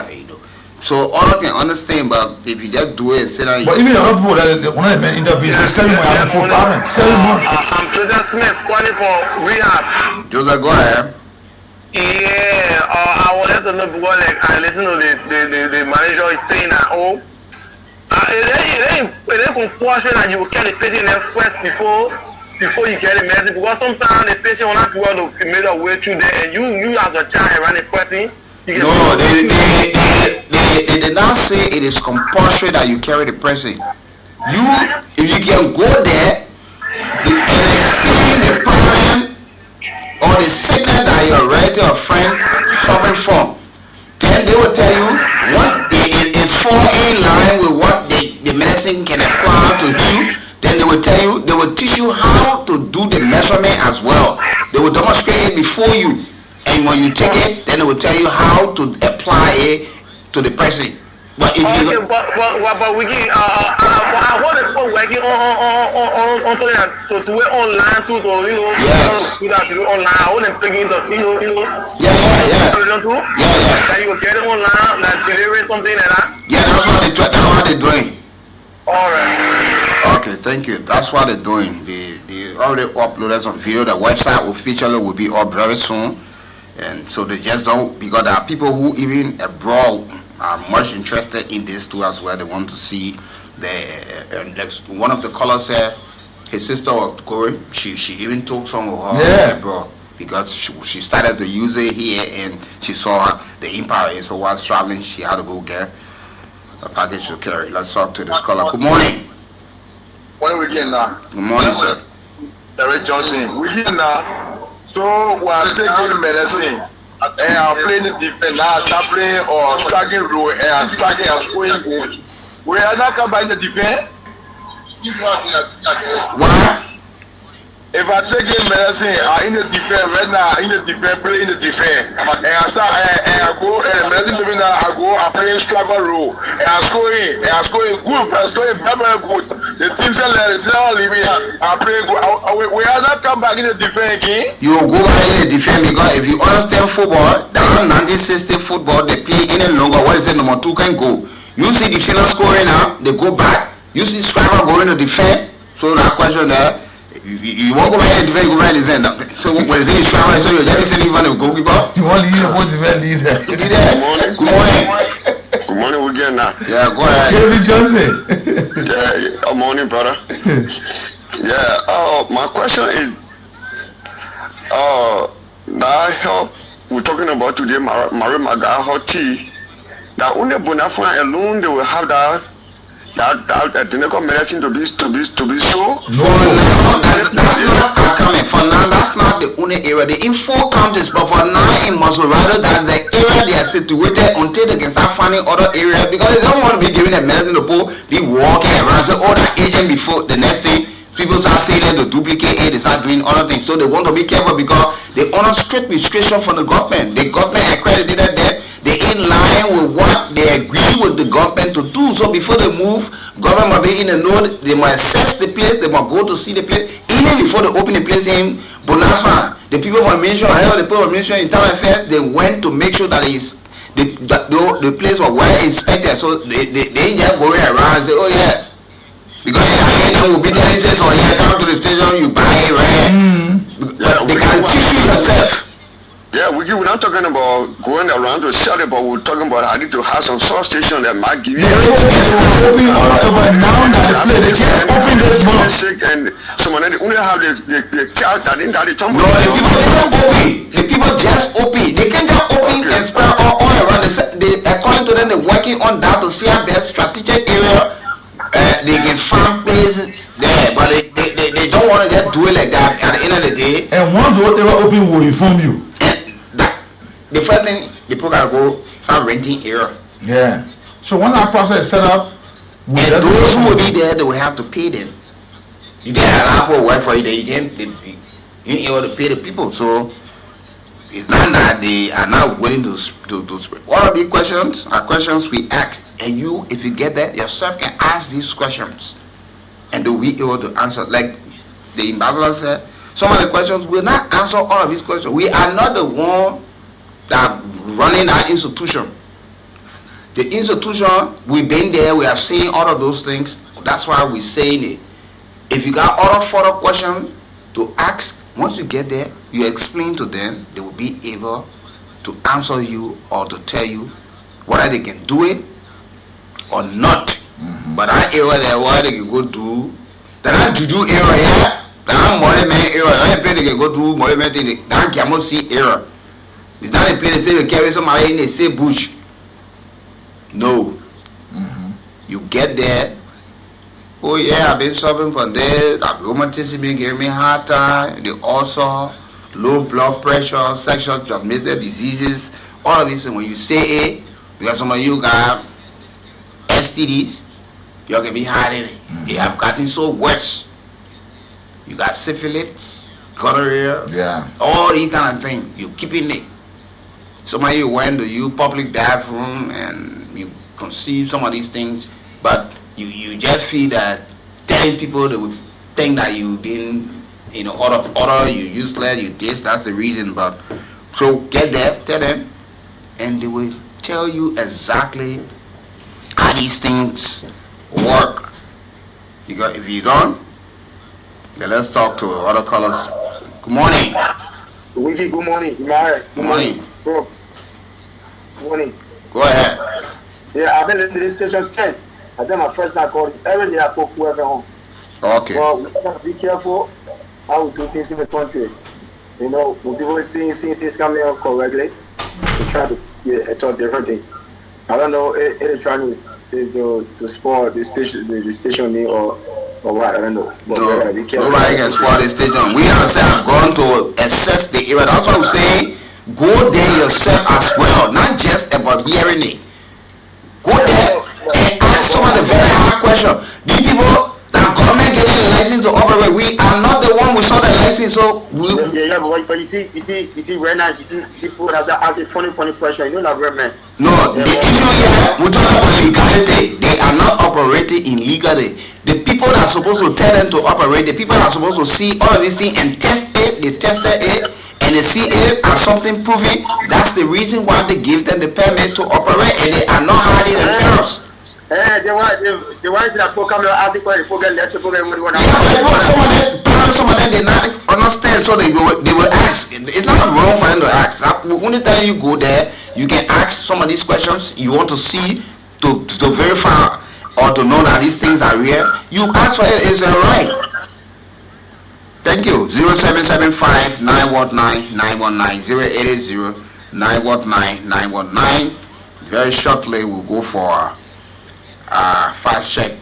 S10: So all I can understand, but if you just do it, sit down.
S11: But even the other people that one of the men interviews, they 7 months having full parent. 7 months.
S7: I'm Joseph Smith, calling for rehab.
S10: Joseph, go ahead.
S7: Yeah, I wanted to know because like I listen to the manager is saying that it ain't compulsory that you will get the patient there first before you get the medicine, because sometimes the patient will not be able to make a way through there, and you as a child around the person.
S10: No, they did not say it is compulsory that you carry the person. If you can go there and explain the problem or the sickness that your relative or friend suffering from, then they will tell you once it falls in line with what the medicine can apply to you. Then they will tell you, they will teach you how to do the measurement as well. They will demonstrate it before you, and when you take it, then they will tell you how to apply it to the person. But if
S7: but Weekie, I want to start working on to work online too, so
S10: yes.
S7: Do that online. I want to bring in the
S10: Yeah.
S7: That you will get it online, like delivering something like that.
S10: Yeah, that's what they're doing.
S7: All right.
S10: Okay, thank you. That's what they're doing. They already uploaded some video. The website officially will be up very soon, and so they just don't, because there are people who even abroad are much interested in this too as well. They want to see one of the callers said his sister was going. She even took some of her abroad because she started to use it here, and she saw the impact. So while traveling, she had to go get a package to carry. Let's talk to this caller. Good morning.
S8: When we get now.
S10: Good morning, sir.
S8: Derek Johnson. We get now. So we are taking medicine. And I'm playing the defense now. Start playing or starting row and starting and scoring goals. We are not coming the defense.
S10: What?
S8: If I take in medicine, I'm in the defense right now. In the defense, play in the defense. And I start and I go and medicine maybe now I go and play struggle row and I'm scoring good. I'm scoring very good. The team said it's not leaving. I'm playing good. We are not come back in the defense again.
S10: You will go back in the defense because if you understand football, that 1960 football they play any longer. What is it? Number 2 can go. You see the defender scoring now, they go back. You see striker going to defend. So that question there. You won't go back and defend, go back and defend. So when it's in striker, so you're never seeing even a goalkeeper.
S11: You want to leave what defend leave there.
S10: Good morning.
S8: Good morning, we get now.
S10: Yeah, go ahead.
S11: David Johnson.
S8: Yeah, Good morning, brother. My question is, that help we're talking about today, Mary Maga Hoti, that only Bonafide alone they will have that clinical medicine to be so.
S10: No, that's not coming. For now, that's not the only area. They're in 4 counties, but for now in Masurado, that's the area they are situated until they can start finding other areas, because they don't want to be giving them medicine to be walking around. So all that agent before the next thing, people start saying that to duplicate it, they start doing other things. So they want to be careful because they honor strict restriction from the government. The government accredited that they in line with what they agree with the government to do. So before they move, government must be in the know, they must assess the place, they must go to see the place. Even before they open the place in Bonafide, the people from Ministry of Health, the people from Ministry of Internal Affairs, they went to make sure that the place was well inspected. So they ain't just going around and say, oh yeah, because they will be there and say, so yeah, come to the station, you buy it, right? But they can teach you yourself.
S8: Yeah, we're not talking about going around to sell it, but we're talking about having to have some sort of station that might give you.
S11: Open all over now that the place, they just open this month.
S8: And someone they only have the cat that didn't have the tumble.
S10: No, the people just open. The people just open. They can just open and spread all around. According to them, they're working on that to see our best strategic area. They can find places there, but they don't want to just do it like that at the end of the day.
S11: And once whatever open will inform you.
S10: The first thing, the people gotta go start renting area.
S11: Yeah. So when that process is set up,
S10: and those who will be there, they will have to pay them. You get an Apple work for you, then you ain't able to pay the people. So it's not that they are not willing to spread. All of these questions are questions we ask, and you, if you get that, yourself can ask these questions, and they'll be able to answer. Like the ambassador said, some of the questions will not answer all of these questions. We are not the one that running our institution. The institution, we've been there, we have seen all of those things. That's why we're saying it. If you got other further questions to ask, once you get there, you explain to them, they will be able to answer you or to tell you whether they can do it or not. But that area there, what they can go do, that juju area here, that money man area, that place they can go do money man thing, that cannot see area. It's not a place they say we carry somebody in the same bush. No. You get there. Oh yeah, I've been suffering from this. Rheumatism giving me hard time. The ulcer, low blood pressure, sexual transmitted diseases. All of this. And when you say it, because some of you got STDs, you can be hiding it. They have gotten so worse. You got syphilis, gonorrhea, all these kind of things. You keeping it. Some of you went to you public bathroom and you conceive some of these things, but you just feel that telling people they would think that you didn't, order, you useless, you this, that's the reason. But so get there, tell them, and they will tell you exactly how these things work. Because if you don't, then let's talk to other callers. Good morning.
S3: Weekie, good morning. Good morning. Bro. Good morning.
S10: Go ahead.
S3: Yeah, I've been in this station since. I did my first night call. Every day I call whoever home.
S10: Okay.
S3: Well, we gotta be careful how we do things in the country. When people seeing things coming out correctly, they try to talk different thing. I don't know if they're trying to spoil the station or what, I don't know. But we gotta be careful.
S10: Nobody can spoil the station. We have gone to assess the area. That's what I'm saying. Go there yourself as well, not just about hearing it. Go there and ask some of the very hard questions. These people that government getting a license to operate, we are not the one who saw the license, so we...
S3: but you see right now, you see people that are asking funny question, you know that government.
S10: No, the issue here, we talk about legality. They are not operating illegally. The people that are supposed to tell them to operate, the people that are supposed to see all of these things and test it, they tested it, and they see it as something proven. That's the reason why they give them the permit to operate, and they are not hiding themselves.
S3: The ones that come asking for it, forget let the program.
S10: Some of them they not understand, so they will ask. It's not wrong for them to ask. Only time you go there, you can ask some of these questions you want to see to verify. or to know that these things are real, you ask for it. It's a right. Thank you. 0775 919 919 0880 919 919. Very shortly, we'll go for fast check.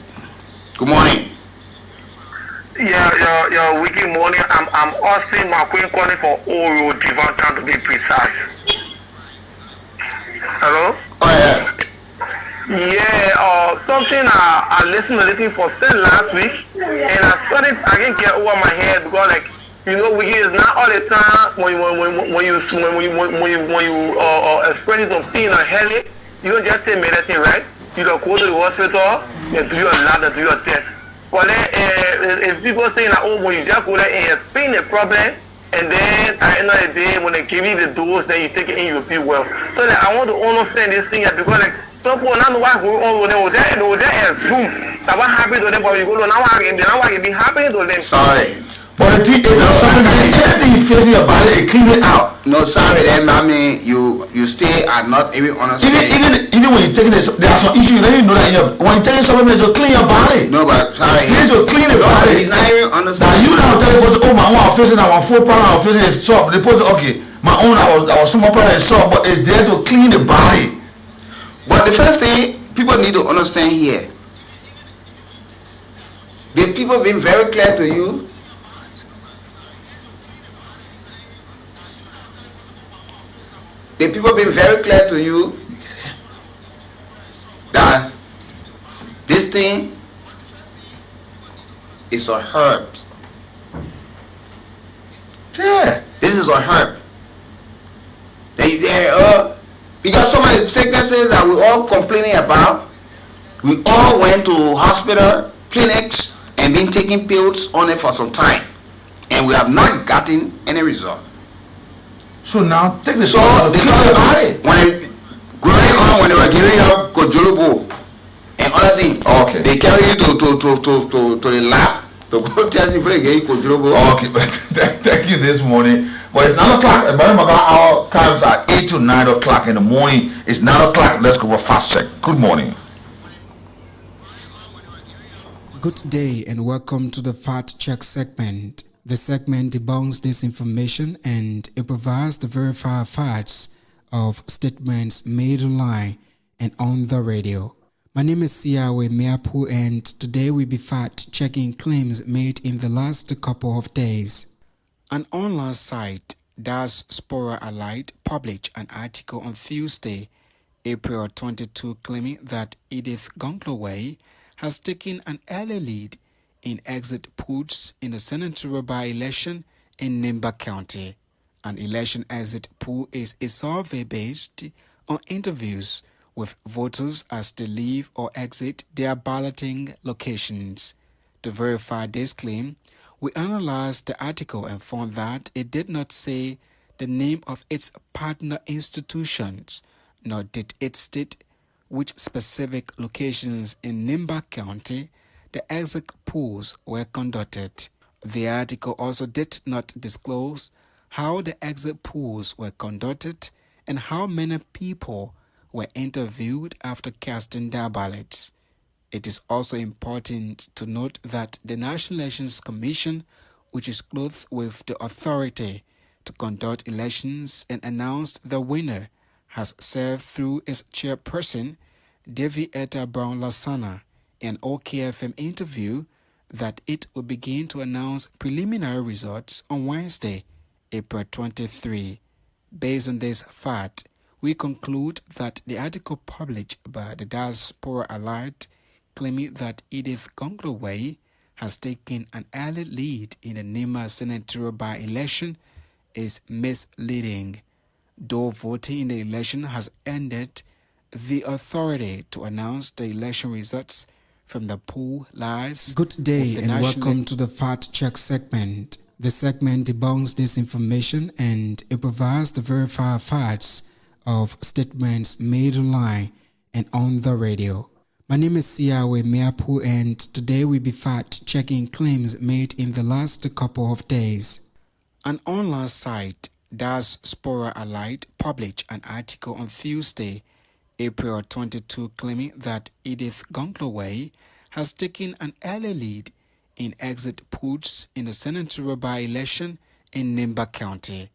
S10: Good morning.
S7: Yeah, Weekie morning. I'm Austin McQueen calling for Oro Devontown to be precise. Hello?
S10: Oh yeah.
S7: Yeah, something I listened for since last week, and I started. I didn't get over my head because, like, you know, Weekie is not all the time when you expressing something in a headache, you don't just say medicine, right? You don't go to the hospital and do your lab and do your test. But then, if people saying that, oh, when you just go there and explain the problem, and then at the end of the day, when they give you the dose, then you take it and you'll feel well. So like, I want to understand this thing because like some people now know what's going on with them. They assume that what happened to them, but you go to now I can be happening to them.
S10: Sorry.
S11: But the thing is, anything you face in your body, clean it out.
S10: No, sorry, then, mommy, you stay and not even understand.
S11: Even when you're taking this, there are some issues. Then you know that when you're taking supplements, you clean your body.
S10: No, but sorry.
S11: Clean to clean the body.
S10: He's not even understand.
S11: Now you now tell people, oh, my own, I'm facing that one 4 pound, I'm facing a shop. They put, okay, my own, I was small part of the shop, but it's there to clean the body.
S10: But the first thing people need to understand here, the people being very clear to you. The people being very clear to you that this thing is a herb. Yeah, this is a herb. They say, because so many sicknesses that we all complaining about, we all went to hospital, clinics, and been taking pills on it for some time, and we have not gotten any result.
S11: So now take the
S10: so they talk about it when they growing on, when they were giving up Kojolobo and other things.
S11: Okay.
S10: They carry you to the lab to go test you again Kojolobo.
S11: Okay, but thank you this morning. But it's 9 o'clock. Our times are 8 to 9 o'clock in the morning. It's 9 o'clock. Let's go for fast check. Good morning.
S6: Good day and welcome to the Fact Check segment. The segment debunks disinformation and it provides the verified facts of statements made online and on the radio. My name is Siawe Meapu and today we'll be fact-checking claims made in the last couple of days. An online site, Diaspora Allied, published an article on Tuesday, April 22, claiming that Edith Gongloway has taken an early lead in exit polls in the senatorial by-election in Nimba County. An election exit poll is a survey based on interviews with voters as they leave or exit their balloting locations. To verify this claim, we analyzed the article and found that it did not say the name of its partner institutions, nor did it state which specific locations in Nimba County the exit polls were conducted. The article also did not disclose how the exit polls were conducted and how many people were interviewed after casting their ballots. It is also important to note that the National Elections Commission, which is clothed with the authority to conduct elections and announce the winner, has served through its chairperson, Davy Etta Brown Lasana, an OKFM interview that it will begin to announce preliminary results on Wednesday, April 23. Based on this fact, we conclude that the article published by the Diaspora Allied claiming that Edith Gongloway has taken an early lead in the Nimba senatorial by-election is misleading. Though voting in the election has ended, the authority to announce the election results from the poll lies. Good day and welcome to the Fact Check segment. The segment debunks disinformation and it provides the verified facts of statements made online and on the radio. My name is Siawe Meapu and today we'll be fact-checking claims made in the last couple of days. An online site, Diaspora Allied, published an article on Tuesday,
S1: April 22, claiming that Edith Gongloway has taken an early lead in exit polls in the senatorial by-election in Nimba County.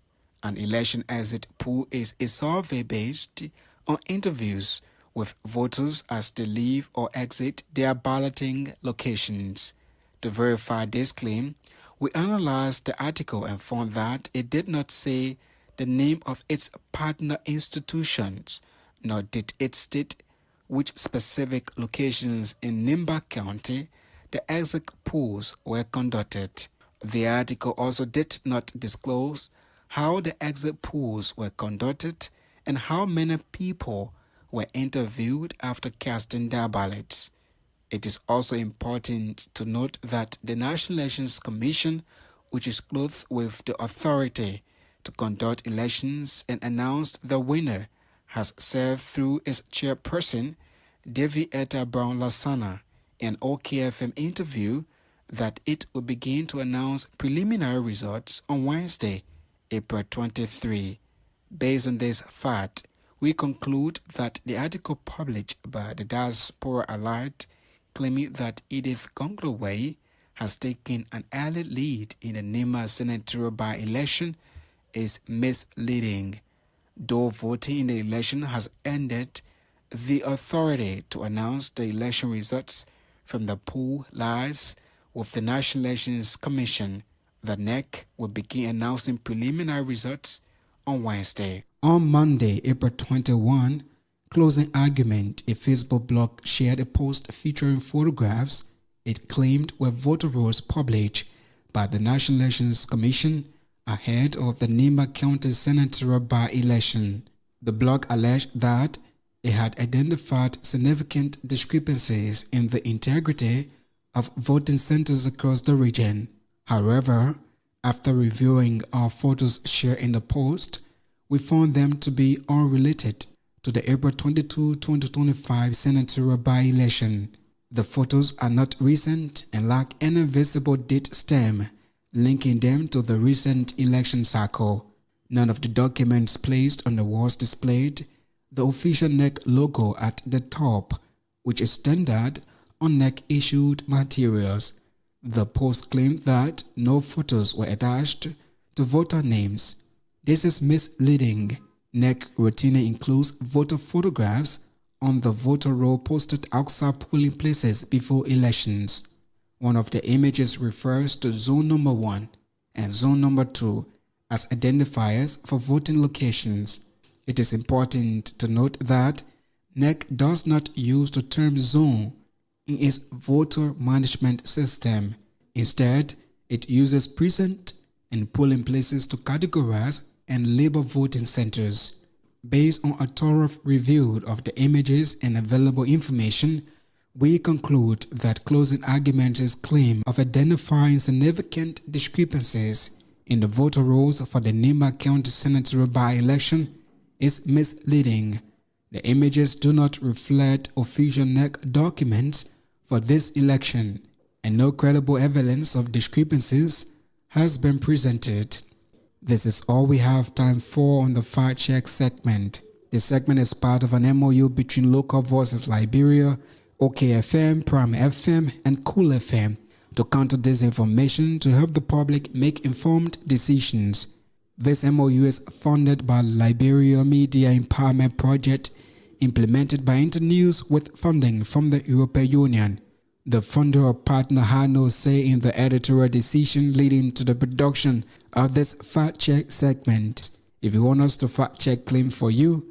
S1: An election exit poll is a survey based on interviews with voters as they leave or exit their balloting locations. To verify this claim, we analyzed the article and found that it did not say the name of its partner institutions, nor did it state which specific locations in Nimba County the exit polls were conducted. The article also did not disclose how the exit polls were conducted and how many people were interviewed after casting their ballots. It is also important to note that the National Elections Commission, which is clothed with the authority to conduct elections and announce the winner, has served through its chairperson, Davy Etta Brown Lasana, in an OKFM interview that it will begin to announce preliminary results on Wednesday, April 23. Based on this fact, we conclude that the article published by the Diaspora Alert claiming that Edith Gongloway has taken an early lead in the Nima senatorial by-election is misleading. Though voting in the election has ended, the authority to announce the election results from the poll lies with the National Elections Commission. The NEC will begin announcing preliminary results on Wednesday. On Monday, April 21, Closing Argument, a Facebook blog, shared a post featuring photographs it claimed were voter rolls published by the National Elections Commission ahead of the Nimba County senatorial by-election. The blog alleged that it had identified significant discrepancies in the integrity of voting centers across the region. However, after reviewing our photos shared in the post, we found them to be unrelated to the April 22, 2025 senatorial by-election. The photos are not recent and lack any visible date stamp linking them to the recent election cycle. None of the documents placed on the walls displayed the official NEC logo at the top, which is standard on NEC-issued materials. The post claimed that no photos were attached to voter names. This is misleading. NEC routinely includes voter photographs on the voter roll posted outside polling places before elections. One of the images refers to Zone Number 1 and Zone Number 2 as identifiers for voting locations. It is important to note that NEC does not use the term zone in its voter management system. Instead, it uses precinct and polling places to categorize and label voting centers. Based on a thorough review of the images and available information, we conclude that Closing Argument's claim of identifying significant discrepancies in the voter rolls for the Nimba County senatorial by-election is misleading. The images do not reflect official NEC documents for this election, and no credible evidence of discrepancies has been presented. This is all we have time for on the Fact Check segment. This segment is part of an MOU between Local Voices Liberia, OKFM, Prime FM, and Cool FM to counter disinformation to help the public make informed decisions. This MOU is funded by the Liberia Media Empowerment Project, implemented by Internews with funding from the European Union. The funder or partner had no say in the editorial decision leading to the production of this fact check segment. If you want us to fact check claim for you,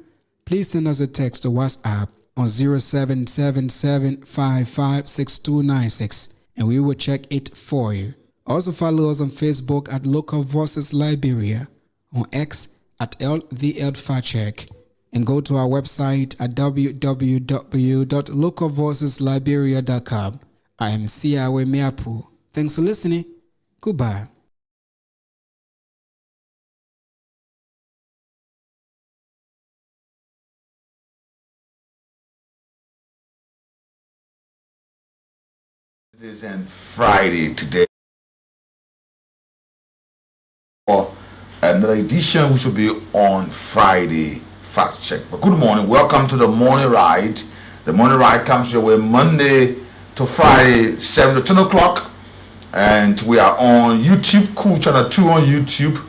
S1: please send us a text to WhatsApp on 0777556296 and we will check it for you. Also follow us on Facebook at Local Voices Liberia, on X at LVLFactCheck, and go to our website at www.localvoicesliberia.com. I am Siawe Miapu. Thanks for listening. Goodbye.
S11: It is on Friday today. For another edition, which will be on Friday, Fact check. But good morning. Welcome to the morning ride. The morning ride comes your way Monday to Friday, 7 to 10 o'clock. And we are on YouTube, Cool Channel 2 on YouTube.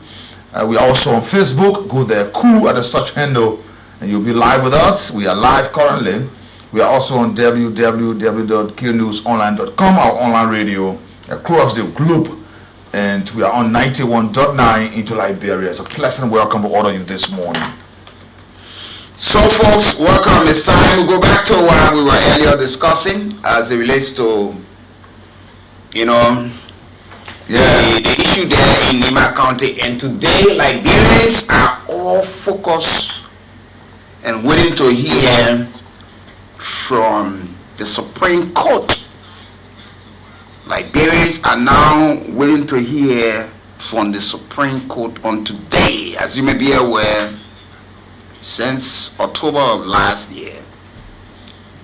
S11: We are also on Facebook. Go there, Cool at the search handle, and you'll be live with us. We are live currently. We are also on www.knewsonline.com, our online radio across the globe. And we are on 91.9 into Liberia. So pleasant welcome to all of you this morning.
S10: So folks, welcome. It's time we go back to what we were earlier discussing as it relates to, the issue there in Nima County. And today, Liberians are all focused and waiting to hear from the Supreme Court. Liberians are now waiting to hear from the Supreme Court on today. As you may be aware, since October of last year,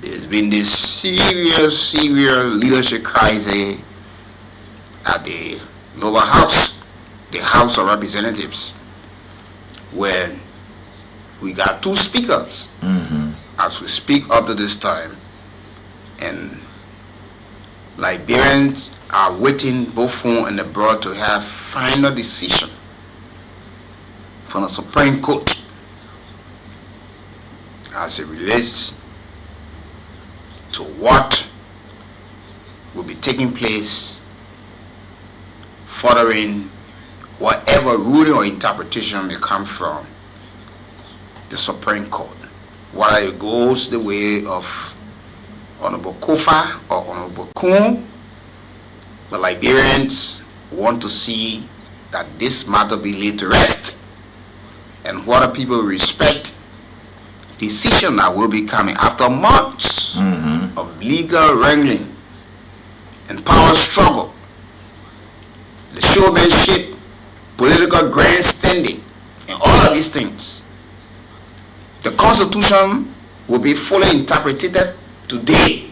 S10: there's been this serious leadership crisis at the lower house, the House of Representatives, where we got two speakers as we speak up to this time, and Liberians are waiting both home and abroad to have final decision from the Supreme Court as it relates to what will be taking place following whatever ruling or interpretation may come from the Supreme Court. Whether it goes the way of Honorable Kofa or Honorable Kun, the Liberians want to see that this matter be laid to rest, and whether people respect decision that will be coming after months of legal wrangling and power struggle, the showmanship, political grandstanding, and all of these things. The Constitution will be fully interpreted today,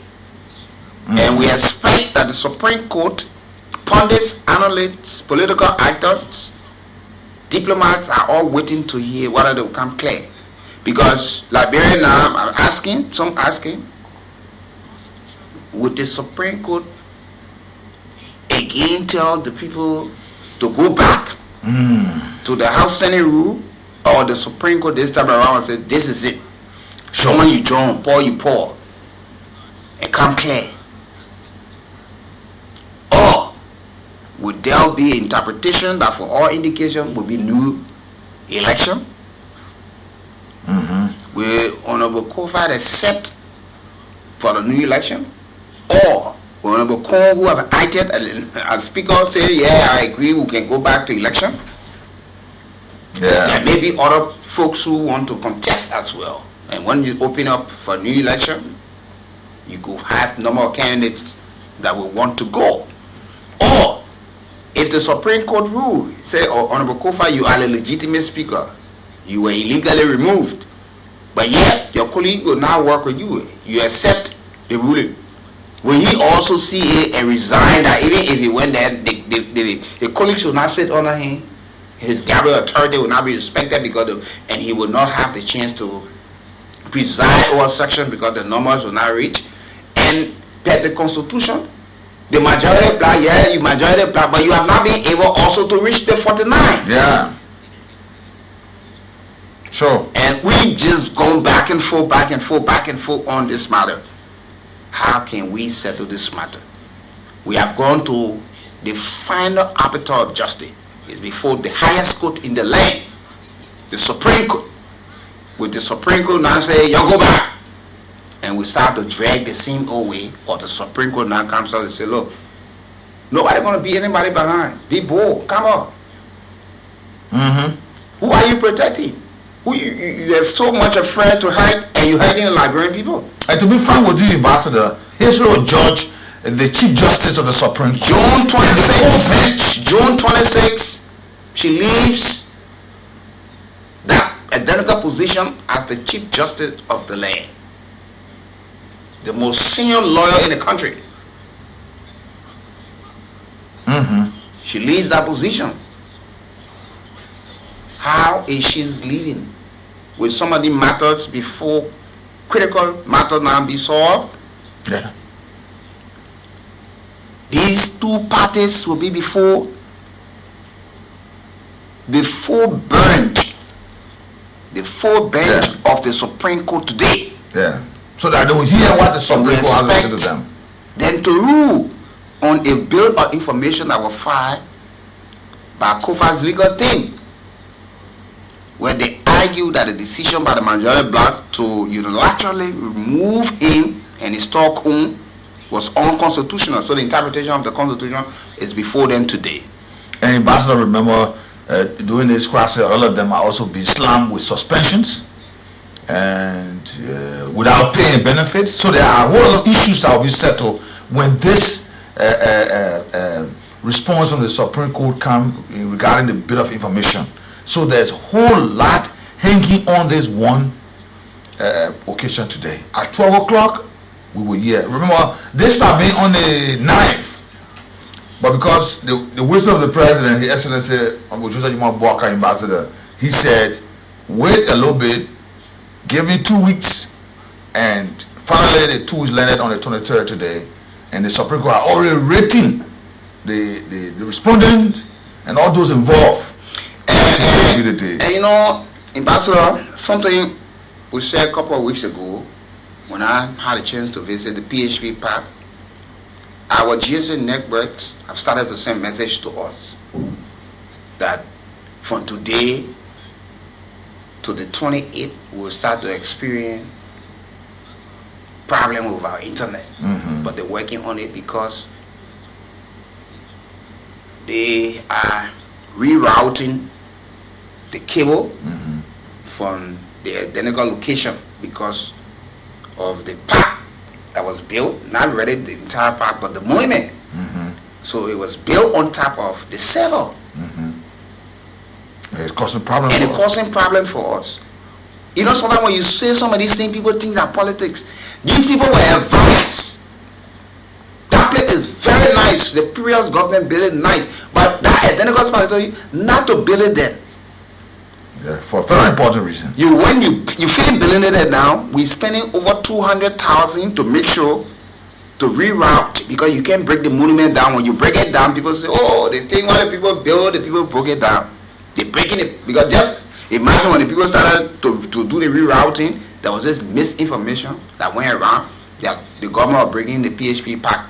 S10: and we expect that the Supreme Court, pundits, analysts, political actors, diplomats are all waiting to hear whether they will come clear. Because Liberia now, I'm asking, some asking, would the Supreme Court again tell the people to go back to the House Senate rule, or the Supreme Court this time around and say, this is it. Show you draw, pour you pour, and come clear? Or would there be interpretation that for all indication will be new election? Will Honorable Kofa accept for the new election? Or will Honorable Kong, who have acted as Speaker, say, yeah, I agree, we can go back to election? There may be other folks who want to contest as well. And when you open up for a new election, you could have number of candidates that will want to go. Or if the Supreme Court rule say, oh, Honorable Kofa, you are a legitimate speaker, you were illegally removed, but yet your colleague will now work with you, you accept the ruling, will he also see it and resign? That even if he went there, the colleagues will not sit under him, his gavel authority will not be respected, because and he will not have the chance to preside over section because the numbers will not reach. And that the Constitution, the majority black, yeah, you majority black, but you have not been able also to reach the 49.
S11: Yeah. Sure.
S10: And we just gone back and forth on this matter. How can we settle this matter? We have gone to the final arbiter of justice. It's before the highest court in the land, the Supreme Court. With the Supreme Court now say, y'all go back. And we start to drag the same old way, or the Supreme Court now comes out and say, look, nobody gonna be anybody behind. Be bold, come on. Who are you protecting? Who you have so much afraid to hide, and you're hiding the Liberian people.
S11: And to be frank with you, Ambassador, here's your judge, the Chief Justice of the Supreme Court.
S10: June 26, she leaves that identical position as the Chief Justice of the land, the most senior lawyer in the country. She leaves that position. How is she leaving? with some of the matters before critical matters now be solved.
S11: Yeah.
S10: These two parties will be before the full bench of the Supreme Court today.
S11: Yeah. So that they will hear what the Supreme Court has to say to them.
S10: Then to rule on a bill of information that was filed by Kofa's legal team, where they argue that the decision by the majority bloc to unilaterally remove him and install Kun was unconstitutional. So the interpretation of the Constitution is before them today.
S11: And Ambassador, remember, during this crisis, all of them are also being slammed with suspensions and without paying benefits. So there are a whole lot of issues that will be settled when this response from the Supreme Court comes regarding the Bill of Information. So there's a whole lot hanging on this one occasion today. At 12 o'clock, we will hear. Remember, this start being on the 9th. But because the wisdom of the president, His Excellency Ambassador, he said, wait a little bit, give me 2 weeks, and finally the 2 weeks landed on the 23rd today, and the Supreme Court are already rating the respondent and all those involved.
S10: And you know, Ambassador, something we said a couple of weeks ago when I had a chance to visit the PHP park. Our GSA networks have started to send message to us that from today to the 28th, we'll start to experience problem with our internet. But they're working on it because they are rerouting the cable from the identical location because of the park that was built, not really the entire park, but the monument. So it was built on top of the server.
S11: It's causing problems.
S10: And it's causing problems for us. You know, sometimes when you say some of these things, people think that politics. These people were advised. That place is very nice. The previous government built it nice, but that identical spot, I tell you, not to build it there.
S11: Yeah, for a very important reason.
S10: When you finish building it there now, we're spending over 200,000 to make sure to reroute, because you can't break the monument down. When you break it down, people say, oh, the thing why the people build, the people broke it down. They're breaking it because just imagine when the people started to do the rerouting, there was this misinformation that went around that the government was breaking the PHP park.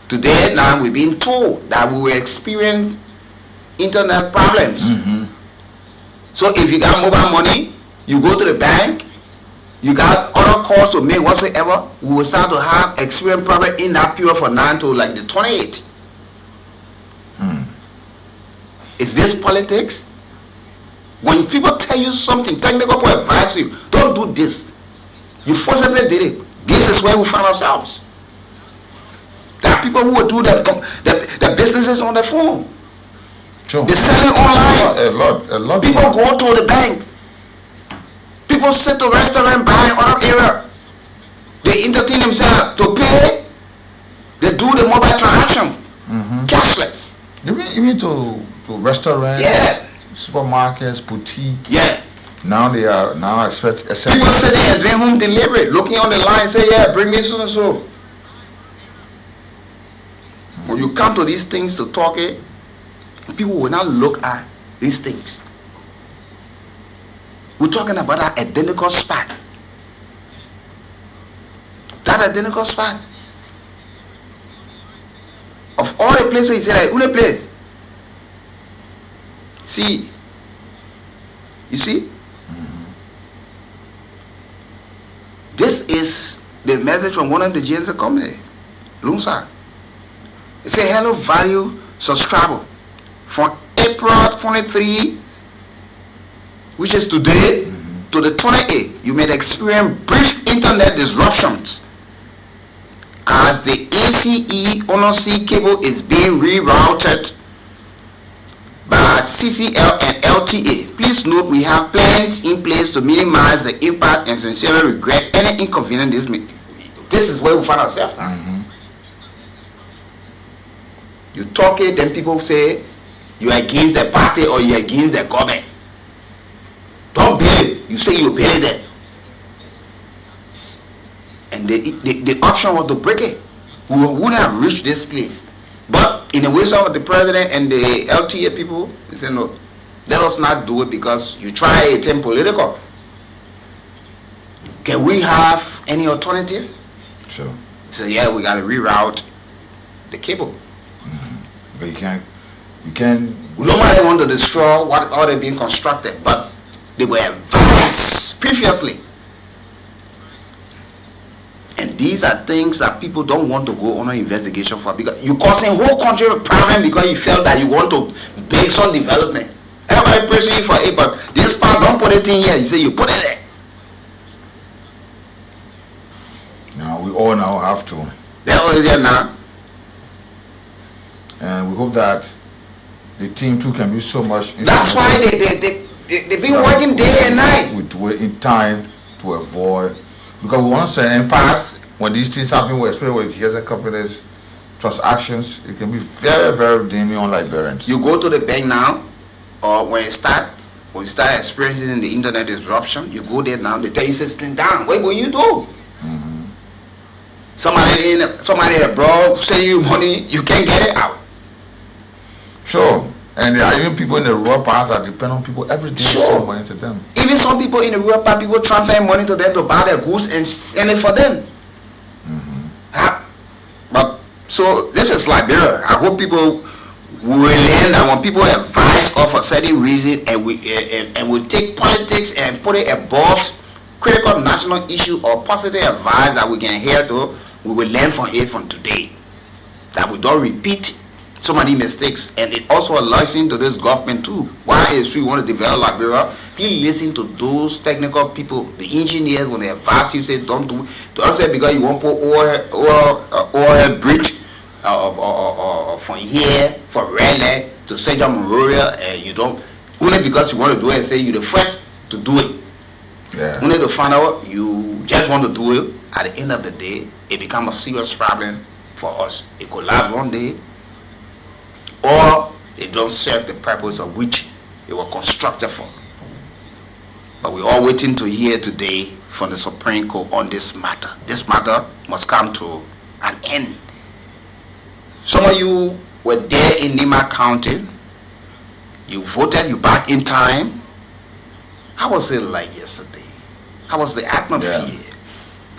S10: Today now we're being told that we will experience internet problems. So if you got mobile money, you go to the bank, you got other calls to make whatsoever, we will start to have experience problem in that period from now to like the 28th. Is this politics? When people tell you something, technical people advise you, don't do this. You forcibly did it. This is where we find ourselves. There are people who will do their businesses on their phone.
S11: Sure.
S10: They're selling online.
S11: A lot.
S10: People go to the bank. People sit to restaurant, buy other area. They entertain themselves to pay. They do the mobile transaction, cashless.
S11: Even to restaurants, supermarkets, boutique.
S10: Yeah.
S11: Now they are accept.
S10: People sitting and doing home delivery, looking on the line, say, yeah, bring me so and so. When you come to these things to talk it, people will not look at these things. We're talking about that identical spot. That identical spot. Of all the places, he said, only place. See, you see? This is the message from one of the GSA company, Lunsa. It says, hello value subscriber. From April 23, which is today, to the 28th, you may experience brief internet disruptions as the ACE undersea cable is being rerouted by CCL and LTA. Please note we have plans in place to minimize the impact and sincerely regret any inconvenience this is where we find ourselves now. You talk it, then people say you're against the party or you're against the government. Don't be it. You say you pay that. And the option was to break it. We wouldn't have reached this place. But in the wisdom of the president and the LTA people, they said, no, let us not do it because you try it in political. Can we have any alternative?
S11: Sure.
S10: So yeah, we got to reroute the cable.
S11: But you can't.
S10: Nobody want to destroy what already being constructed, but they were advised previously. And these are things that people don't want to go on an investigation for, because you causing whole country a problem because you felt that you want to make some development. Everybody pressing you for it, but this part don't put it in here. You say you put it there.
S11: Now we all now have to.
S10: They're all there now.
S11: And we hope that the team too can be so much.
S10: That's why they've been working day and night.
S11: In time to avoid. Because we want to say in past, when these things happen, especially with hearsay companies, transactions, it can be very, very dim on Liberians.
S10: You go to the bank now, or when you start experiencing the internet disruption, you go there now, they tell you sit down. What will you do? Somebody abroad send you money, you can't get it out.
S11: Sure. And there are even people in the rural parts that depend on people every day to send money to them.
S10: Even some people in the rural part, people transfer money to them to buy their goods and send it for them. But so this is Liberia. I hope people will learn that when people advise us for certain reason and we take politics and put it above critical national issue or positive advice that we can hear to, we will learn from it from today. That we don't repeat so many mistakes, and it also a lesson to this government too. Why is we want to develop Liberia? Please listen to those technical people, the engineers, when they advise you, say don't do. Don't say because you won't put oil bridge from here from Raleigh to Central Monrovia, and you don't only because you want to do it and say you're the first to do it.
S11: Yeah.
S10: Only to find out you just want to do it. At the end of the day, it becomes a serious problem for us. It could last one day, or it don't serve the purpose of which it was constructed for. But we're all waiting to hear today from the Supreme Court on this matter. This matter must come to an end. Some of you were there in Nima County. You voted, you back in time. How was it like yesterday? How was the atmosphere? Yeah.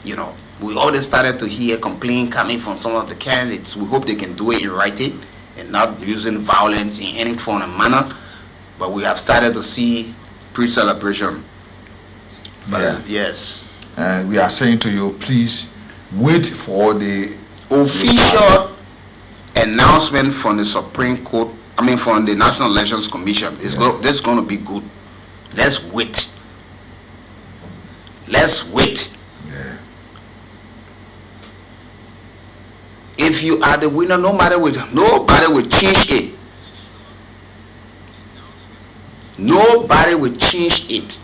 S10: You know, we already started to hear complaints coming from some of the candidates. We hope they can do it in writing and not using violence in any form and manner. But we have started to see pre-celebration.
S11: Yeah.
S10: Yes.
S11: And we are saying to you, please wait for the
S10: official announcement from the Supreme Court. I mean, from the National Elections Commission. This is going to be good. Let's wait. Let's wait.
S11: Yeah.
S10: If you are the winner, nobody will change it. Nobody will change it.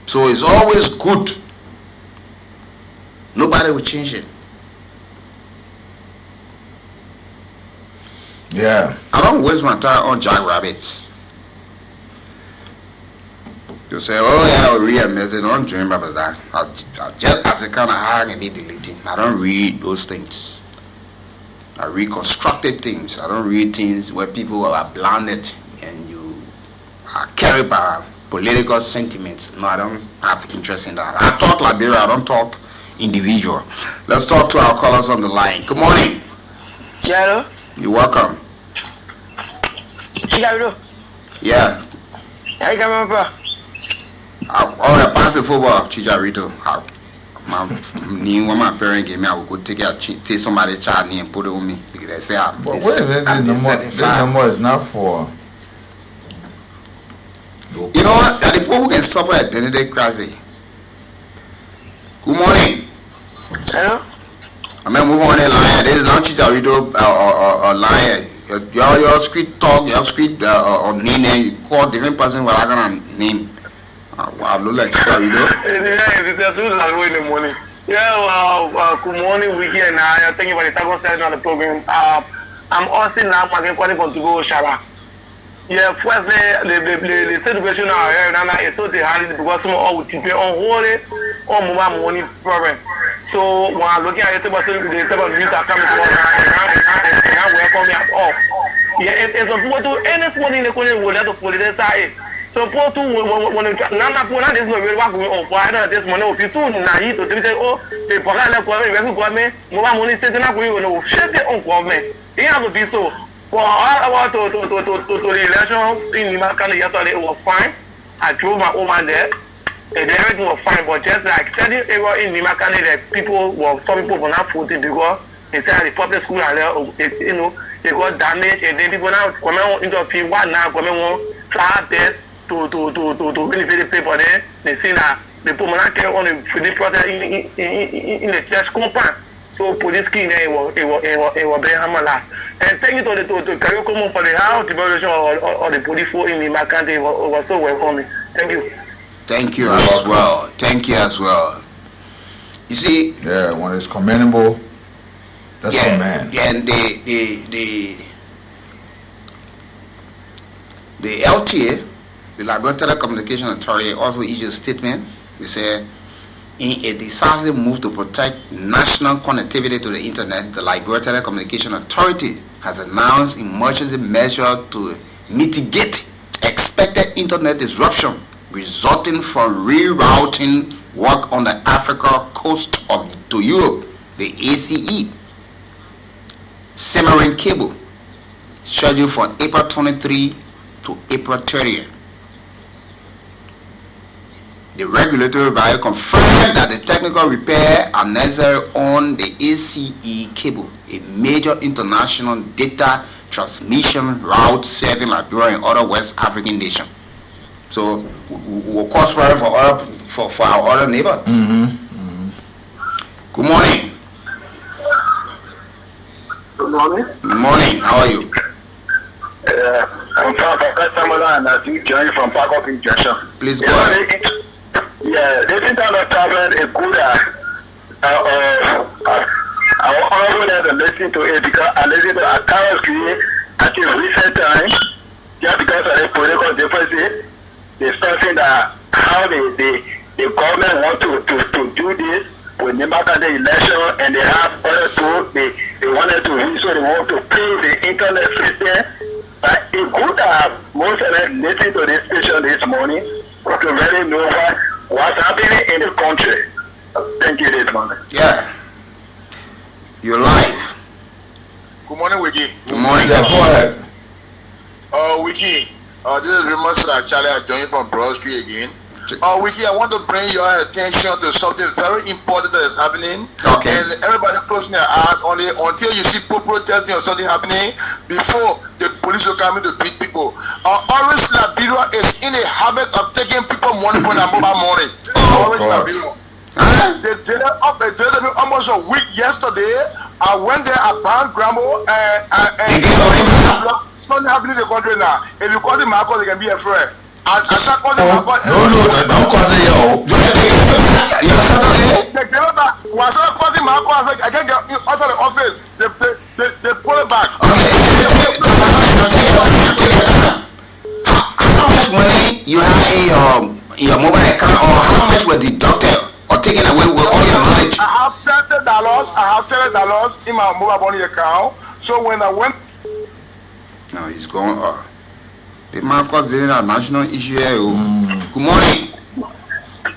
S10: So it's always good. Nobody will change it.
S11: Yeah.
S10: I don't waste my time on jackrabbits. You say, oh yeah, I'll read a message. Don't dream about that. I just as a kind of hang and be deleting. I don't read those things. I read constructed things. I don't read things where people are blinded and you are carried by political sentiments. No, I don't have interest in that. I talk Liberia. I don't talk individual. Let's talk to our callers on the line. Good morning.
S2: Hello.
S10: You're welcome.
S2: Chicago.
S10: Yeah.
S2: Hey, come on, bro.
S10: I pass the football, Chicharito. When my parents gave me, I would go take somebody's child and put it on me because they say I'm.
S11: But wait a minute, this number is not for.
S10: You know what? That the people who can suffer at Benedict Crasy. Good morning.
S2: Hello.
S10: I mean, move on the line. This is not Chicharito or lion. Your street talk, your street or name, you call different person what I'm gonna name. I look like Chicharito.
S7: In the morning. Yeah, good morning, Weekie Nath. Thank you for the second session on the program. I'm Austin now, calling from Togo, Shara. yeah, first the situation now is so hard because some all would be on holy or more money problem. So when I looking at the table of news are coming to us now welcome me at all. Yeah, it's supposed to anyone in the country will have to put it aside. So for two when Nana Pona is not really working on why this money will be too naive to say, oh, the Pagana government, more money sitting up with no shit on government. It has to be so. For all about to the election in Nimakana yesterday, it was fine. I drove my woman there. And everything was fine, but just like certain area in Nimakana, that some people were not voting because they said the public school and you know they got damaged, and then people now come out into a field one now come on flat there to benefit the people there. They say that the people not care on the protest in the church compound. So police key there it was very hammerless. And thank you to carry come for the house devolution or the police for in Nimakana. It was so welcoming. Thank you.
S10: Thank you as well. Thank you as well. You see,
S11: yeah, when it's commendable, that's command.
S10: Yeah, and the LTA, the Liberia Telecommunication Authority, also issued a statement. They say, in a decisive move to protect national connectivity to the internet, the Liberia Telecommunication Authority has announced emergency measures to mitigate expected internet disruption resulting from rerouting work on the Africa coast to Europe, the ACE submarine cable scheduled for April 23 to April 30. The regulatory body confirmed that the technical repair are necessary on the ACE cable, a major international data transmission route serving Liberia and other West African nations. So we will cause for our other neighbors. Good morning.
S12: Good morning.
S10: Good morning. How are you?
S12: I'm from Pakistan and I think joining from Park Up Junction.
S10: Please go ahead.
S12: Yeah, this internet problem is good. I always listen to it because I listen to a currently at the recent time just because of the political differences. Discussing that how the government want to do this with the election, and they have other tools they wanted to use, so they want to pay the internet system. But it's good that most of them listen to this station this morning to really know what's happening in the country. Thank you this morning.
S10: Yeah. You're live.
S8: Good morning, Weekie.
S10: Good morning.
S11: Yeah, go ahead.
S8: Weekie. This is Remus Charlie. I join you from Broad Street again. Weekie, I want to bring your attention to something very important that is happening.
S10: Okay.
S8: And everybody closing their eyes only until you see people protesting or something happening before the police will come in to beat people. Orange Liberia is in a habit of taking people money for their mobile money. Orange Liberia. They did it almost a week yesterday. I went there, I found Grambo and something happening in the country now. If you call it Marcos, they can be a friend. And start calling Marcos.
S11: No, don't call it yo.
S8: When I started calling Marcos, I can't get outside the office. They pull it back.
S10: How much money you have in your mobile account, or how much were deducted or taken away with all your knowledge?
S8: I have $30 in my mobile money account. So when I went.
S10: No, he's going up. The Marcos being a national issue here. Good morning.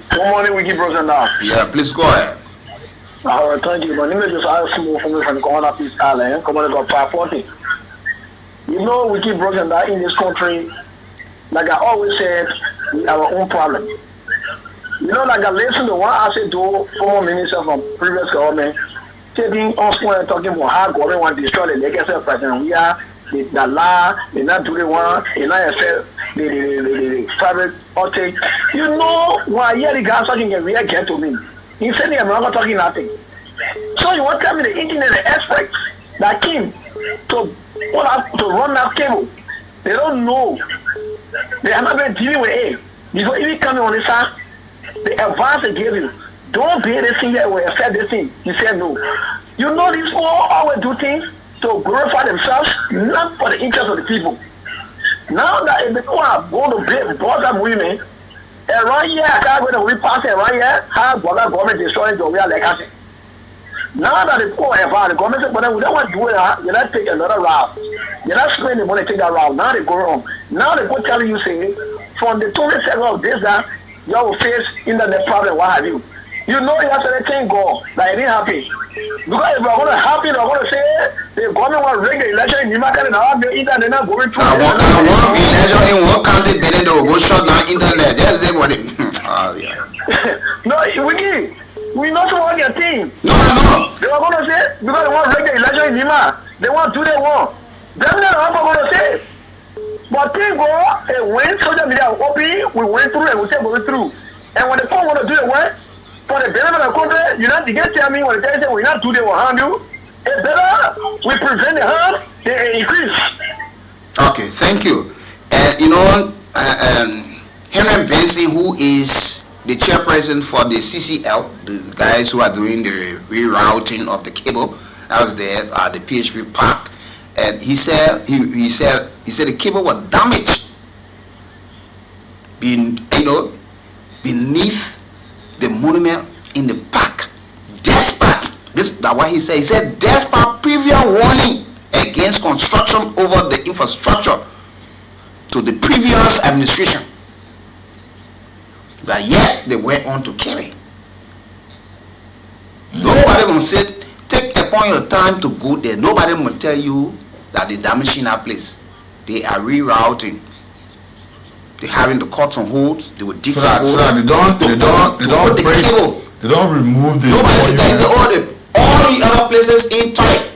S12: Good morning, Weekie Brother Nath.
S10: Yeah, please go ahead.
S12: Thank you. My name is just small from the corner Peace Island. Come on, about 540. You know, Weekie Brother Nath in this country, like I always said, we have our own problem. You know, like I listened to what I said to former minister from previous government, taking on school and talking about how government want to destroy the legacy of President. We are the law, they not do the one, they not accept the private outtake. You know, when I hear the guy talking, he get to me. He said, I'm not talking nothing. So you want to tell me the internet, the experts that came to run that cable, they don't know. They have not been dealing with it. Before even coming on the side, the advice they gave you, don't be this thing that will affect this thing. You said no. You know these all always do things to glorify themselves, not for the interest of the people. Now that if people are going to board them women, around here, I can't go to we pass around here, how government destroying the real legacy. Now that the poor have the government said, but we don't want to do it, you're not taking another route. You're not spending the money to take that route. Now they go wrong. Now they go telling you, say, from the 22nd of this, that you will face internet problem, what have you. You know you have to let things go, like it didn't happen. Because if we're going to happen, we're going to say, the government will rig the election in Nimaka and I'll be internet not going through.
S10: I want the election in one country, then they will go shut down internet. That's the what it. Oh, yeah.
S12: No, we not want their team.
S10: No.
S12: They were going to say, because they want to rig the election in Nima, they want to do their work. That's not what I'm going to say. But things go, and when social media open, we went through and we said we went through. And when the phone want to do the work, for the benefit of the country, you not to get tell me when they say we not do the will harm you. It's better we prevent the harm, they increase.
S10: Okay, thank you. Henry Benson, who is the chairperson for the CCL, the guys who are doing the rerouting of the cable, I was there at the PHP Park, and he said the cable was damaged beneath the monument in the park. Despite that's what he said. He said despite previous warning against construction over the infrastructure to the previous administration, but yet they went on to carry. Nobody will say take upon your time to go there. Nobody will tell you that they're damaging that place. They are rerouting. They're having the cuts on holds. They will dig
S11: so that they don't remove the.
S10: Nobody tells you all the other places in tight.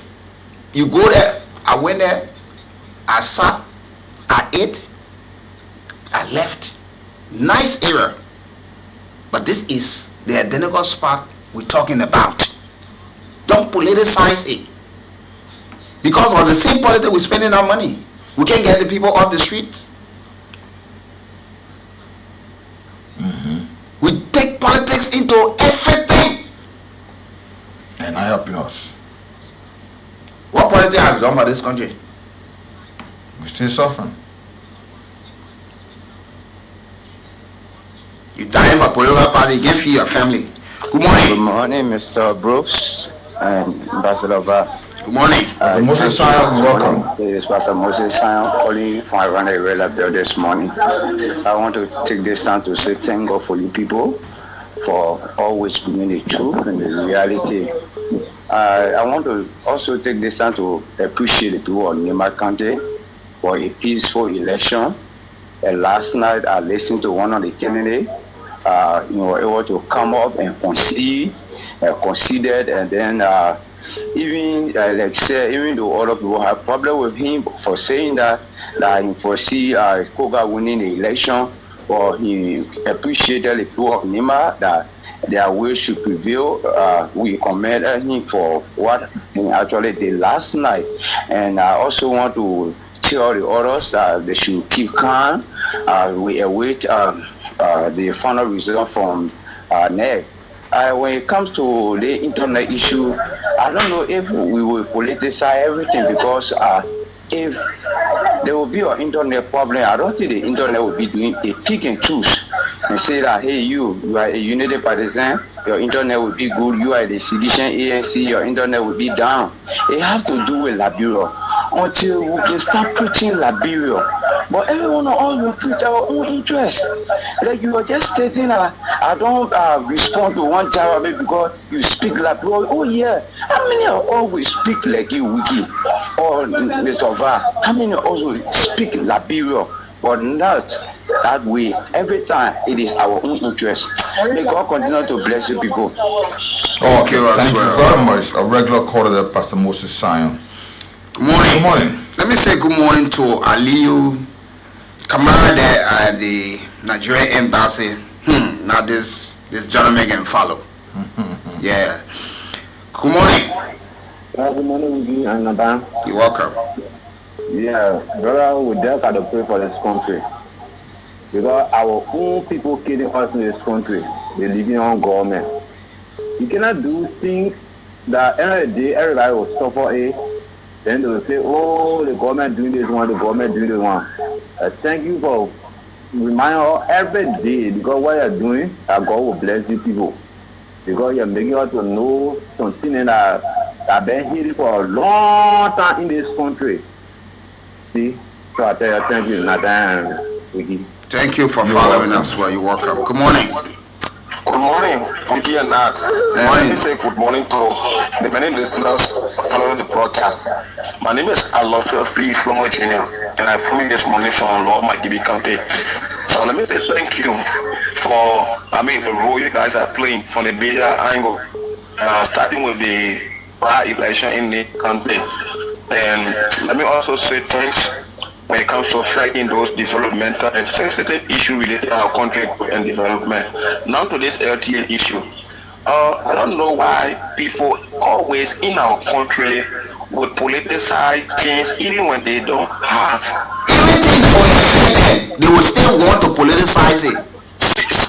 S10: You go there. I went there. I sat. I ate. I left. Nice area. But this is the identical spot we're talking about. Don't politicize it. Because of the same politics we're spending our money. We can't get the people off the streets. We take politics into everything.
S11: And not helping us.
S10: What politics has done by this country?
S11: We're still suffering.
S10: You dying for political party, you can't feed your family. Good morning.
S5: Good morning, Mr. Brooks and Ambassador Bar.
S10: Good morning.
S5: Moses Sion, welcome. This is Pastor Moses Sion calling from around the Red Bill this morning. I want to take this time to say thank God for you people for always being the truth and the reality. I want to also take this time to appreciate the people of Nima County for a peaceful election. And last night I listened to one of the candidates, able to come up and considered, and then even even though other people have problem with him for saying that he foresee Koga winning the election, but he appreciated the people of Nima that their will should prevail. We commend him for what he actually did last night, and I also want to tell the others that they should keep calm. We await the final result from NEC. When it comes to the internet issue, I don't know if we will politicize everything, because if there will be an internet problem, I don't think the internet will be doing a pick and choose and say that, hey, you are a United Partisan, your internet will be good. You are the Sedition ANC, your internet will be down. It has to do with Liberia. Until we can start preaching Liberia. But everyone all will preach our own interest. Like you are just stating, I don't respond to one Java because you speak Liberia. Oh yeah, how many of all will speak like you, Weekie? Or Mr. Va? How many also speak Liberia? But not that way. Every time it is our own interest. May God continue to bless you people.
S11: Okay, thank you very much. A regular caller there, Pastor Moses Sion.
S10: Good morning.
S11: Good morning.
S10: Let me say good morning to Aliyu Kamara there at the Nigerian embassy. Now this gentleman can follow. Yeah. Good morning.
S5: Good morning, Weekie and Naban.
S10: You're welcome.
S5: Yeah, brother, we just got to pray for this country. Because our own people killing us in this country, they're living on government. You cannot do things that end of the day everybody will suffer it. Then they will say, oh, the government doing this one, the government doing this one.
S20: Thank you for reminding us every day because what you're doing, God will bless you people. Because you're making us to know something that I've been hearing for a long time in this country. See? So I tell you, thank you, Nathan. Weekie.
S10: Thank you for following us. Well, you're welcome. Good morning.
S8: Good morning, Weekie and Nath. Let me say good morning to the many listeners following the broadcast. My name is Alonso P. Flomo Jr. and I'm filming this morning from Lord Makibi County. So let me say thank you for, the role you guys are playing from the media angle, starting with the election in the country. And let me also say thanks when it comes to fighting those developmental and sensitive issues related to our country and development. Now to this LTA issue. I don't know why people always in our country would politicize things even when they don't have.
S10: Everything for they will still want to politicize it.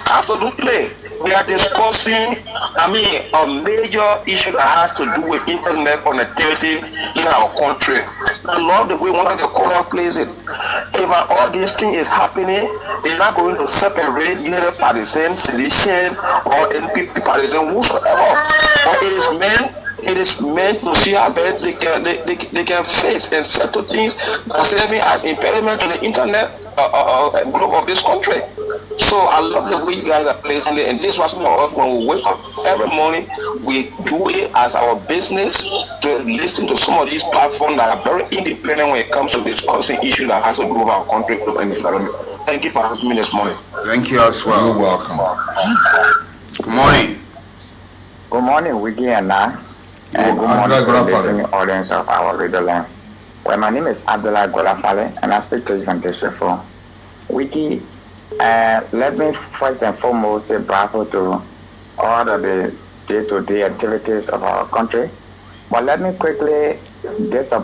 S8: Absolutely. We are discussing, a major issue that has to do with internet connectivity in our country. I love the way one of the caller plays it. If all this thing is happening, they're not going to separate either partisan, sedition, or NPP partisan, whosoever. But it is meant to see how best they can face and settle things that serving as impediment to the internet globe of this country. So I love the way you guys are placing it, and this was more when we wake up every morning, we do it as our business to listen to some of these platforms that are very independent when it comes to discussing issues that has to do with our country and environment. Thank you for having me this morning.
S10: Thank you as well.
S11: You're welcome.
S10: Good morning.
S15: Good morning, Weekie and Nath. And good morning to the listening audience of our radio line. Well, my name is Abdullah Golafale, and I speak to you from District 4. Weekie, let me first and foremost say bravo to all of the day-to-day activities of our country. But let me quickly have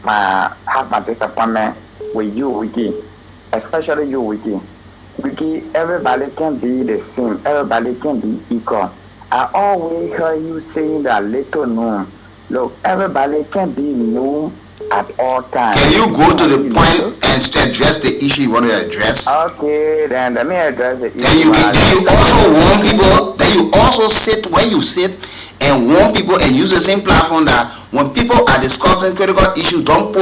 S15: my disappointment with you, Weekie, especially you, Weekie. Weekie, everybody can be the same. Everybody can be equal. I always hear you saying that little known. Look, everybody can be known at all times.
S10: Can you go to the point and address the issue you want to address?
S15: Okay, then let me address the issue.
S10: Then you also warn people. Then you also sit where you sit and warn people and use the same platform that when people are discussing critical issues, do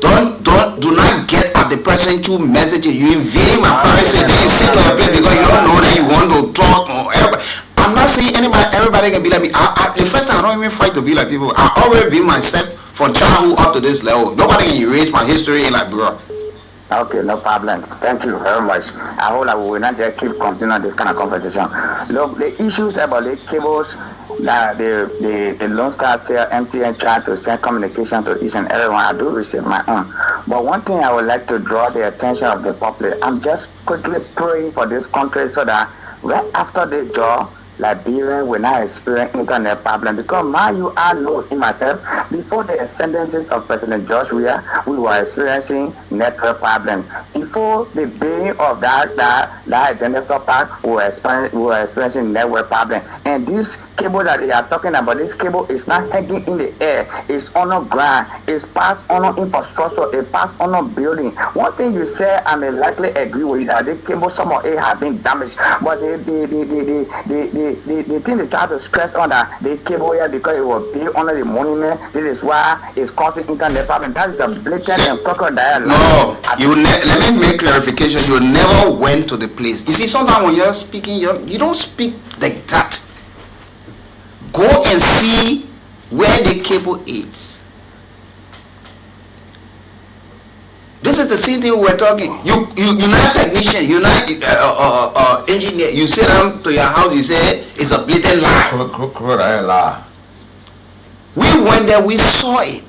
S10: not get at the person through messages. You invade my privacy, then you sit on a place because you don't know that you want to talk or whatever. I'm not saying everybody can be like me. The first time I don't even fight to be like people. I always be myself from childhood up to this level. Nobody can erase my history in like bro.
S15: Okay, no problem. Thank you very much. I hope that we will not just keep continuing this kind of conversation. Look, the issues about the cables that the Lone Star Cell MTN try to send communication to each and everyone, I do receive my own. But one thing I would like to draw the attention of the public, I'm just quickly praying for this country so that right after the job, Liberia will not experience internet problem because I know in myself before the ascendances of President George Weah, we were experiencing network problem. Before the beginning of that identical park, we were experiencing network problem. And this cable that they are talking about, this cable is not hanging in the air. It's on the ground. It's passed on infrastructure. It passed on a building. One thing you said, I may likely agree with you that the cable, some of it have been damaged, but the thing they try to stress on that the cable here because it was built under the monument. This is why it's causing internet problem. That is a blatant and crocodile.
S10: No, let me make clarification. You never went to the place. You see, sometimes when you're speaking, you don't speak like that. Go and see where the cable is. This is the same thing we're talking. You not technician, you not engineer. You sit down to your house, you say it's a blatant lie. We went there, we saw it.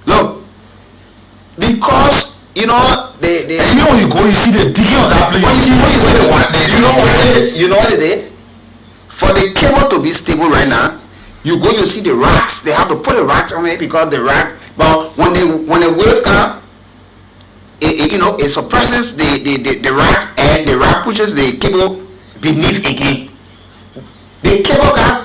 S10: Look, because you know when you go, you see the digging of that place. You know what it is? You know what it is? For the cable to be stable right now, you go, you see the racks. They have to put a rack on it because the rack. But when the wave comes, it suppresses the rack, and the rack pushes the cable beneath again. The cable got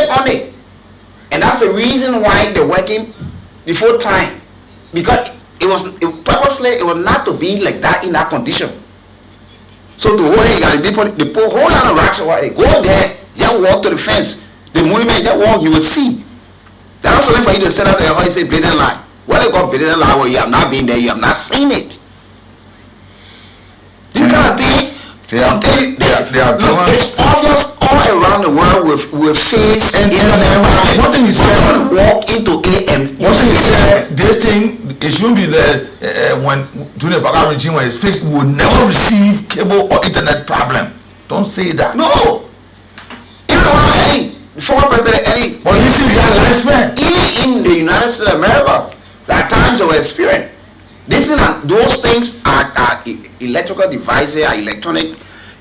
S10: slept on it. And that's the reason why they're working before time. Because purposely, it was not to be like that in that condition. So the whole thing, they put a whole lot of rocks over it. Go there, just walk to the fence. The movement, just walk, you will see. That's only for you to set out there and say blatant lie. Well, they got blatant lie where you have not been there, you have not seen it. This kind of thing, it's obvious all around the world with face and internet.
S11: One thing he said,
S10: walk into AM.
S11: One thing he said, this thing, it shouldn't be there when during the Baghdad regime when it's fixed, we will never receive cable or internet problem. Don't say that.
S10: No. Former President Eddie.
S11: But this is your lifespan.
S10: Even in the United States of America, there are times of experience. Those things are electrical devices, are electronic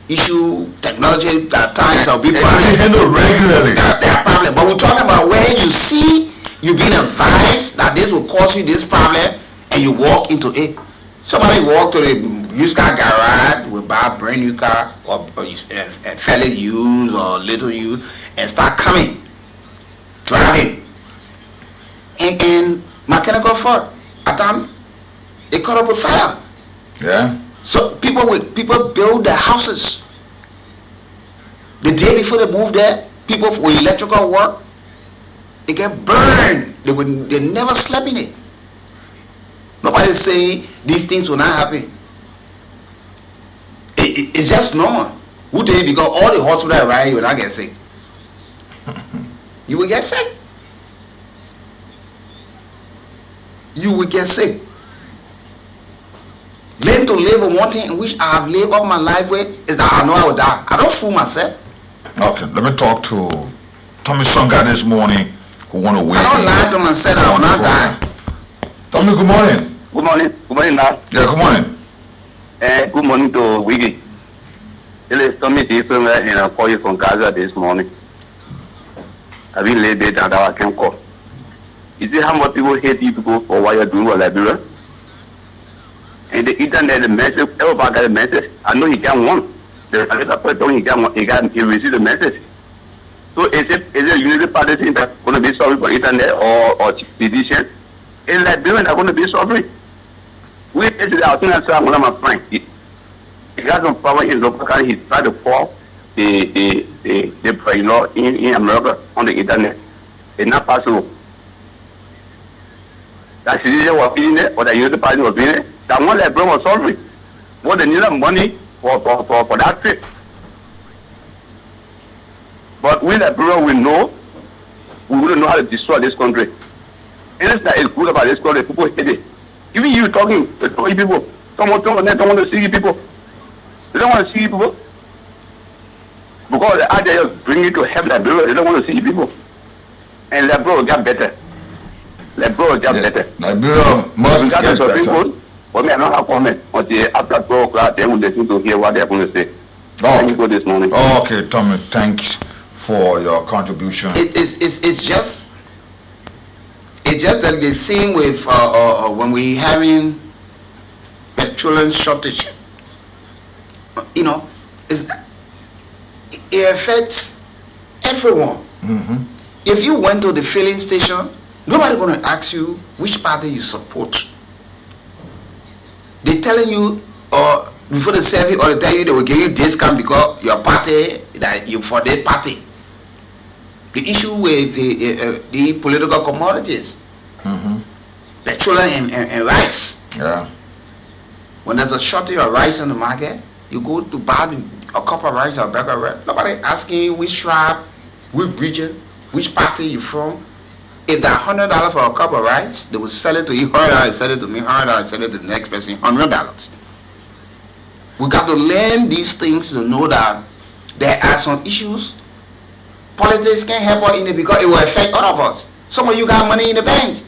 S10: issue, technology. There are times of people
S11: handle regularly.
S10: There are problems. But we're talking about where you see you've been advised that this will cause you this problem, and you walk into it. Somebody walk to the used car garage, will buy a brand new car or fairly used or little used, and start coming, driving, and mechanical fault. At time, they caught up with fire.
S11: Yeah.
S10: So people build their houses. The day before they move there, people with electrical work, they get burned. They never slept in it. Nobody's saying these things will not happen. It's just normal. Who did it? Because all the hospitals around you will not get sick. You will get sick. You will get sick. Learn to live with one thing in which I have lived all my life with is that I know I will die. I don't fool myself.
S11: Okay, let me talk to Tommy Songa this morning who want to wait.
S10: I don't lie to myself that I will not die.
S11: Tommy, good morning.
S13: Good morning. Good morning, Nath.
S11: Yeah, good morning.
S13: Good morning to Weekie. It is Tommy Stephen and I call you from Gaza this morning. I've been late there and I can call. You see how much people hate you people for what you're doing with Liberia? And the internet, the message, everybody got a message. I know he got one. The other person he received the message. So is it unity party thing that's going to be sorry for internet or petition? It's Liberians are going to be sorry. We basically are saying that one of my friends. He got some power in local country. He tried to call the law in America on the internet. It's not possible. That citizen was being there or the unity party was being there. That one Liberian was sorry. What they needed money for that trip. But we Liberians we know we wouldn't know how to destroy this country. Anything that is good about this country, people hate it. Even you talking people, someone don't want to see people. They don't want to see people. Because the idea of bringing you to help Liberia, they don't want to see people. And Liberia will get better. Liberia will get better.
S11: Liberia must get better.
S13: For me, I don't have comment until after 12 o'clock, they will listen to hear what they're going to say. Thank you for this morning.
S11: Okay, Tommy, thanks for your contribution.
S10: It's just that the same with when we having petroleum shortage. You know, it affects everyone.
S11: Mm-hmm.
S10: If you went to the filling station, nobody going to ask you which party you support. They telling you, or before the service, or they tell you they will give you discount because your party that you for that party. The issue with the political commodities, petroleum and rice.
S11: Yeah.
S10: When there's a shortage of rice on the market, you go to buy a cup of rice or a bag of rice. Nobody asking you which tribe, which region, which party you from. If they're $100 for a cup of rice, they will sell it to you $100, sell it to me $100, sell it to the next person $100. We got to learn these things to know that there are some issues. Politics can't help us in it because it will affect all of us. Some of you got money in the bank.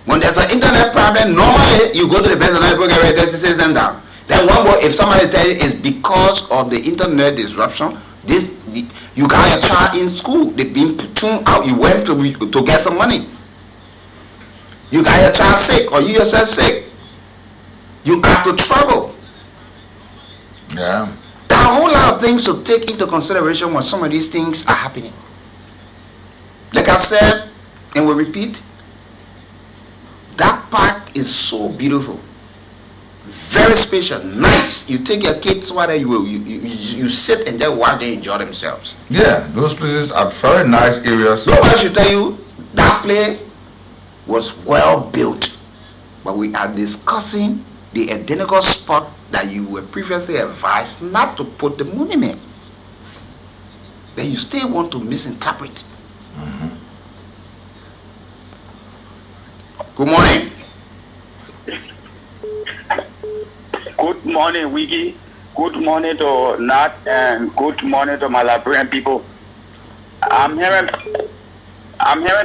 S10: When there's an internet problem, normally you go to the bank and go get ready to send them down. Then one more, if somebody tell you it's because of the internet disruption, you got a child in school, they've been tuned out, you went to get some money. You got your child sick or you yourself sick. You have to travel.
S11: Yeah.
S10: There are a whole lot of things to take into consideration when some of these things are happening. Like I said, and we repeat, that park is so beautiful, very special, nice. You take your kids while you sit and just watch them enjoy themselves.
S11: Yeah, those places are very nice areas.
S10: Nobody should tell you that place was well built, but we are discussing the identical spot that you were previously advised not to put the monument. Then you still want to misinterpret.
S11: Mm-hmm.
S10: Good morning.
S13: Good morning, Weekie. Good morning to Nath, and good morning to my Liberian people. I'm hearing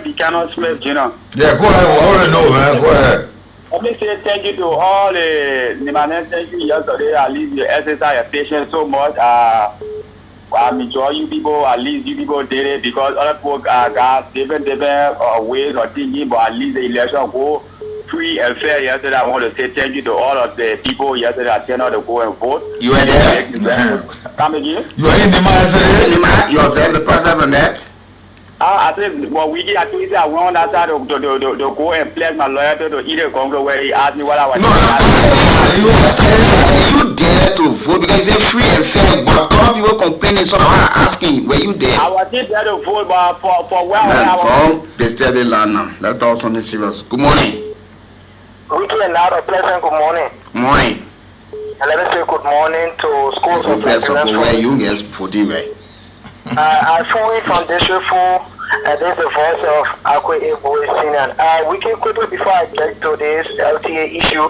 S13: Buchanan Smith, you know.
S11: Yeah, go ahead. I want to know, man. Go ahead.
S13: Let me say thank you to all the Nimanen. Thank you yesterday. At least you exercise your patience so much. I enjoy you people. At least you people did it because other people got different ways of thinking, but at least the election go free and fair yesterday. I want to say thank you to all of the people yesterday that turned out to go and vote.
S10: You were there?
S13: Come again?
S11: You were in the man.
S10: You observed the process on that?
S13: I think, well, we did actually I went on that side to go and pledge my loyalty to either Congo where he asked me what I was
S10: doing. You dare to vote because it's free and fair, but a lot of people complaining, so I'm asking, were you there?
S13: I was there to vote, but for where
S10: I was. They steady land now. Let's talk something serious. Good morning.
S17: Weekie Nath, a pleasant good morning.
S10: Morning.
S17: And let me say good morning to schools of excellence.
S10: Where you guys voting, right?
S17: I'm phone from District 4, and this is the voice of Akwe Ebo Senior. Weekie, quickly before I get to this LTA issue,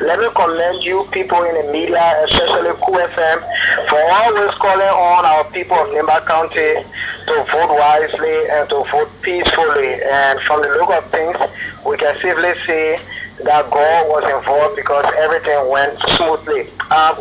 S17: let me commend you people in the media, especially QFM, for always calling on our people of Nimba County to vote wisely and to vote peacefully. And from the look of things, we can safely say that God was involved because everything went smoothly.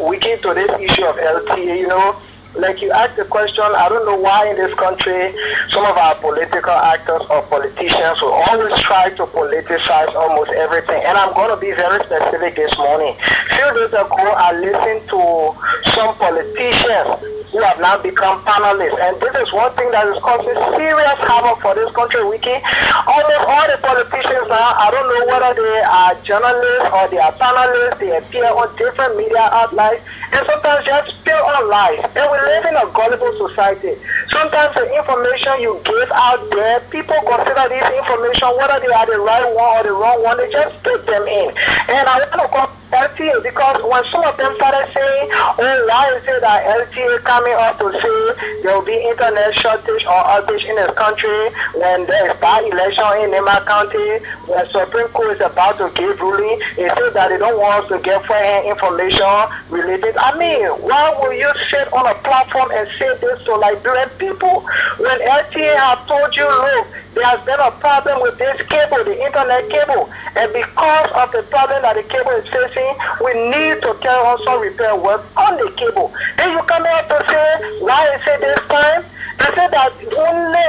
S17: We came to this issue of LTA, you know, like you asked the question, I don't know why in this country some of our political actors or politicians will always try to politicize almost everything. And I'm going to be very specific this morning. A few days ago, I listened to some politicians who have now become panelists. And this is one thing that is causing serious havoc for this country, Weekie. Almost all the politicians now, I don't know whether they are journalists or they are panelists, they appear on different media outlets, and sometimes just spill on lies. And we live in a gullible society. Sometimes the information you give out there, people consider this information, whether they are the right one or the wrong one, they just put them in. And I want to call LTA because when some of them started saying, oh, why is it that LTA coming up to say there will be internet shortage or outage in this country when there is bad election in Nimba County, when Supreme Court is about to give ruling, it says that they don't want us to get first-hand information related. I mean, why will you sit on a platform and say this to Liberian people when LTA have told you, look, there has been a problem with this cable, the internet cable, and because of the problem that the cable is facing, we need to carry on some repair work on the cable. Then you come out to say, why is it this time? They said that only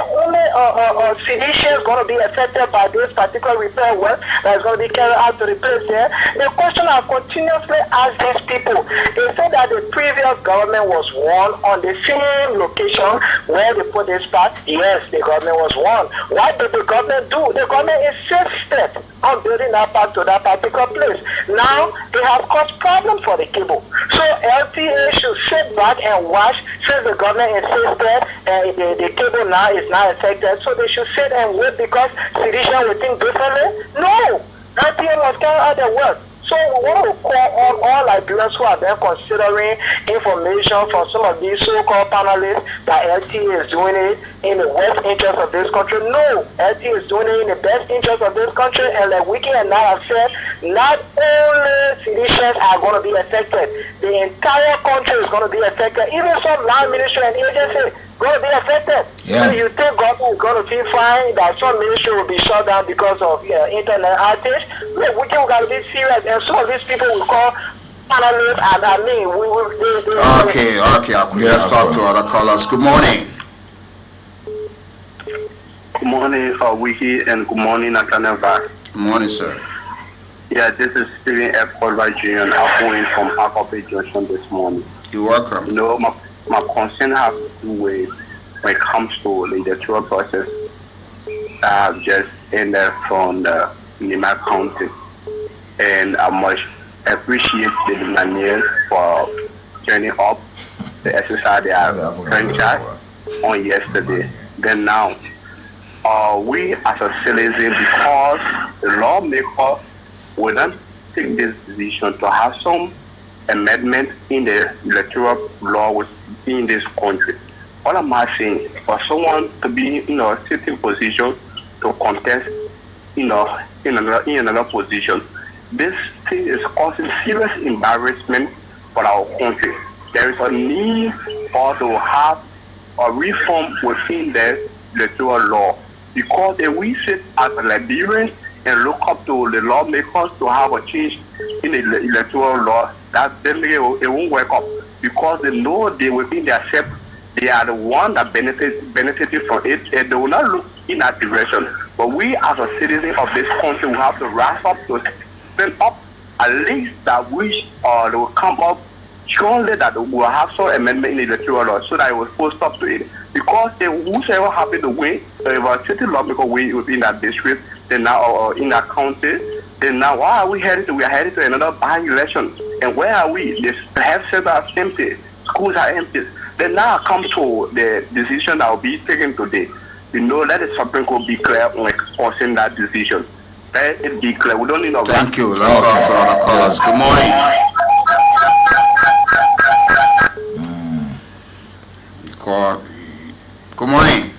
S17: Phoenicians going to be affected by this particular repair work that is going to be carried out to replace there. The question I continuously ask these people, they said that the previous government was warned on the same location where they put this part. Yes, the government was warned. What did the government do? The government insisted on building that part to that particular place. Now, they have caused problems for the cable. So LTA should sit back and watch since the government insisted the cable now is not affected, so they should sit and wait because Sedition will think differently? No! LTA must carry out their work. So we want to call on all Liberians who have been considering information from some of these so-called panelists that LTA is doing it in the best interest of this country. No, LTA is doing it in the best interest of this country, and like Weekie and Nath have said, not only citizens are going to be affected, the entire country is going to be affected. Even some land ministry and agency going to be affected. Yeah. So you think government is going to feel fine that some ministry will be shut down because of internet outage? Look, we got to be serious, and some of these people will call panelists, and I mean, we will.
S10: Okay. Let's talk to other callers. Good morning.
S13: Good morning, Weekie, and good morning, Nathaniel. Good
S10: morning, sir.
S13: Yeah, this is Stephen F. Oliver Jr. I'm going from Akape Junction this morning.
S10: You're welcome.
S13: You know, my concern has to do with when it comes to the electoral process. just ended from the Nima County, and I must appreciate the Ghanaians for turning up the exercise they are franchise on yesterday. Then now, we as a citizen, because the lawmaker will not take this decision to have some amendment in the electoral law in this country. All I'm saying, for someone to be in a sitting position to contest, in another position, this thing is causing serious embarrassment for our country. There is a need for us to have a reform within the electoral law, because if we sit as Liberians and look up to the lawmakers to have a change in the electoral law, that then it won't work up, because they know they within themselves they are the one that benefited from it, and they will not look in that direction. But we as a citizen of this country will have to rise up to stand up at least that we will come up surely that we will have some amendment in the electoral law so that it will post up to it. Because if whosoever happen to win, if a city lawmaker win within that district, then now or in that county, then now why are we headed to? We are headed to another by-election. And where are we? The health centers are empty, schools are empty. Then now come to the decision that will be taken today. Let the Supreme Court be clear on enforcing that decision. Let it be clear. We don't need no.
S10: Thank you. Let's talk to other callers. Good morning. Good morning.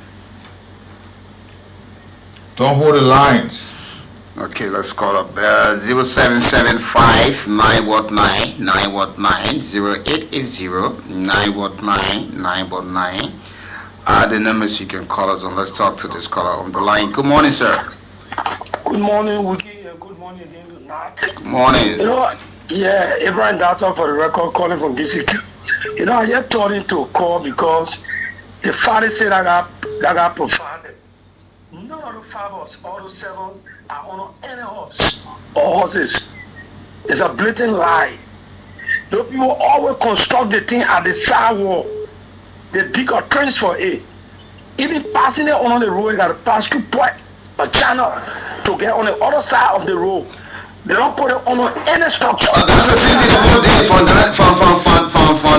S11: Don't hold the lines.
S10: Okay, let's call up 0775 919 919 0880 919 919. The numbers you can call us on. Let's talk to this caller on the line. Good morning, sir.
S21: Good morning, Weekie, and good morning again to Nath.
S10: Good morning.
S21: Abraham Data for the record, calling from DCQ. I just told him to call because the father said I got provided. None of the 5 of us, all the 7 are on any horse or horses. It's a blatant lie. Those people always construct the thing at the sidewalk. They dig a trench for it. Even passing it on the road, you got to pass through a channel to get on the other side of the road. They don't put it on any structure.
S10: That's the same thing about there from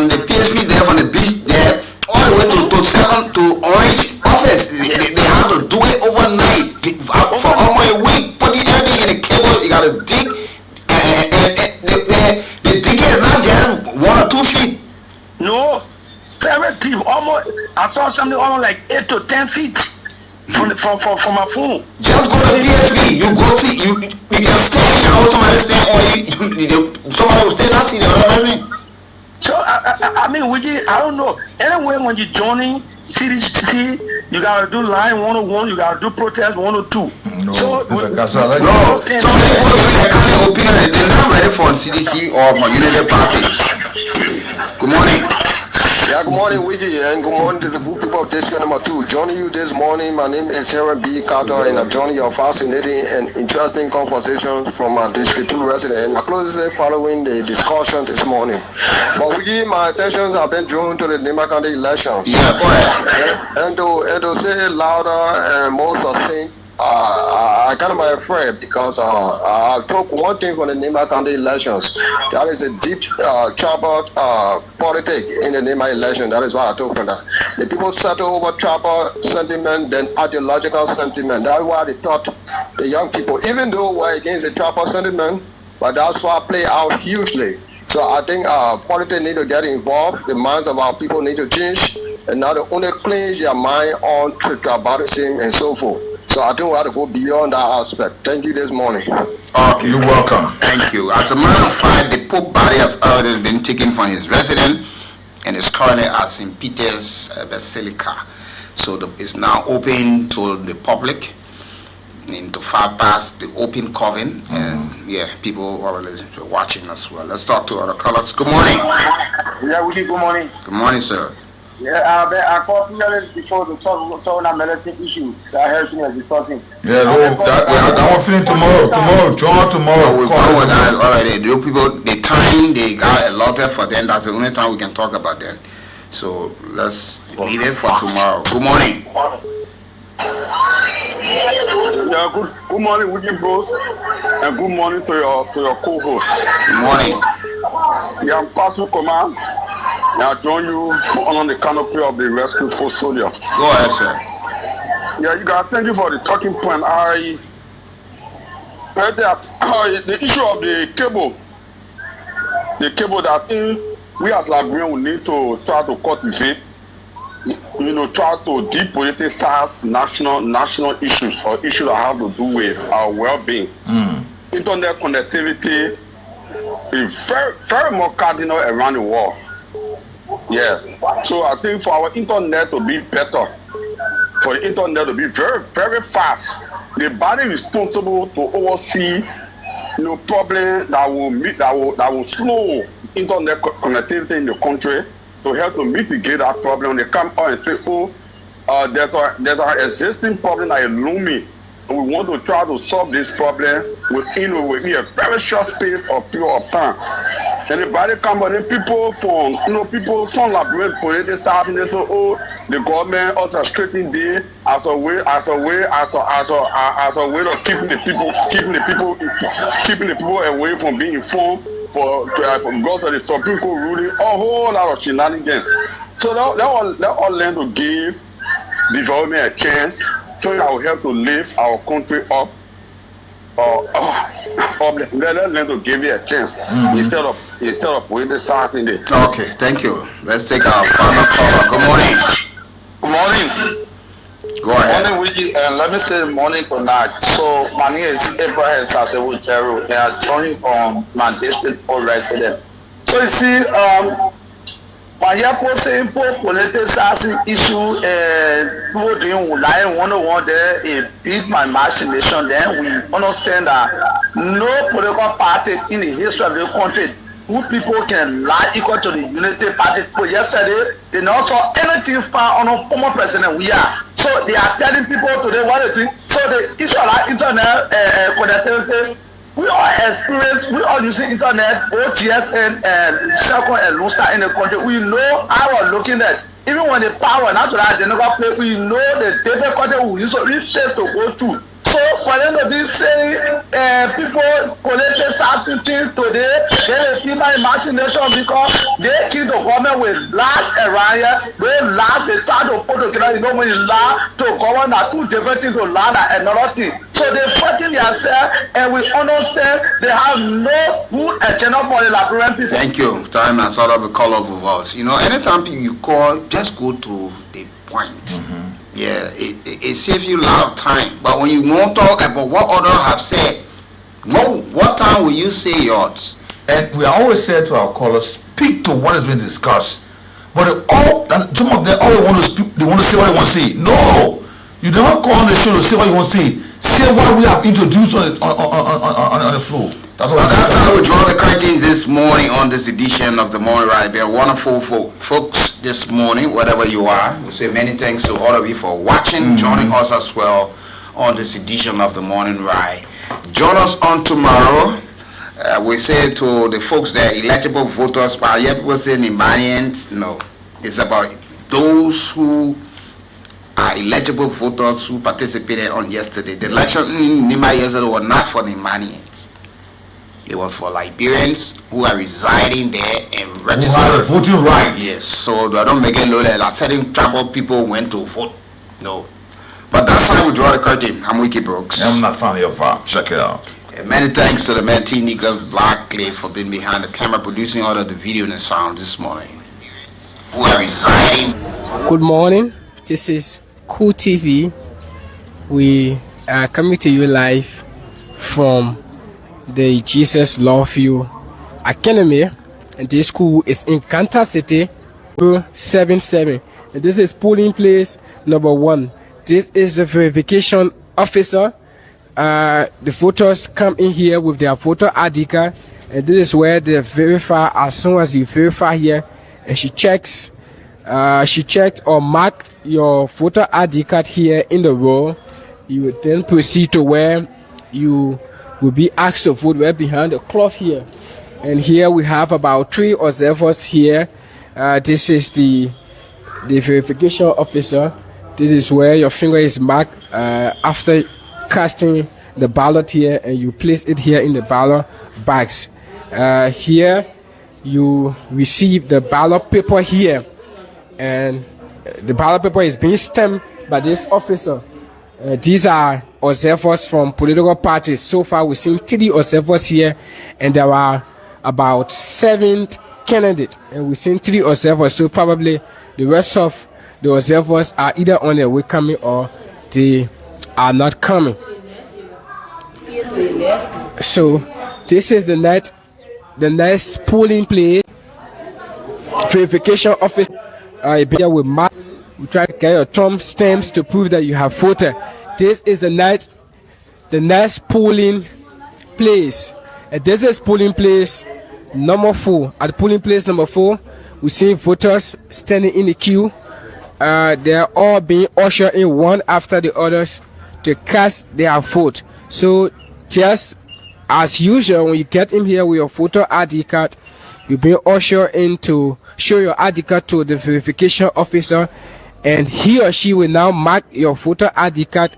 S10: the PSP there, from the beach there, all the way to 7 to Orange office. They have to do it overnight for almost a week. Putting everything in the cable, you got to dig. And the digging is not just 1 or 2 feet.
S21: No, very deep. Almost, I saw something almost like 8 to 10 feet. From my phone.
S10: Just go to PSP. You go see you can stay. Somebody stay or somebody will stay not see the other person.
S21: So I mean, I don't know. Anyway, when you joining CDC, you gotta do line 101. You gotta do protest 102.
S10: No, so some people give their kind of opinion. They're not ready for CDC or for Unity Party. Good morning.
S16: Yeah, good morning, Weekie, and good morning to the good people of District number 2. Joining you this morning, my name is Harry B. Carter, and I'm joining your fascinating and interesting conversations from my District 2 resident. I closely following the discussion this morning. But Weekie, my attentions have been drawn to the Nima County elections.
S10: Yeah, go ahead.
S16: And to say it louder and more succinct, I kind of afraid because I took one thing from the Nima County elections. That is a deep troubled politics in the Nima election. That is what I took from that. The people settle over tribal sentiment than ideological sentiment. That's why they taught the young people, even though we're against the tribal sentiment, but that's why play out hugely. So I think politics need to get involved. The minds of our people need to change, and not only cleanse their mind on tribalism and so forth. So I think we have to go beyond that aspect. Thank you this morning.
S10: Okay, you're welcome. Thank you. As a matter of fact, the Pope body has already been taken from his residence and is currently at St. Peter's Basilica. So it's now open to the public, into 5 past the open coven, and people are watching as well. Let's talk to other callers. Good morning.
S3: Yeah, Weekie, good morning.
S10: Good morning, sir.
S3: Yeah, I called few before to talk on a medicine issue that Harrison is discussing.
S11: Yeah, that one finish tomorrow. Tomorrow.
S10: We've covered that already. The people, the time they got allotted for them, that's the only time we can talk about that. So let's leave it for tomorrow. Good morning.
S8: Yeah, good morning, Weekie Bros, and good morning to your co-host.
S10: Good morning.
S8: Yeah, I'm Pastor Command. Yeah, I join you under the canopy of the Rescue Force Soldier.
S10: Go ahead, sir.
S8: Yeah, you guys, thank you for the talking point. I heard that the issue of the cable that I think we as Liberians will need to try to cultivate, try to depoliticize national issues or issues that have to do with our well-being. Internet connectivity is very, very more cardinal around the world. Yes. So I think for our internet to be better, for the internet to be very, very fast, the body responsible to oversee problem that will slow internet connectivity in the country to help to mitigate that problem. They come out and say, there's an existing problem that is looming, and we want to try to solve this problem within a very short space of period of time. And the body come out, and people from Liberian political side, and they say, the government also straightening this as a way of keeping the people away from being informed because of the Supreme Court ruling, a whole lot of shenanigans. So that all learn to give development a chance, so that will help to lift our country up. Let them to give you a chance instead of politicizing it.
S10: Okay, thank you. Let's take our final caller. Good morning.
S4: Good morning.
S10: Go ahead.
S4: Morning, Weekie, and let me say morning for night. So my name is Abraham Sasewu Jeru, and I'm joining from my district for resident. So you see, when you're posting for politicizing issue and people doing lying one there, it beat my imagination. Then we understand that no political party in the history of the country who people can lie equal to the Unity Party. So yesterday, they never saw anything far on a former president we are. So they are telling people today what they think. So the issue of internet connectivity, we all experience, we all using internet, both GSN and Shelcon and Lusta in the country. We know our looking at, even when the power, not to that, they never play, we know the difficulty we use to go through. So for them to be saying people collected something today, they feel my imagination because they think the government will last around here. They laugh, they try to put together, when you laugh to government are two different things to laugh at another thing. So they fighting themselves, and we understand they have no good agenda for the Liberian people.
S10: Thank you. Time has sort of a call of us. Anytime you call, just go to the point. Yeah, it saves you a lot of time. But when you won't talk about what others have said, what time will you say yours?
S11: And we always say to our callers, speak to what has been discussed. But some of them always want to speak, they want to say what they want to say. No! You never call on the show to say what you want to say. Say what we have introduced on the floor.
S10: That's how we draw the curtains this morning on this edition of the Morning Ride. They're wonderful folks this morning, wherever you are. We say many thanks to all of you for watching, joining us as well on this edition of the Morning Ride. Join us on tomorrow. We say to the folks that are eligible voters, but yet people say Nimanians. No, it's about those who are eligible voters who participated on yesterday. The election in Nima yesterday was not for Nimanians. It was for Liberians who are residing there and registered.
S11: Who have a voting right.
S10: Yes, so they don't make it look like certain tribal people went to vote. No. But that's how we draw the curtain. I'm Weekie Brooks.
S11: I'm not fan of your vibe. Check it out.
S10: And many thanks to the man T. Nicholas Blackley for being behind the camera, producing all of the video and the sound this morning. Who are residing.
S6: Good morning. This is Cool TV. We are coming to you live from the Jesus Love You Academy, and this school is in Kansas City, 77. And this is polling place number 1. This is the verification officer. The voters come in here with their voter ID card, and this is where they verify. As soon as you verify here, and she checked or mark your voter ID card here in the row, you will then proceed to where you will be asked to vote right behind the cloth here. And here we have about 3 observers here. This is the verification officer This is where your finger is marked after casting the ballot here, and you place it here in the ballot bags. Here you receive the ballot paper here, and the ballot paper is being stamped by this officer. These are observers from political parties. So far we've seen 3 observers here, and there are about 7 candidates, and we've seen 3 observers. So probably the rest of the observers are either on their way coming or they are not coming. So this is the next polling place. Verification office here with mark. We try to get your thumb stamps to prove that you have voted. This is the next polling place. And this is polling place number 4. At polling place number 4, we see voters standing in the queue. They are all being ushered in one after the others to cast their vote. So just as usual, when you get in here with your photo ID card, you'll be ushered in to show your ID card to the verification officer, and he or she will now mark your photo ID card